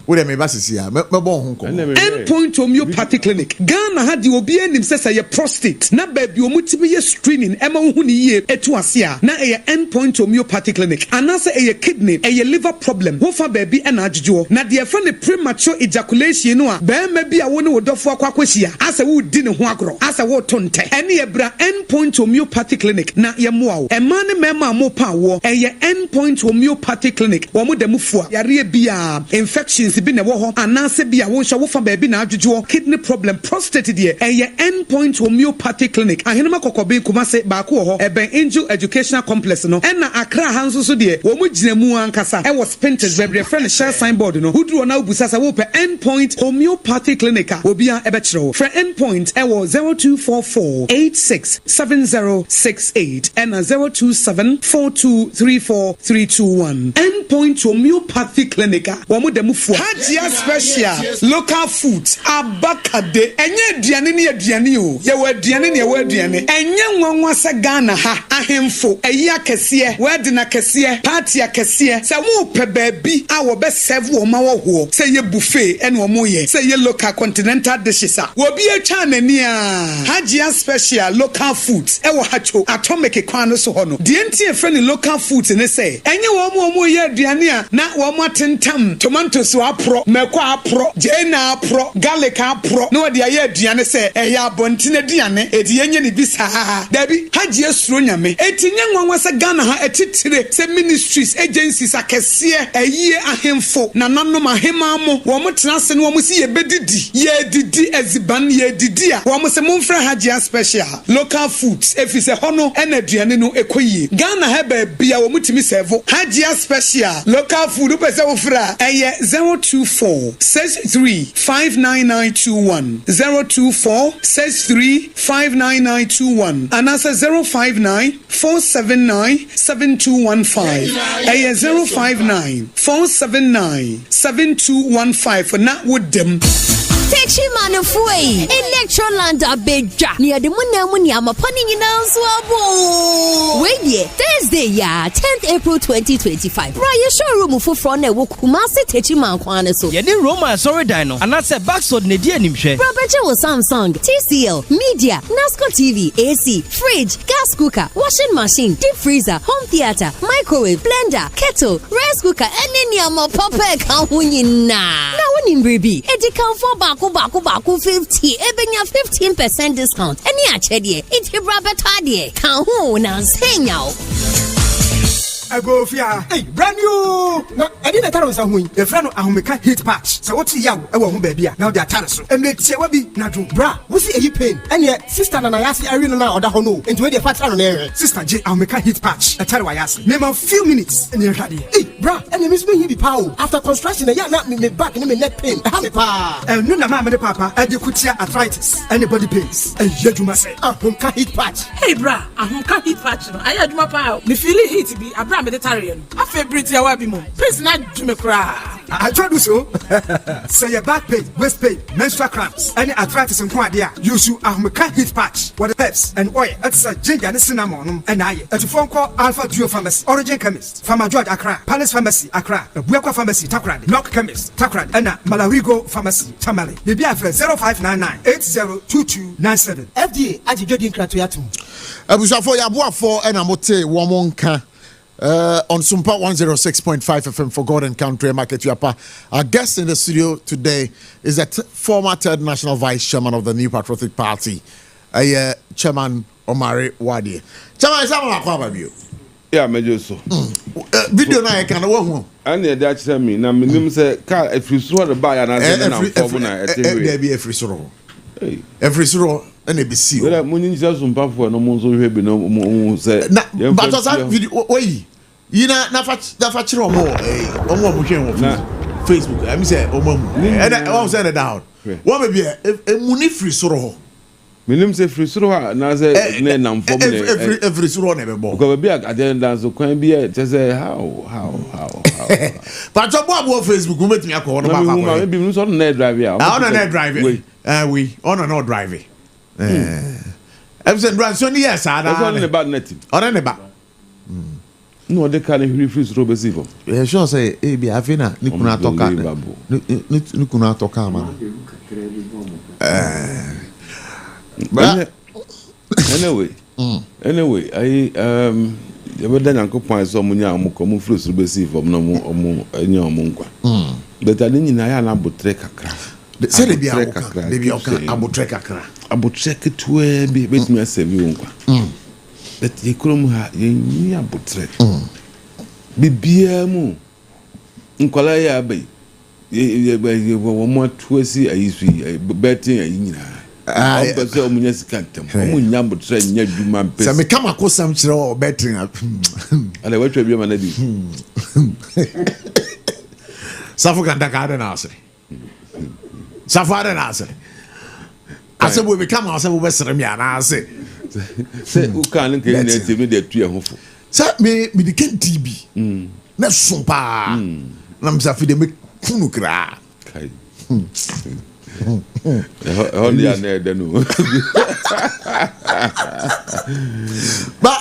we me basisi ya me bon ho ko
endpoint homeopathic clinic Ghana ha di obi anim sesa ye prostate na ba bi omutibi ye screening ema hu ni ye etu ase a na ye endpoint homeopathic clinic anase ye kidney ye liver problem wo fa ba bi na ajejo na de fa ne premature ejaculation no a ba ma bi a wo ne wodofo akwakwahia ase wo di ne ho agro ase wo tonte ene ye bra endpoint homeopathic clinic na ye moa wo ema ne mema mo pa wo ye endpoint homeopathic clinic wo mo da mufua yare bia infections bi na wo ho anase bia wo hwa wo fa ba bi na ajejo kidney problem prostate de endpoint homeopathic clinic ahenema kokobe kumase ba ko ho eben angel educational complex no na Accra hanso so de wo mu ginamu ankasa e was painted bebre friend share signboard no hudro na obusa sa wo pe endpoint homeopathic clinic obi a ebe kire wo for endpoint e wo 0244867068 and 0274234321 endpoint homeopathic clinic wo mu demufu Hajia special local foods abakade enye aduane ne aduane o ye wa aduane ne ye wa aduane enye nwanwa se Ghana ha ahemfo eyi akese wede na kese party akese se wo pe baabi a wo be serve wo ma wo ho se ye buffet ene wo mo ye se ye local continental dishes a wo bi atwa nani a Hajia special local foods e wo hacho atomic kwan no so ho no de enti e friend local foods ne se enye wo mo ye aduane a na wo mo atentam tomatoes wa pro meko apro jena apro garlic apro no de aye aduane se eya abontine aduane edi yenye ne bisa dabi Hajia suro nyame etinye nwanwa se Ghana ha etitire se ministries agencies akese eyi ahemfo na nanom ahema mo wo mo tenase no wo mo si ye bedidi ye didi eziban ye didi a wo mo se momfra Hajia special local foods efise hono ena aduane no ekoyie Ghana ha ba bia wo mutimi serve Hajia special local food pese wo fra eye 02463599921 02463599921 and answer 05947972115 eye 05947972115 for not with them
Techi manufui Electroland abeja near the munamuni amapani nyinanso abo we Thursday ya 10th April 2025 Raya showroom for front e wo Kumasi Techi man kwane so
ye dey Roma sorry dino anase backside ne die nimhwe
Property was Samsung TCL Media Nasco TV AC fridge gas cooker washing machine deep freezer home theater microwave blender kettle rice cooker any amapapa ka ho nyina na woni mbribi e di kan for back 50 ebenya 15% discount any achede it brabeta de kan ho na senya
I go fear. Hey, brand new. No, I didn't tell us who. The friend of Ahumeka hit patch. So what's young? I won't baby. Now they are telling us. And let's see what be Nadu. Bra, we see a pain. And yet, sister and I ask the arena now or the hono. And to the fat on air. Sister J. Ahumeka hit patch. I tell you I ask. Name a few minutes and you're ready. Hey, bra, and the miss me be power. After construction, I not me back and me neck pain. I have a pa. And no, mamma, the papa, and you could see arthritis. Anybody pains. And yet you must say, Ahumeka hit patch.
Hey, bra, Ahumeka hit patch. I had my power. The feeling hit to be a bra Mediterranean. I feel pretty a wabi mo. Please not to me cry.
I told you so. Say your back pain, waist pain, menstrual cramps, any arthritis and quadia. Use you Ahumeka hit patch. What the herbs and oil. That's a ginger and cinnamon. And I at a phone call Alpha Duo Pharmacy, Origin Chemist, Pharma George Accra, Palace Pharmacy, Accra, Buakwa Pharmacy, Takrad, Knock Chemist, Takrad, and Malarigo Pharmacy, Tamale. The BFL 0599 802297. FDA, Ajijodin Kratuatu.
Abusafo Yabua for Enamote Wamonka. On Sompa 106.5 FM for God and Country Market Yapa. Our guest in the studio today is the former third national vice chairman of the New Patriotic Party, Chairman Omari Wadi. Chairman, is that what you?
Yeah, major so.
Video na can wo.
And they tell me na minim say car if you saw the buy and
there be every soro. Every soro and ABC.
Well, money just on for no monzo we be no say.
But that video wey you na fa omo Facebook. I mean say omo. And I send it down. What be e money free soro.
Minim say free soro na say na nam form
every soro na be bo.
Because be at the end dance so can be just say how.
But your boy Facebook we metimi akọ no
ba. Maybe no so na drive ya.
On na drive. We on and not driving. Everything runs on yes,
that's only about netting.
On any back.
No, they can't refuse to receive.
Yeah, sure say, be Avina, Nikuna Toka. Nikuna Toka, man.
But anyway, I ever done Uncle Pine some money, I'm come fruits to receive from no more any monk. But I didn't know about Accra.
Say they be Abochie Accra.
Abochie to be with me as a view. But you couldn't have any Abochie. Be beer moo. In Kolaya Bay. You were more twisty, I used to be betting a year. I but so many can't tell me. Number train, yet you man.
Some come across some show betting up.
And I went to be a man.
Sarfo Kantanka and answer. Safari answer. I said we become ourselves Western and I say
who can't get immediate to your home.
Sat me the Ken TB. Not Sompa. Nam Safi de make Funukra.
Only I know.
But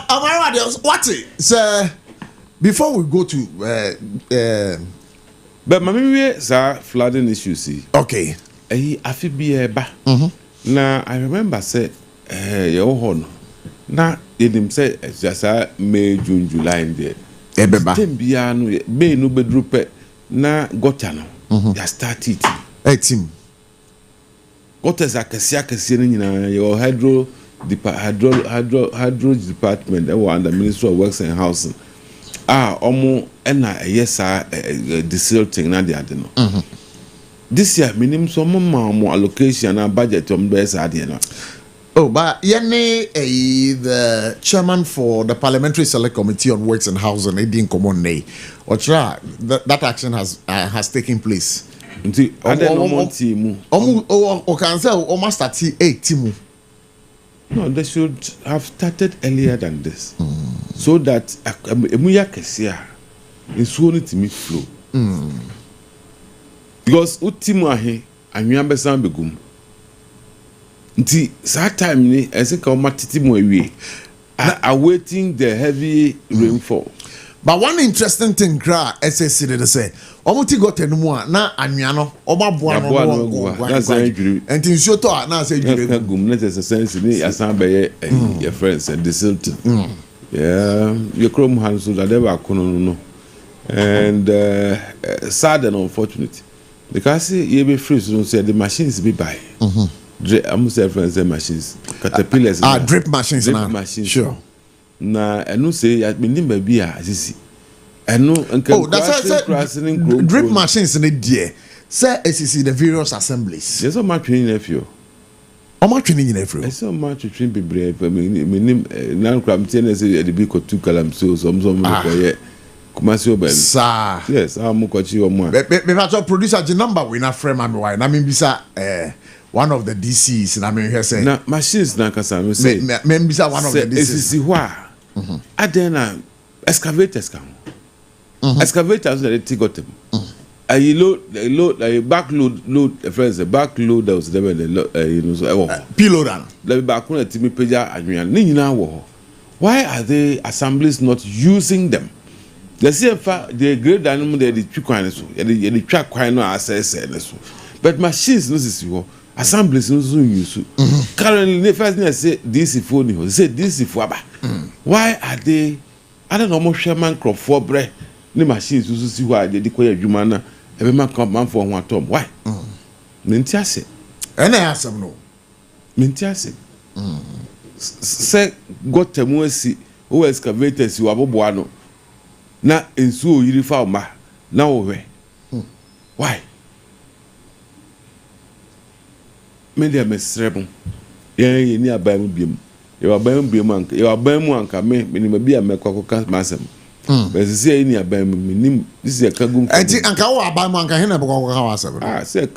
what sir? Before we go to
but mammy, sir, flooding issues. See,
okay.
I feel be a ba. Now I remember say, your horn. Now they them say just May, June, July in there. Tembiano, May no bedrupe. Na gotano. Ya start it.
Team.
What is a Kasiaka your hydro department under Ministry of Works and Housing. Omo ena yes desilting na dia de no. This year minimum some more allocation and budget on best idea.
Oh, but the chairman for the Parliamentary Select Committee on Works and Housing, Edin Komone, that action has taken place.
No, they should have started earlier than this, so that Emuya Kesia is only to me flow. Because Utimu ahe anwambe san begum. Nti that time ni eseka o matiti mo awie. Awaiting the heavy rainfall.
But one interesting thing SSC they say omuti got enmu na anwea no obaboa no
that's injury
and in shoto na say injury
gum na just sense ni asan be your friends and the silt yeah your chrome hands so that they were no and sad and unfortunate because you be free so say the machines be buy I'm say friends machines caterpillars
drip machines
sure na enu say me nim ba bi a asisi And no,
that's drip machines in the dear. Sir, SEC the various assemblies.
There's so much training nephew.
How much training in every?
There's so much to train people. I mean, now I'm saying at the big or 2 columns, so some Kumasio Ben.
Sir.
Yes, I'm Mukochi or more.
Me producer the number we not frame and why. I mean, bisa one of the DCs, and I mean, he say.
Na machines na kasa me say.
Me bisa one of the DCs.
SEC why? Adena excavators come. Excavators that they got them. A load, a back load, friends, a back load that was never the
payloader.
The back on a Timmy Peja and why are the assemblies not using them? The CFA, the great dynamo, the trick the track quite access, but machines, no, is assemblies, no, use. Currently, the first thing I say, this phone, say this is why are they? I don't know, more Sherman crop for bread. The machines, you see why they declare Jumana, every man come man for one tom. Why? Mintiase.
And I ask them no.
Mintiase. Say, got to Moesi, who excavators you are Bobuano. Na in so you found ma. Now where? Why? Media Messrebon. Yea, near Bam. You are Bam Biamank. You are Bamanka, me be a Mekoko Massam. But say any about me, this is a Kagum.
I think Uncle Abamanka Henna.
Ah, say a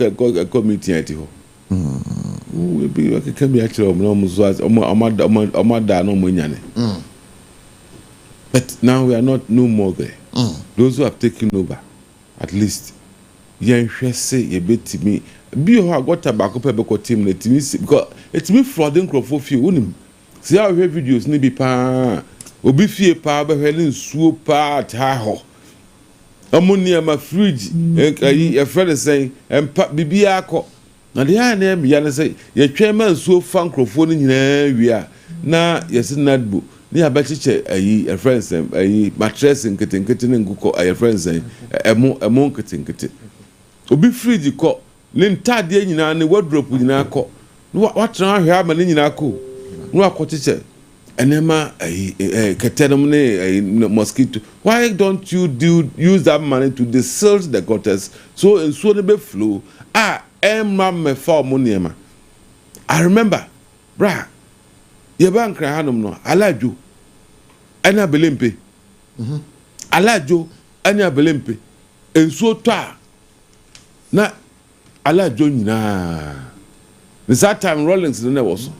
committee at you. We be like a can actually almost was Omada no Munyane. But now we are not no more there. Those who have taken over, at least, Yan say a bit to me. Be how got tobacco pepper team, let me see because it's me flooding crop for few. See how videos need be pa. Obi fie pa ba hwele nsuo pa ta ho ammonia ma fridge e friend say empa bibia akọ na de ya na ya na say ye twema nsuo fa nkrofo ni nyina wi na yes nadbo ni abachiche e friend say mattress nketenkete ne nguko e friend say emo nketenkete obi fridge kọ ne ntade nyina ne wardrobe nyina akọ watran ahwe ama ne nyina akọ no akochiche enema mosquito. Why don't you use that money to desilt the gutters so in so the flow? Me for money. I remember, bra, your bank hanum no, alajo, anya belempe. Alajo, anya belempe. And so ta na alajo na. That time Rollins no was.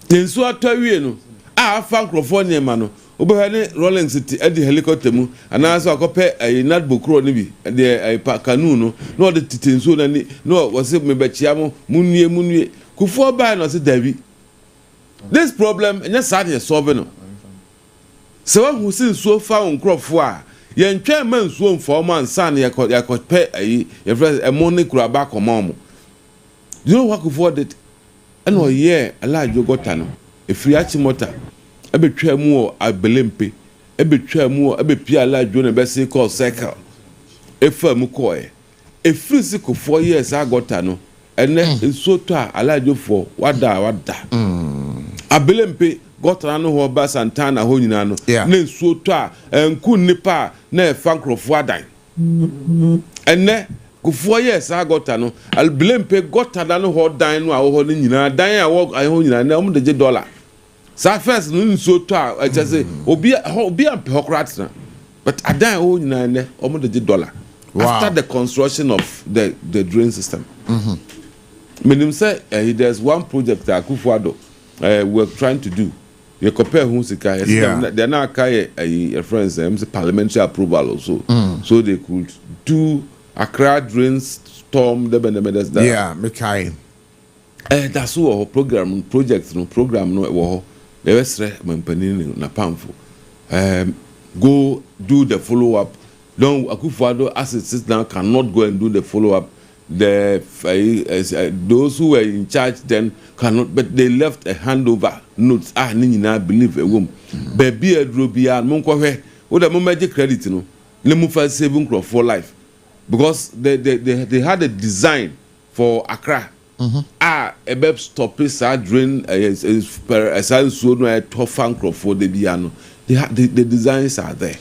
Tenso atawie no afa microphone ma no obehane rolling city e di helicopter mu anaso akope nadbo kro ni bi de kanu no no de tenso na ni no wose me bechia mo munue kufu ba no se davi this problem enya sad ye solve no se wa hu sin so fa nkrofo a ye ntwa ma nsuo mfo ma nsa na yakope ye friend emoni kura ba komo you know what kufu did and oh yeah alajo gota no efiri achi mota ebetwa mu o abelempe ebetwa mu o ebepia alajo na be say call cycle efa mu ko efiri siko 4 years agota no ene nsoto a alajo for wada abelempe gota no ho ba santana ho nyina no na nsoto a enku nipa na efa nkrofo adan ene kufuo yes agota no albelempe gota da no ho dan no a ho ni nyina dan a ho nyina na om de dollar sa first no nso to a say obi am pehokrat na but adan ho nyina na om de dollar after the construction of the drain system menim say there's one project that Akufuado we're trying to do you compare who sika they na kai friends parliamentary approval also so they could do Accra drains storm the benefits that
Mekai
that's what program no wo the westre mampani na pamfo go do the follow up don't Akufuado as it sits down cannot go and do the follow up those who were in charge then cannot but they left a handover notes ni na believe a woman baby adrobia monko hwe wo da momaje credit no le mu fa saving crop for life because they had a design for Accra. A beb stop is drain as so no tough for the piano. The designs are there.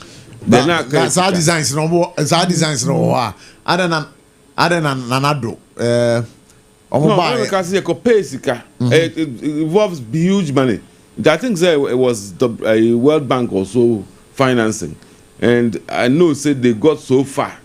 That's our designs no other than nanado
no because you could pay sika. It involves huge money. I think it was the World Bank also financing, and I know said they got so far,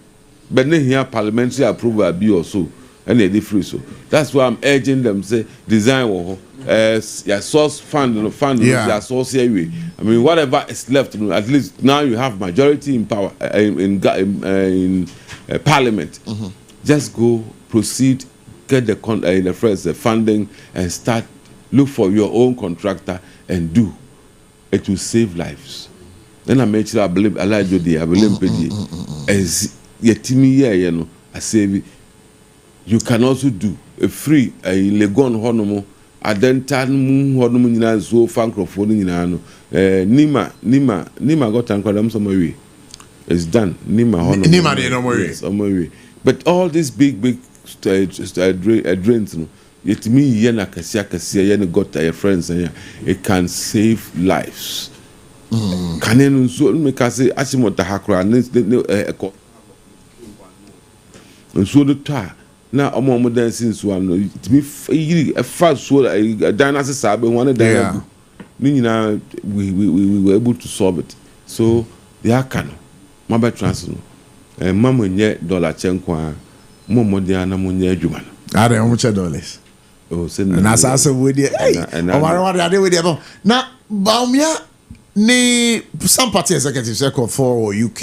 but then here parliamentary approval be also, and they free. So that's why I'm urging them say design your source fund your source here. I mean whatever is left, at least now you have majority in power in parliament. Just go proceed, get the funding and start. Look for your own contractor and do. It will save lives. Then I make sure I believe I believe as yetimi I save. You can also do a free legon honomo adentan honomo nyina so francophone nyina no nima got ankwadam somewhere. It's done. Nima honomo. Nima dey no more. Somewhere. But all these big drains no yetimi yena kasia yena got your friends and it can save lives. Can you so make us say asimota hakra and so the tar now omo dancing so no yetimi a fast so dynasty sabe one day we were able to solve it. So they are can maba transfer no mama nye dollar chenkwa momo dia na munye adwuma no are how much dollars. Oh, na sasa we dey na Baumia ni some party executive secretary for UK.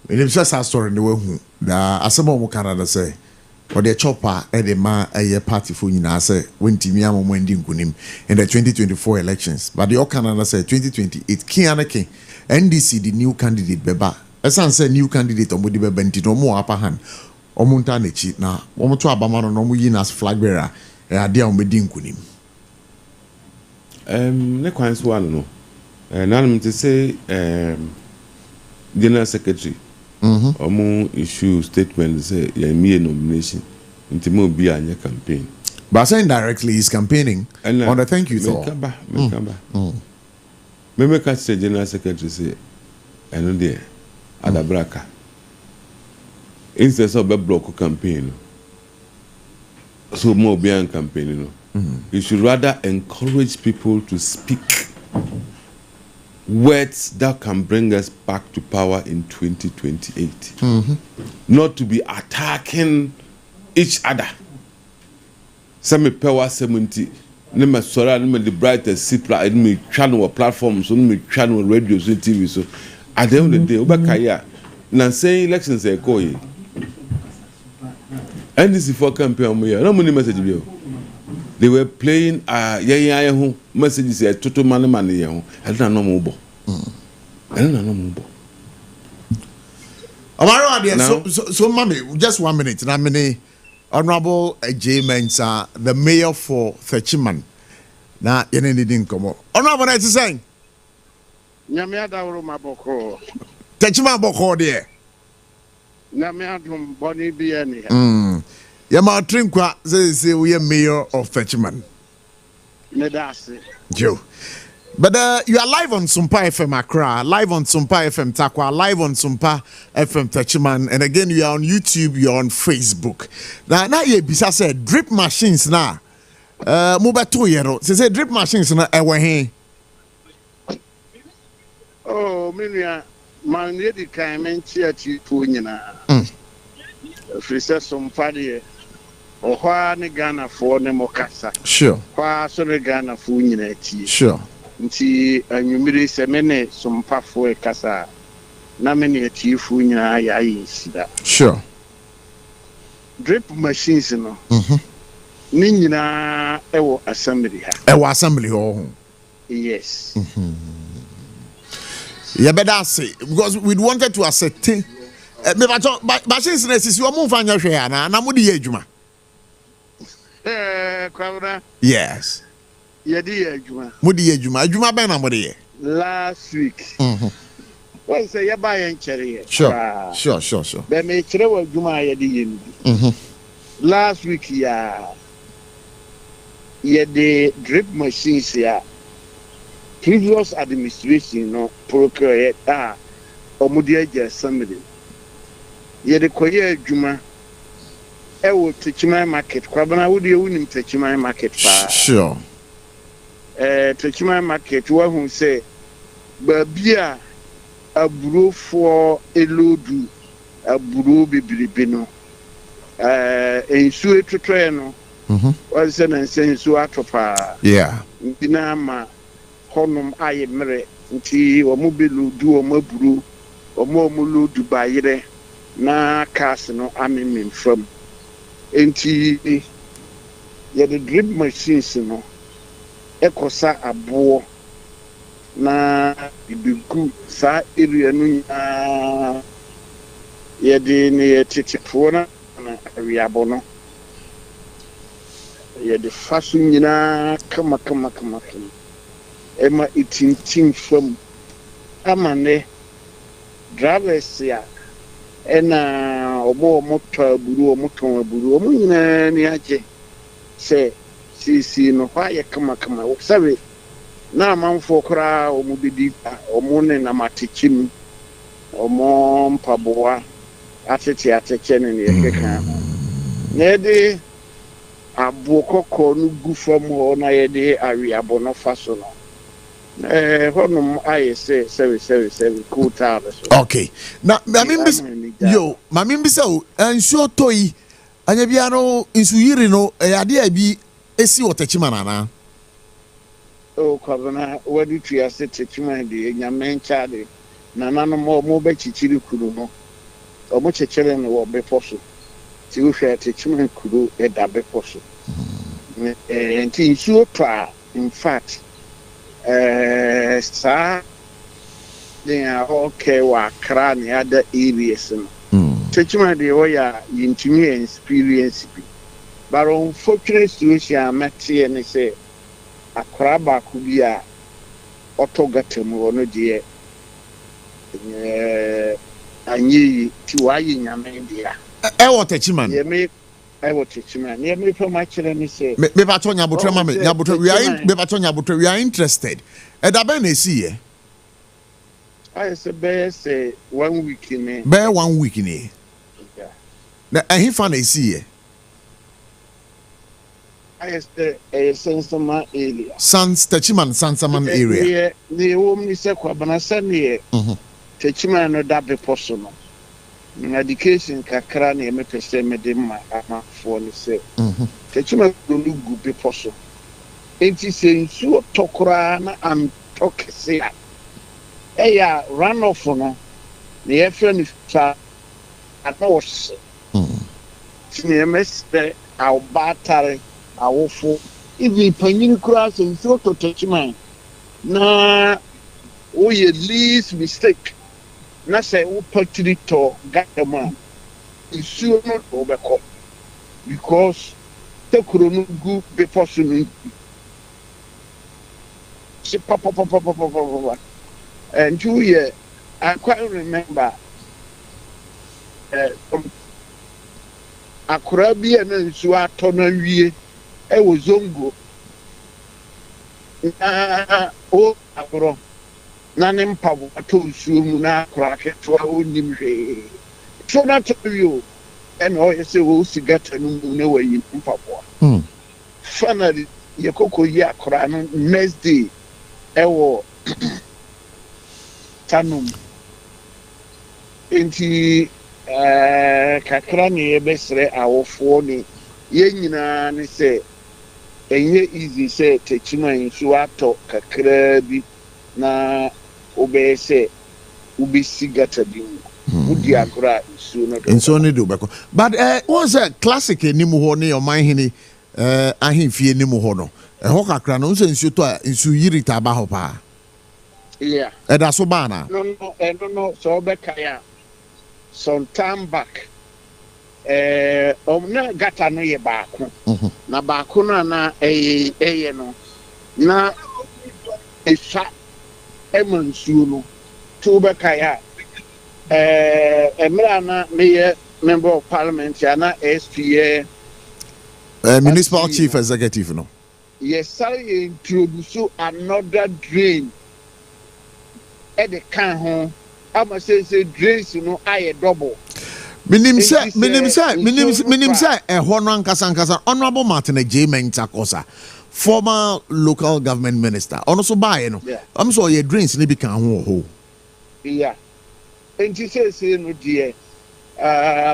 We just a story in the way who da asemo mu Canada say or the chopper e the man a party for nyina say when timi am mo ndi nkunim in the 2024 elections, but the Canada say 2028 Kianake NDC the new candidate beba esan say new candidate omodi beba ntino mo upper hand omunta nechi na omuto abama no mo yi nas flag bearer ade a omedi nkunim ne kwan so one no nanum to say general secretary omo issue statement say ya me nomination into mo bi anya campaign
but saying directly he's campaigning on the thank you so
me make a general secretary say eno there adabraka instead of a block campaign so more beyond campaign you should rather encourage people to speak words that can bring us back to power in 2028 not to be attacking each other. Some power 70 name sorry name the brightest cipla me channel platforms so me channel radio so TV so at the end of the day obakaya na say elections e go yi NDC for campaign mo no money message bi. They were playing yeah messages a total man ye ho I don't know mo bo
so mommy just 1 minute na me Honorable J. Mensa, the mayor for Fechiman. Na yene ni din komo. Honorable na saying.
Nyame adawro maboko.
Fechiman boko de.
Nyame adum boni bi ene.
Yama trinkwa say we are mayor of Fechiman.
Medase.
Joe. But you are live on Sompa FM Accra, live on Sompa FM Takwa, live on Sompa FM Fechiman, and again you are on YouTube, you are on Facebook. Now you bisa say drip machines na. Mobile 2 year. Say drip machines na ewe
Oh, minia man yedi kan menchi ati tu nyina. Frisa Sompa de. Ohwa ne Ghana fo ne mokasa.
Sure.
Kwa so ne Ghana fo nyina ati.
Sure.
Nti anyumiri semene Sompa fo kasa na mene ati fo nyina ya yisida.
Sure.
Drip machines no. Ni nyina ewo assembly ha.
Ewo assembly ho.
Yes.
Yeah, better say because we wanted to ascertain. Machines na sisi wo mfa nya hwe ya na mo de ye adwuma.
Kwabra.
Yes.
Yedi adwuma.
Mo de ye adwuma. Adwuma ben na mo de ye.
Last week. Well, say you buy and cherry.
Sure.
Be me chere wa adwuma yedi ye ni. Last week the drip machines previous administration no procure ɔmode agya samedi yɛde kɔyɛ adwuma ɛwɔ Techiman market kwabana wode wonim Techiman market paa
sure
Techiman market wahu sɛ baabi a aburofoɔ elodu aburo bebrebe no ensuo etotɔɛ no wɔde sɛ na nsuo atɔ paa ntina ma hɔnom ayɛ mmerɛ nti wɔn belodu wɔn aburo wɔn lodu bayerɛ na cars no amemem fam enti yɛde drip machines no ɛkɔsa aboɔ na ibigu saa area no nyinaa yɛde ne yɛtetefoɔ na awiabɔ no yɛde fa so nyinaa kama ɛma itintim fam ama ne drivers ya ɛna ɔmo tɔ aburu ɔmo tɔn aburu ɔmo nyinaa ni agye sɛ sisi no hɔ ayɛ kama sɛbe na amanfoɔ koraa ɔmo bedi ɔmo ne namatekyi mu ɔmo mpaboa atete ne yɛkeka na yɛde aboɔ kɔkɔɔ no gu fam hɔ na yɛde awiabɔ no fa so no hɔnom ayɛ sɛ sɛbe kootaa so
okay na mame mbisa o nsuo tɔ yi anya bia no nsu yiri no ade a bi esi wɔ Techiman ana
kwabana wadi tu ase Techiman de nyame ncha de nananom mo ba chichiri kuru no ɔmo kyekere no wɔ bepɔ so ti wo hwɛ Techiman kuru ɛda bepɔ so nti nsuo tɔ a in fact saa de a okay wa Accra ne other areas no Techiman de wɔyɛ yintumi experience bi but unfortunate situation mɛteɛ ne sɛ Accra baako bi a ɔtɔ gata mu ɔno deɛ anyi ti wayi nyame dia
ɛwɔ Techiman
ɛwɔ Techiman ne me pɛ ma kyerɛ ne sɛ
me ba to nyabotre ma me nyabotre we are interested ɛda bɛn na esi yɛ
ayɛ sɛ bɛyɛ sɛ 1 week ne
bɛyɛ 1 week ne na ɛhefa na esi yɛ
ayɛ sɛ Sansama area
Techiman Sansaman area
ne wɔm ni sɛ kwabana sɛ ne Techiman no da bepɔ so no education kakra na yɛmepɛ sɛ mede ma amafoɔ no sɛ Techiman no gu bepɔ so enti sɛ nsuo tɔ koraa na antɔ kɛse a ɛyɛ a runoff no na yɛfrɛ no sa ana wɔhyɛ nti na yɛmɛsɛ awɔbaatare awofo even panyin koraa sɛ nsuo tɔ Techiman na woyɛ least mistake na sɛ wopatiri tɔ gata mu a nsuo no wobɛkɔ because tekuro no gu bepɔ so no si papapapapapapa nti woyɛ I quite remember akora bi a na nsuo atɔ no awie ɛwɔ Zongo na o agorɔ na ne mpaboa atɔ nsuo mu na akora ketewa onim hwee so na tɔ wie o ɛna ɔyɛ sɛ wɔsi gata no mu na wayi mpaboa finally yɛkɔkɔ yi akora no next day ɛwɔ Tanum nti kakra ne yɛbɛsrɛ awofoɔ ne yɛn nyinaa ne sɛ ɛnyɛ easy sɛ Techiman nsuo atɔ kakra bi na wobɛyɛ sɛ wobɛsi gata bi mu wodi agorɔ a
nsuo no de wobɛkɔ but wɔn sɛ classic anim hɔ ne ɔman hene ahemfie anim hɔ no ɛhɔ kakra no sɛ nsuo tɔ a nsuo yiri ta aba hɔ paa ɛda so baa na
no sɛ wobɛkae a some time back na gata no yɛ baako na baako no na ɛyɛ no na ɛhwa ɛma nsuo no to wobɛkae a mmerɛ na meyɛ member of parliament ya na SPA
municipal chief executive no
yɛsare introduce another drain at the can home ama say drains no aye double.
Minim say ehɔ no ankasa Honorable Martin J. Kosa, former local government minister. Ono so bae no. I'm so your drains ni bi kan ho.
Yeah. And she says, no dear,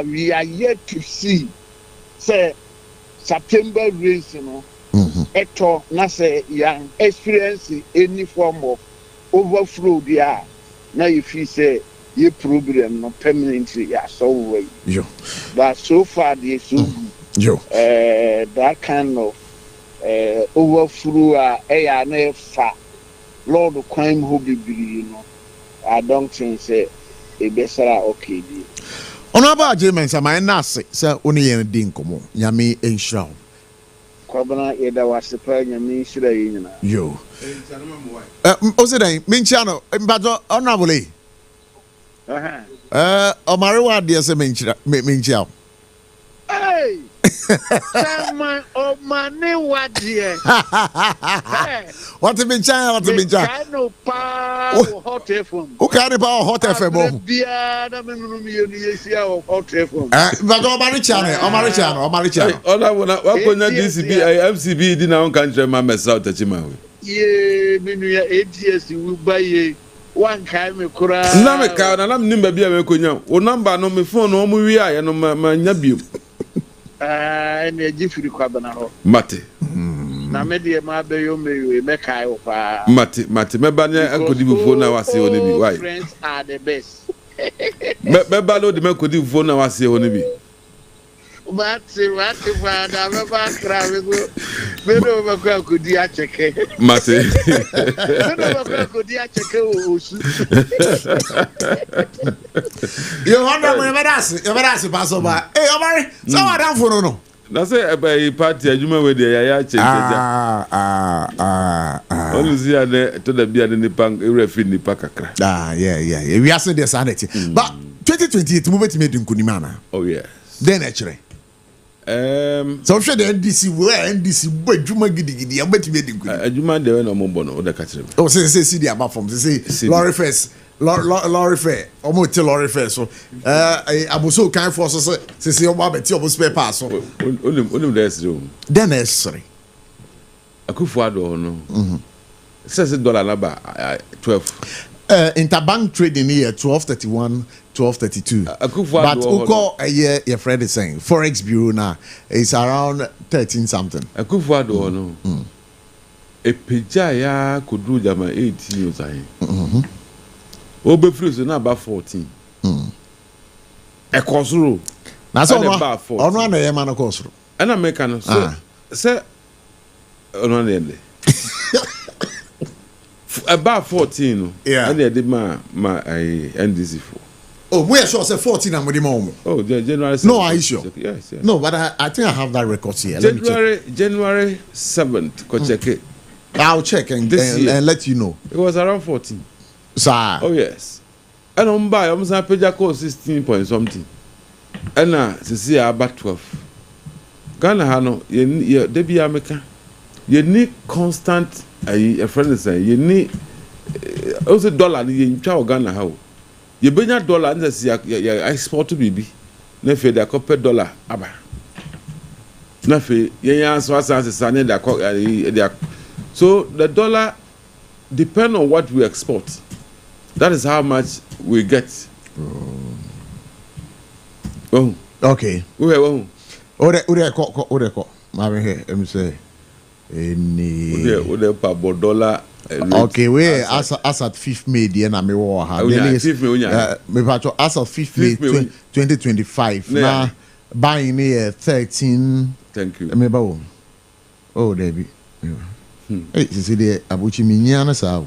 we are yet to see say September rains, you know. Eto na say young experience any form of overflow there. Now if you say your problem no permanently so way. But so far they so that kind of overflow na fa Lord crime who be you know. I don't think say e besara okay di.
Honorable J. Mensa my nase say oni yen din komo. Nyame enhira.
Kwabana eda wasepa nyame nhira yina.
Yo. O say dan menchia no mbajo honorable. Omare wa de say menchia.
Hey. Sama o mane wa de.
What menchia
Kano pa hot FM.
O kane pa hot FM.
Bia na menunu mi yesia hot FM.
Mbajo Omare channel.
Ona wakonya DCB MCB di na on country ma mess out achima we.
Ye menu ya ATS wu baye. One kai me kura.
Na me ka na nim ba bia me konya. O number no me phone no mo wi aye no ma nya bio.
Ene jifiri kwabana ho.
Mate.
Na me de ma be yo me me kai o pa.
Mate me ba ne akodi bu phone na wase o ne bi. Why?
Friends are the best.
Me ba lo de me akodi bu phone na wase o ne bi.
Mate fa da me ba kra me go. Me no ba kwa akodi a cheke.
Mate.
Me no ba kwa akodi a cheke o su.
You wonder when you pass over. Hey, Omari, so what down for no?
Na say e party adwuma we de ya chenjeja. Onu si ade to da bia de nipa refi nipa kakra.
Yeah. We are saying the sanity. But 2028 movement made in Kunimana.
Oh yes.
Then actually. So sure the NDC boy adwuma gidigidi abeti made in Kunimana.
Adwuma de we no mo bono o da ka kire.
Oh say see the above from say lorry first. Lorry fair, almost lorry fair. So, Abochie kind for us. Say, "You want to be spare pass." So,
only there's room.
Then necessary.
Akufo-Addo no. Says $1 number 12.
Interbank trading here 1231, 1232. But Uko a year your friend is saying Forex Bureau now is around 13 something.
Akufo-Addo no. A pejaya could do jama 18 years aye. Obefree na about 14. E kosoro.
Na so ono na yema na kosoro.
And America no so say ono na ele. About 14 no.
Yeah.
And they did my NDC for.
Oh, we are sure say 14 and with the mom.
Oh, January 7th.
No, are you sure?
Yes.
No, but I think I have that record here.
January 7th. Go check it.
I'll check and let you know.
It was around 14.
Sir.
Oh yes. And on buy almost a page call 16 point something. And now see about 12. Ghana hano ye debi America. You need constant a friend is saying you need also dollar in Ghana how. You bring a dollar and see your export to BB. Nefe the copper dollar aba. Nefe ye answer the so the dollar depend on what we export. That is how much we get. Oh.
Okay.
Ure
ko. Ma here, let me say.
Ure pa dollar.
Okay, we as at 5th May the na me wo ha. Me pacho as of 5th May 2025. Na buying here 13.
Thank you.
Me ba wo. Oh, Debbie. Hey, see the Abochie minya na sa.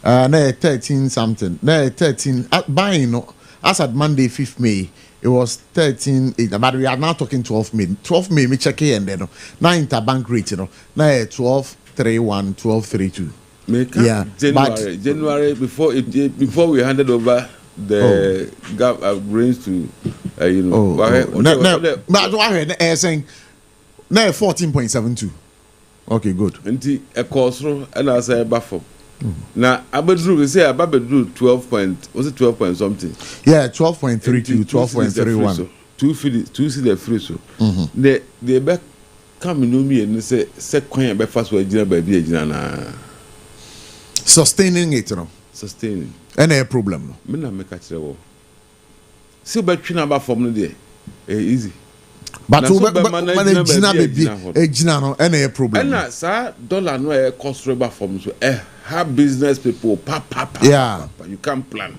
No 13 something. No 13 buying no as at Monday 5th May it was 13 but we are now talking 12 May. 12 May me check here and then now interbank rate now 1231 1232. Yeah.
January before we handed over the grains to you know.
But I heard saying no 14.72. Okay, good.
And a course and I say buffer. Now, Abedru, we say Abedru 12 point, was it 12 point something?
Yeah, 12.3 to 12.31.
2 see the free so. They back come in me and say, second, by first way, baby,
sustaining it, you know.
Sustaining.
Any problem?
Me na make a trouble. See, but you know from there, easy.
But Gina baby, Gina no any problem.
And that sir, dollar no a cost from so have business people,
yeah,
you can't plan.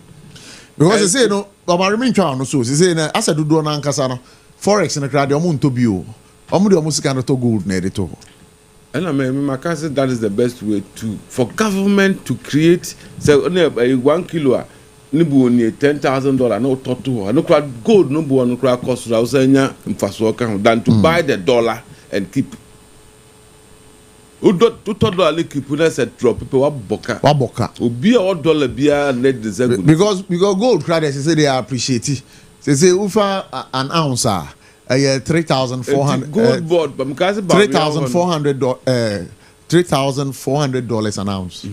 Because they say no, but I remain trying no so. They say na as I do na nkasa no forex na crowd omo nto bi o. Omo de omo sika no to gold na edito.
And I mean, my cousin, that is the best way for government to create. So, 1 kilo, nibu only $10,000. No total. No crowd gold. No bu no crowd cost. I was saying, than to buy the dollar and keep. $2 keep. When I said drop people, waboka. Obi a dollar biya net deserve.
Because gold credits, they say they appreciate it. They say ufa an ounce. 3,400
gold board, but
$3,400 an ounce.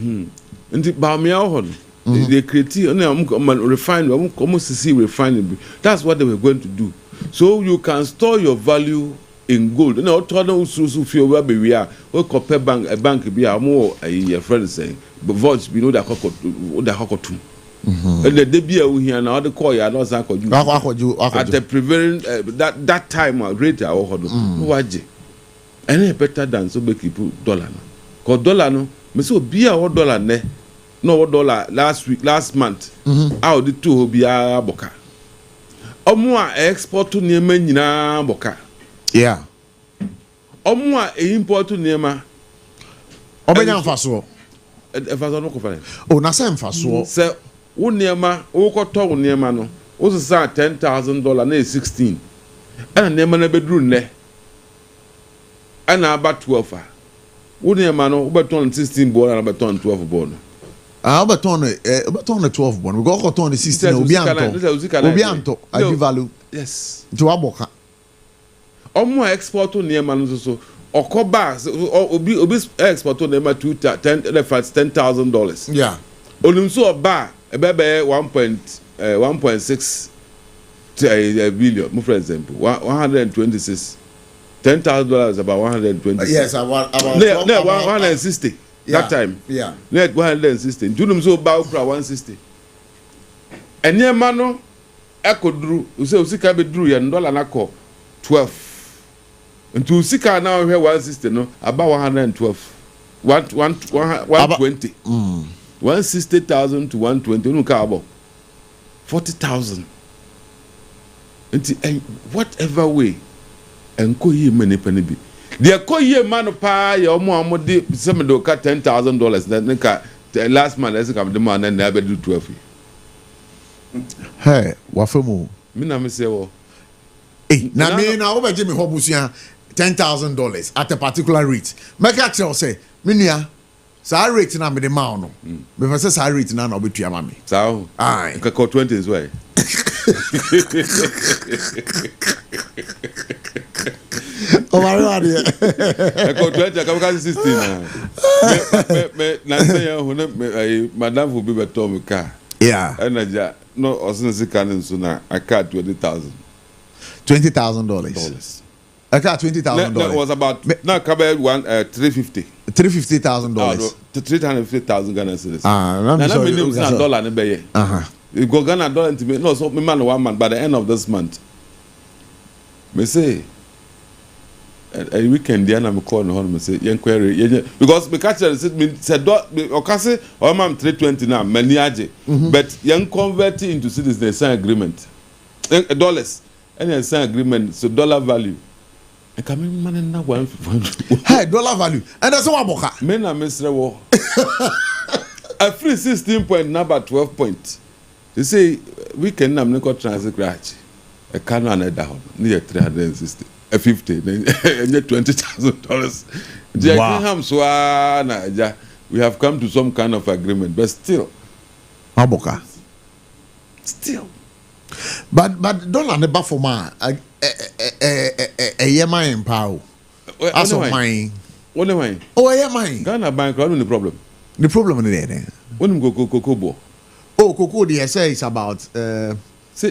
Nti ba me ahon they create refine almost see refining. That's what they were going to do. So you can store your value in gold. No tono so feel where we are. We compare a bank be more a friend saying but voice be know that hokotum. And the debut we here now the call ya not at the prevailing that time rate our waje any better than so make people dollar no cause dollar no me so be our dollar ne no dollar last month how the two be aboka omo a export to niema nyina aboka
yeah
omo a import to niema
obenya mfaso
mfaso no ko fa
oh na se mfaso
se Uniema, Okoto Uniema no, also say $10,000 na 16. And Nema na bedroom ne. And about 12. Uniema no, Obaton 16 born and Obaton 12 born.
Obaton 12 born. We go Obaton 16 Obianto. I give value.
Yes.
Joaboka.
Omo export to Nema no so. Okoba obi export to Nema $10,000.
Yeah.
Onumso oba ebebe 1.6 billion, for example, 126. $10,000 about 126.
Yes, about
160 that time.
Yeah.
Net 160. Junumso ba 160. Enye mano ekodru, usika be dru ye dollar na ko 12. Ntu usika na we 160 no about 112. 120. 160,000 to 120, no car about 40,000. And whatever way, and co ye many penny be. The co ye man pa your mom did some do cut $10,000. Then last month, let's come the man and never do 12.
Hey, what for more?
Me say, well,
hey, now me now over Jimmy Hobusia $10,000 at a particular rate. Make actually say, Minia. Sa rate na me de ma no. Me fa say sa rate na na obetua ma me.
Sa o.
Ai.
Ka 20 is why.
O ma ro ade.
Ka 20 ka 16 na. Me na say ya ho na madam fu be beto me car.
Yeah.
And ja no osin sika nso na aka $20,000.
$20,000. I got $20,000.
That was about now cover $350,000. $350,000 Ghana cedis.
I'm
sorry. $1 ne be. You go Ghana dollar into me. No, so me man 1 month by the end of this month. Me say a weekend there na me call no me say inquiry because me catch me said okase o mam 320 na mani age but yen convert it into cedis the sign agreement. Dollars. Any sign agreement so dollar value. I come in man na one.
Hey, dollar value. And that's what boka.
Me na Mr. Wo. I free 16 point number 12 point. They say weekend na me go transit scratch. A can another down near 360. A 50 then $20,000. Wow. We have come to some kind of agreement, but still.
Aboka.
Still.
But dollar never for man. A yema in power. As of mine.
What am I?
Oh, yeah, mine.
Ghana bank, no problem.
The problem in there.
When go cocoa bo.
Oh, cocoa, they say it's about
say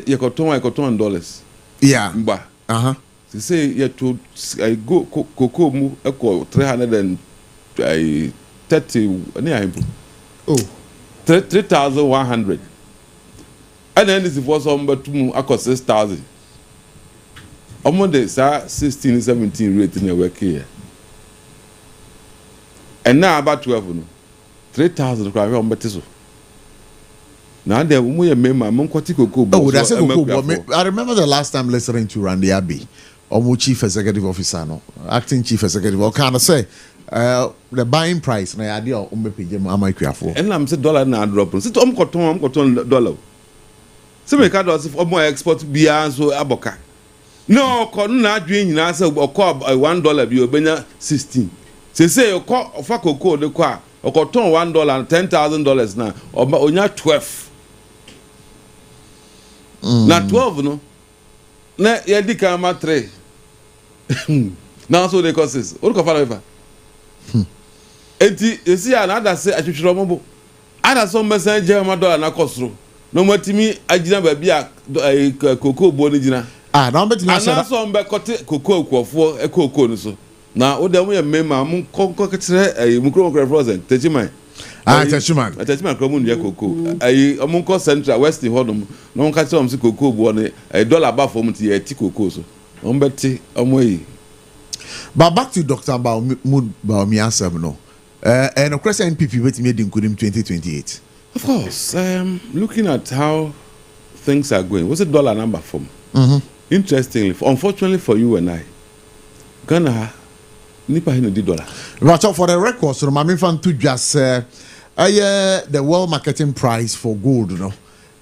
you got $200.
Yeah.
Mba.
Uh-huh.
Say you to I go cocoa mu equal 330
oh
3,100. And then this was some but to 6,000. On the 16, 17 rate in a work here. And now about 12, 3,000 cry on Batiso. Now there we remember Moncotico.
Oh, that's a cocoa. I remember the last time listening to Randy Abbey, chief executive officer, no, acting chief executive, or kind of say the buying price na idea o me page am for.
And I'm say dollar na drop. Say I'm cotton dollar. Say me ka do say omo export bia so aboka. No, kon na adwen nyina say okọ $1 bi obenya 16. Say okọ ofa cocoa de kwa okoton $1 and $10,000 na onya 12. Na 12 no. Na ye di ka ma 3. Now so they costs. What ko fa ever? Enti esi another say atwetwero mo. Ada so messenger $1 na kosro. No matimi agina ba bia cocoa bo ni gina.
Ah, na betimi asa.
Ana so mbe kote cocoa kwofo cocoa no so. Na wo dem ye mema mu konko ketere mu kro frozen techiman.
Ah, techiman.
Techiman kro mu ndia cocoa. Omu ko central west hodom. No nka tell am say cocoa bo ni $1 ba for mu ti ye ti cocoa so. Ombeti omoyi.
But back to Dr. Baomi Asem no. And of course NPP wait made in 2028.
Of course. Looking at how things are going. What's the dollar number for me? Interestingly, unfortunately for you and I, Ghana nipa hino di dollar.
But for the record, so my fan to just the world marketing price for gold, you know,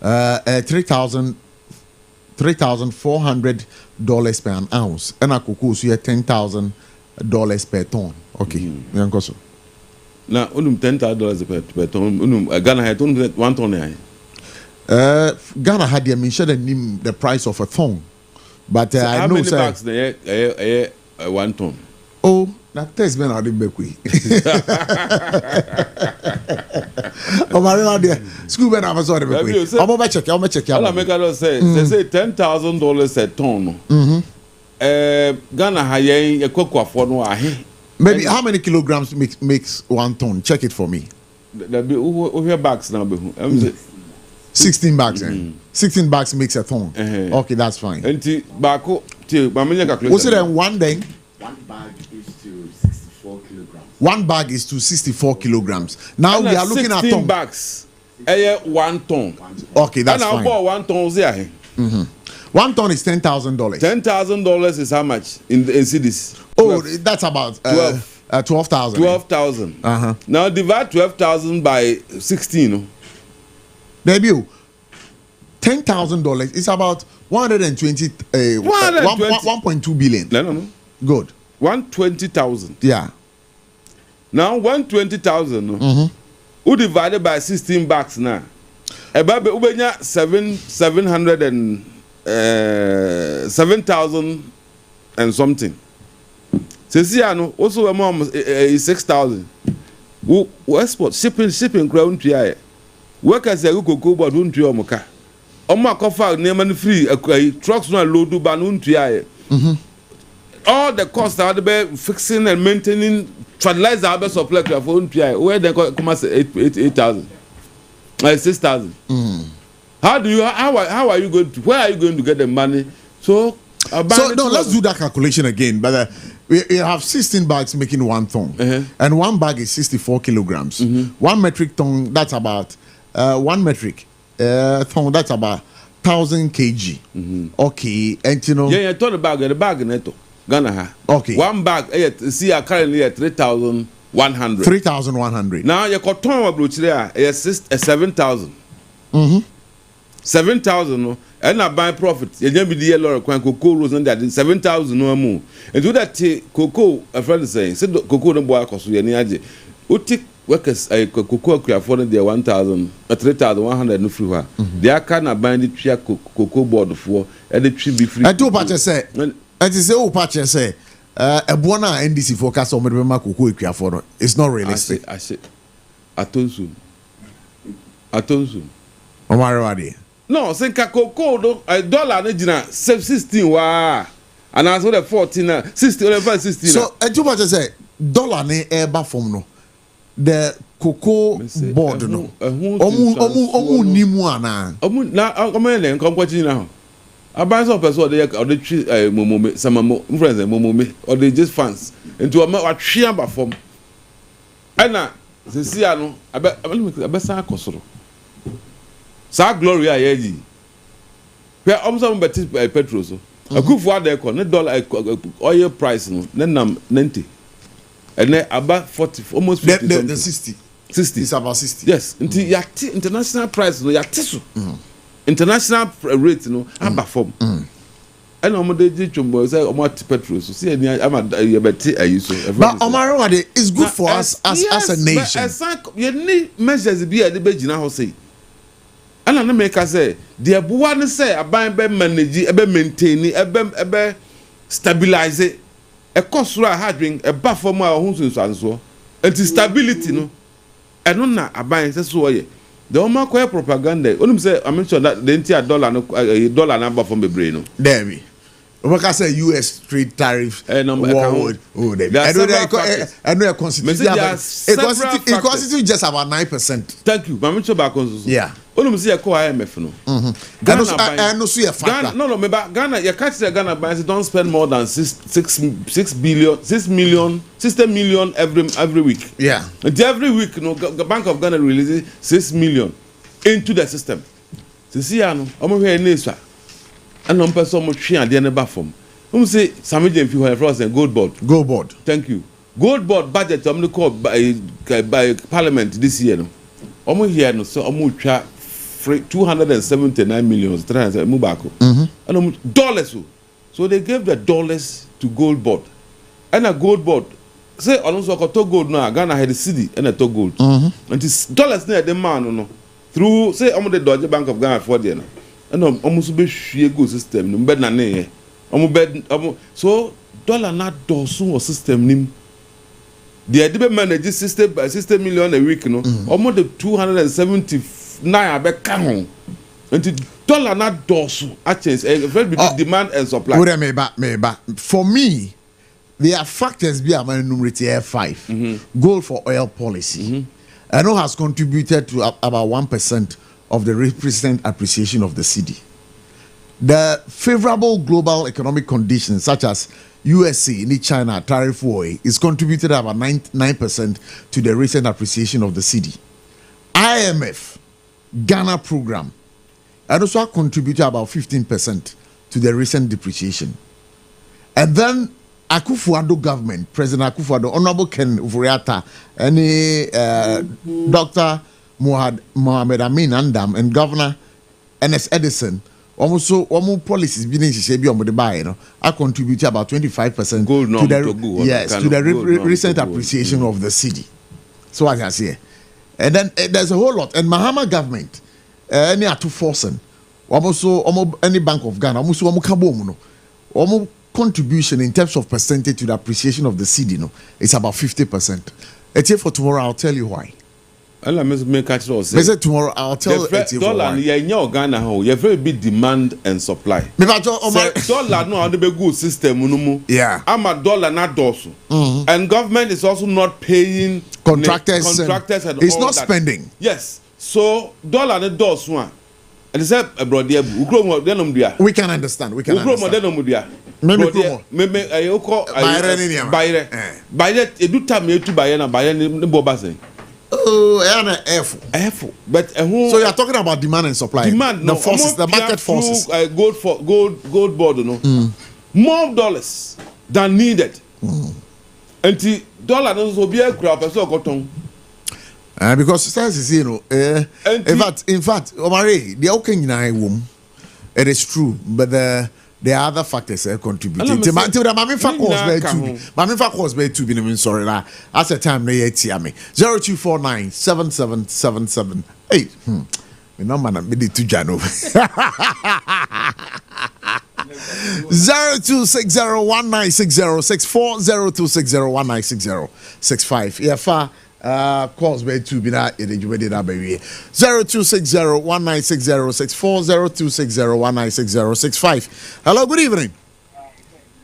$3,400 per an ounce, and a cocoa so $10,000 per ton. Okay, so.
Now, $10,000 per ton. Ghana had 1 ton.
Ghana had the price of a ton, but
so
I
how
know
many bags there 1 ton.
Oh, that test been out in Bekwi. Oh, my dear, school ben I'm sorry, Bekwi. I'm over check.
All I make I say, they say $10,000 a ton. Ghana had a cocoa for no.
Maybe how many kilograms makes 1 ton? Check it for me.
Who bags now?
16 bags. 16 bags makes a ton. Okay, that's fine.
And
what's it then? One day?
1 bag is to 64 kilograms.
1 bag is to 64 kilograms. Now we are looking at
16 bags. 1 ton.
Okay, that's fine.
And I bought 1 ton there.
1 ton is $10,000.
$10,000 is how much in cities?
Oh, that's about 12,000.
12,000. Now divide 12,000 by 16.
Debut. $10,000 is about 1.2 billion.
No.
Good.
120,000.
Yeah.
Now 120,000. Who divided by 16 bags now? About ubenya 7,000 and something. Sesiano also among 6,000. Who export shipping ground PI. Workers a cocoa but don't you moka. Oma kofa name free trucks no load ban untia. All the costs are the fixing and maintaining fertilizer harvest supply for untia. Where they come as 8,000. 6,000. How are you going to where are you going to get the money? So
let's do that calculation again. But we have 16 bags making 1 ton, and 1 bag is 64 kilograms. 1 metric ton, that's about 1 metric ton, that's about 1,000 kg. Okay, and you know.
Yeah, the bag neto. Ghana.
Okay.
1 bag. See, I currently at 3,100.
3,100.
Now your cotton abroach there is 7,000. 7,000 no, and I buy profit. You never be the yellow cocoa rose and that 7,000 no more. And do that cocoa. A friend is saying, said cocoa no boy cost you any idea. Utik workers a cocoa can afford their 1,000, 3,100 no free. They are kind of buying the tree cocoa board for and the tree be free.
I do patch say. And to say, oh, patch say. A bona NDC forecast on the cocoa afford. It's not realistic.
I see. Atonsu.
Omari.
No, say cocoa do $1 na gina 16 wa. And as well 14 16 or 16.
So Ejuma just say dollar ne eba from no. The cocoa board no. Omu nimu ana.
Omu na omele nkom kwachi na ho. Aban so person dey tree momome samamo friends momome or they just fans into a watwe aba from. Ana sesia no abe sa akosoro. Sa glory ayeji. Where omso mbeti petrol so. Akufu adeko ne dollar oil price no ne nam 90. And then about 40 almost 50
the 60. It's about 60.
Yes. International price no yati so. International rate no aba form. And omo dey chumbo say omo petrol so see any am yebeti ayi so.
But Omaro Wade is good for us as a nation.
But you need measures be a dey gina ho say. And na make say the buwa ne say aban be manage e be maintain e be stabilize e cost ra hardwing e ba form a ho so anti stability no eno na aban say so ye the oma ko propaganda onum say I mention that the entire dollar no dollar na ba form be brain no
there be we can say US trade tariffs there I know a constitution just about 9%.
Thank you. Mama Choba constitution.
Yeah.
Onum say ko IMF no.
Ghana so factor.
No, Ghana you catch the Ghana banks don't spend more than 6 million every week.
Yeah.
And every week the Bank of Ghana releases 6 million into the system. See ano omo hwe nesa. And no person mo twi ade ne ba form. Say Samuel Jemfi who for us Gold Board. Thank you. Gold Board budget call by Parliament this year no. Omo here no so omo twa 279 million 300 mubako. And dollars so they gave the dollars to Gold Board. And a Gold Board say alonso ko to gold no Ghana had the city and a to gold. And it's dollars na the man no through say omo the Dodge Bank of Ghana for there no. And almost be share go system no bed na ne so dollar na dosun or system nim the dey manage system by 60 million a week no almost the 279 abe ka ho and dollar na dosun a change very big demand and supply.
Meba for me there are factors be am enumerate here 5 goal for oil policy I know has contributed to about 1% of the recent appreciation of the cedi. The favorable global economic conditions such as USA and China tariff war is contributed about 9% to the recent appreciation of the cedi. IMF Ghana program and also contributed about 15% to the recent depreciation. And then Akufo-Addo government, President Akufo-Addo, Honorable Ken Ufuriata, and Dr. Mohamed Amin Andam and Governor Ernest Edison almost policies being I contribute about 25% to the recent appreciation of the cedi. So as I say, and then there's a whole lot. And Mahama government any atu forcing almost any Bank of Ghana almost contribution in terms of percentage to the appreciation of the cedi no, it's about 50%. It's here for tomorrow. I'll tell you why. Tomorrow I'll tell you
dollar you Ghana ho you very big demand and supply. Dollar no be good system no.
Yeah.
I'm a dollar not dosu. And government is also not paying
contractors and it's not
that.
Spending.
Yes. So dollar no dosu one. And it's abroad there.
We can understand. We can understand.
But
so you are talking about demand and supply. The forces, the market forces.
Gold board, more dollars than needed. And the dollar will be a crop as well.
Because says in fact, Omari, the okay womb. It is true, but there are other factors contributing. Mami Fakos be too. Be sorry la. At the time they 0249 77778. Me number na me di tu jano. 0260196064 0260196065. Yeah, calls by 2 bina edwumadi na bawie 0260196064 0260196065. Hello, good evening.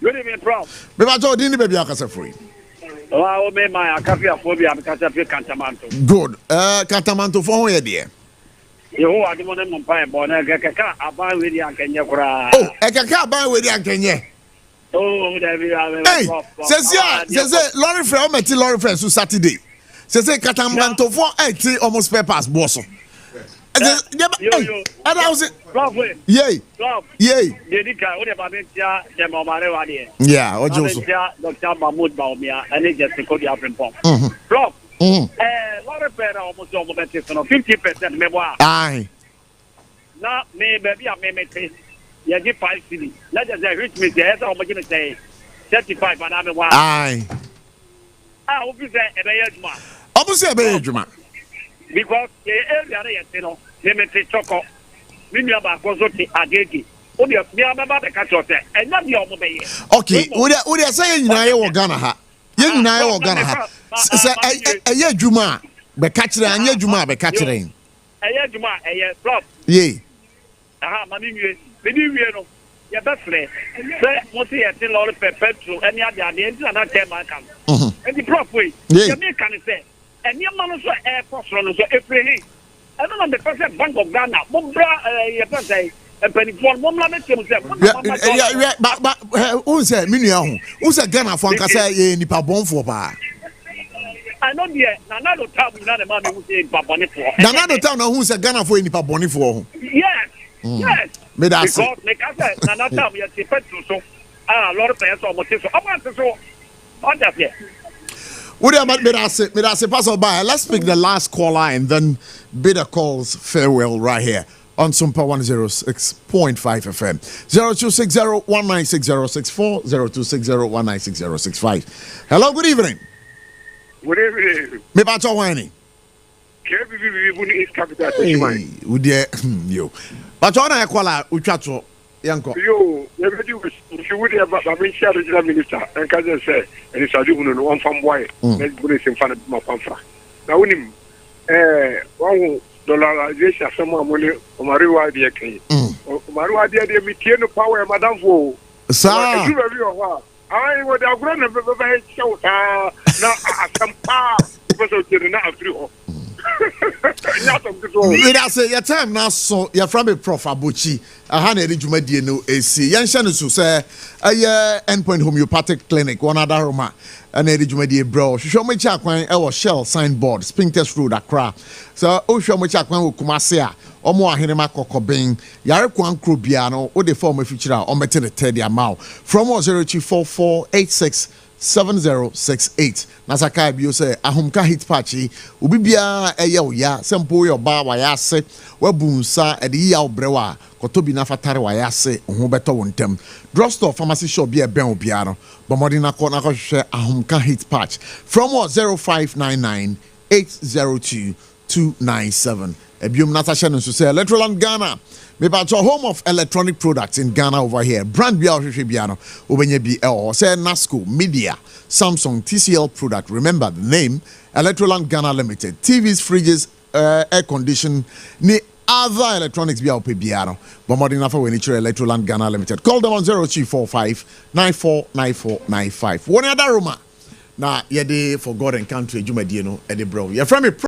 Good evening, Prof.
Me ba jo din baby akasa free.
Oh, me my akafia phobia because of Kantamanto.
Good. Kantamanto for who there?
You are the one in Mumbai, Bona, Kaka, Aban with the Ankenya.
Oh, Kaka Aban with the Ankenya.
Oh,
hey, says Lorry Friend, met Lorry Friend, so Saturday. Says Kantamanto for 80 almost papers, boss. And I was it. Yay. Yay. Yeah, what you say?
Dr. Mahmoud Baumia, and it just called the African Pump. Prof. What a better almost over 50% memoir.
Aye.
Now, maybe I may make you give 5 cities. Let us say, reach me there. I'm going to say 35, but I'm a while.
Aye.
I hope you say a bear.
Almost a bear.
Because the area, you know, they may say choco. Many of our consulting are getting. Only a mere member of the country, and not the other way.
Okay, would I say in Naya or Ghana? Young Naya or Ghana. A year Juma, but catching and year Juma, but catching.
A year Juma, a year Prof.
Yea.
Aha, Mammy, maybe you know. Your best friend, say, mostly a lot of petrol, and the other, the engine and not 10 miles. And the Prof way, you can say. And your man also air force runners every I don't know the person Bank of Ghana, Mumbra, and penny for one limit himself.
Yeah, but who's a million? Who's a Ghana for Cassa Nipa Bon for bar?
I know the Nanado town, not a man who say Baboni for.
Nanado town, who's a Ghana for Nipa Boni for?
Yes, yes.
Because
make us Nanado town, we are petrol, so a lot of players almost so. On that, yeah. Let's pick the last caller and then bid a calls farewell right here on Sompa 106.5 FM. 0260196064 0260196065. Hello, good evening.
Good evening.
Me ba cho wani.
KBB is capital.
Hey, would you? But on a caller, Uchacho. Yanko.
Yo, everybody was would have a minister and cousin say, and it's a doing one from boy. Let's put it in front of my pamphlet. Now, when him, $1 someone money, Mario idea came. Mario idea, they retain the power, Madame Fo.
Sir,
I would have grown up a show. Now, some power because of the now through.
I say your time now, so you're from a Prof. Abochie. I had a Jumadi no AC. Yanshan is to say a endpoint homeopathic clinic, one other Roma, and a Jumadi bro. Show me Chakwan, our shell signboard, Spring Test Road, Accra. So, show me Chakwan, Kumasia, or more Hinema Kokobing, Yarakwan Krubiano, or the former feature on Metin Teddy Amau from 024486. 7068 Nasaka bio say ahumka hit patchy ubi bia eya ya sempo yo ba wa ya se wabunsa e de ya obrewa kotobi na fatare wa ya se ho beto wontem drugstore pharmacy shop bia ben obia no bomodi na ko hwe ahumka hit patch from 0599 802 297 ebium natasha no so say Electroland Ghana me about your home of electronic products in Ghana over here. Brand Biano, Ubenye BL, say NASCO, Media, Samsung, TCL product. Remember the name, Electroland Ghana Limited. TVs, fridges, air condition, ni other electronics Biano. Bombarding for when Electroland Ghana Limited. Call them on 0345 949495. One other rumor. Now, you're for God and country, Jumadiano, Eddie Bro. You're from me.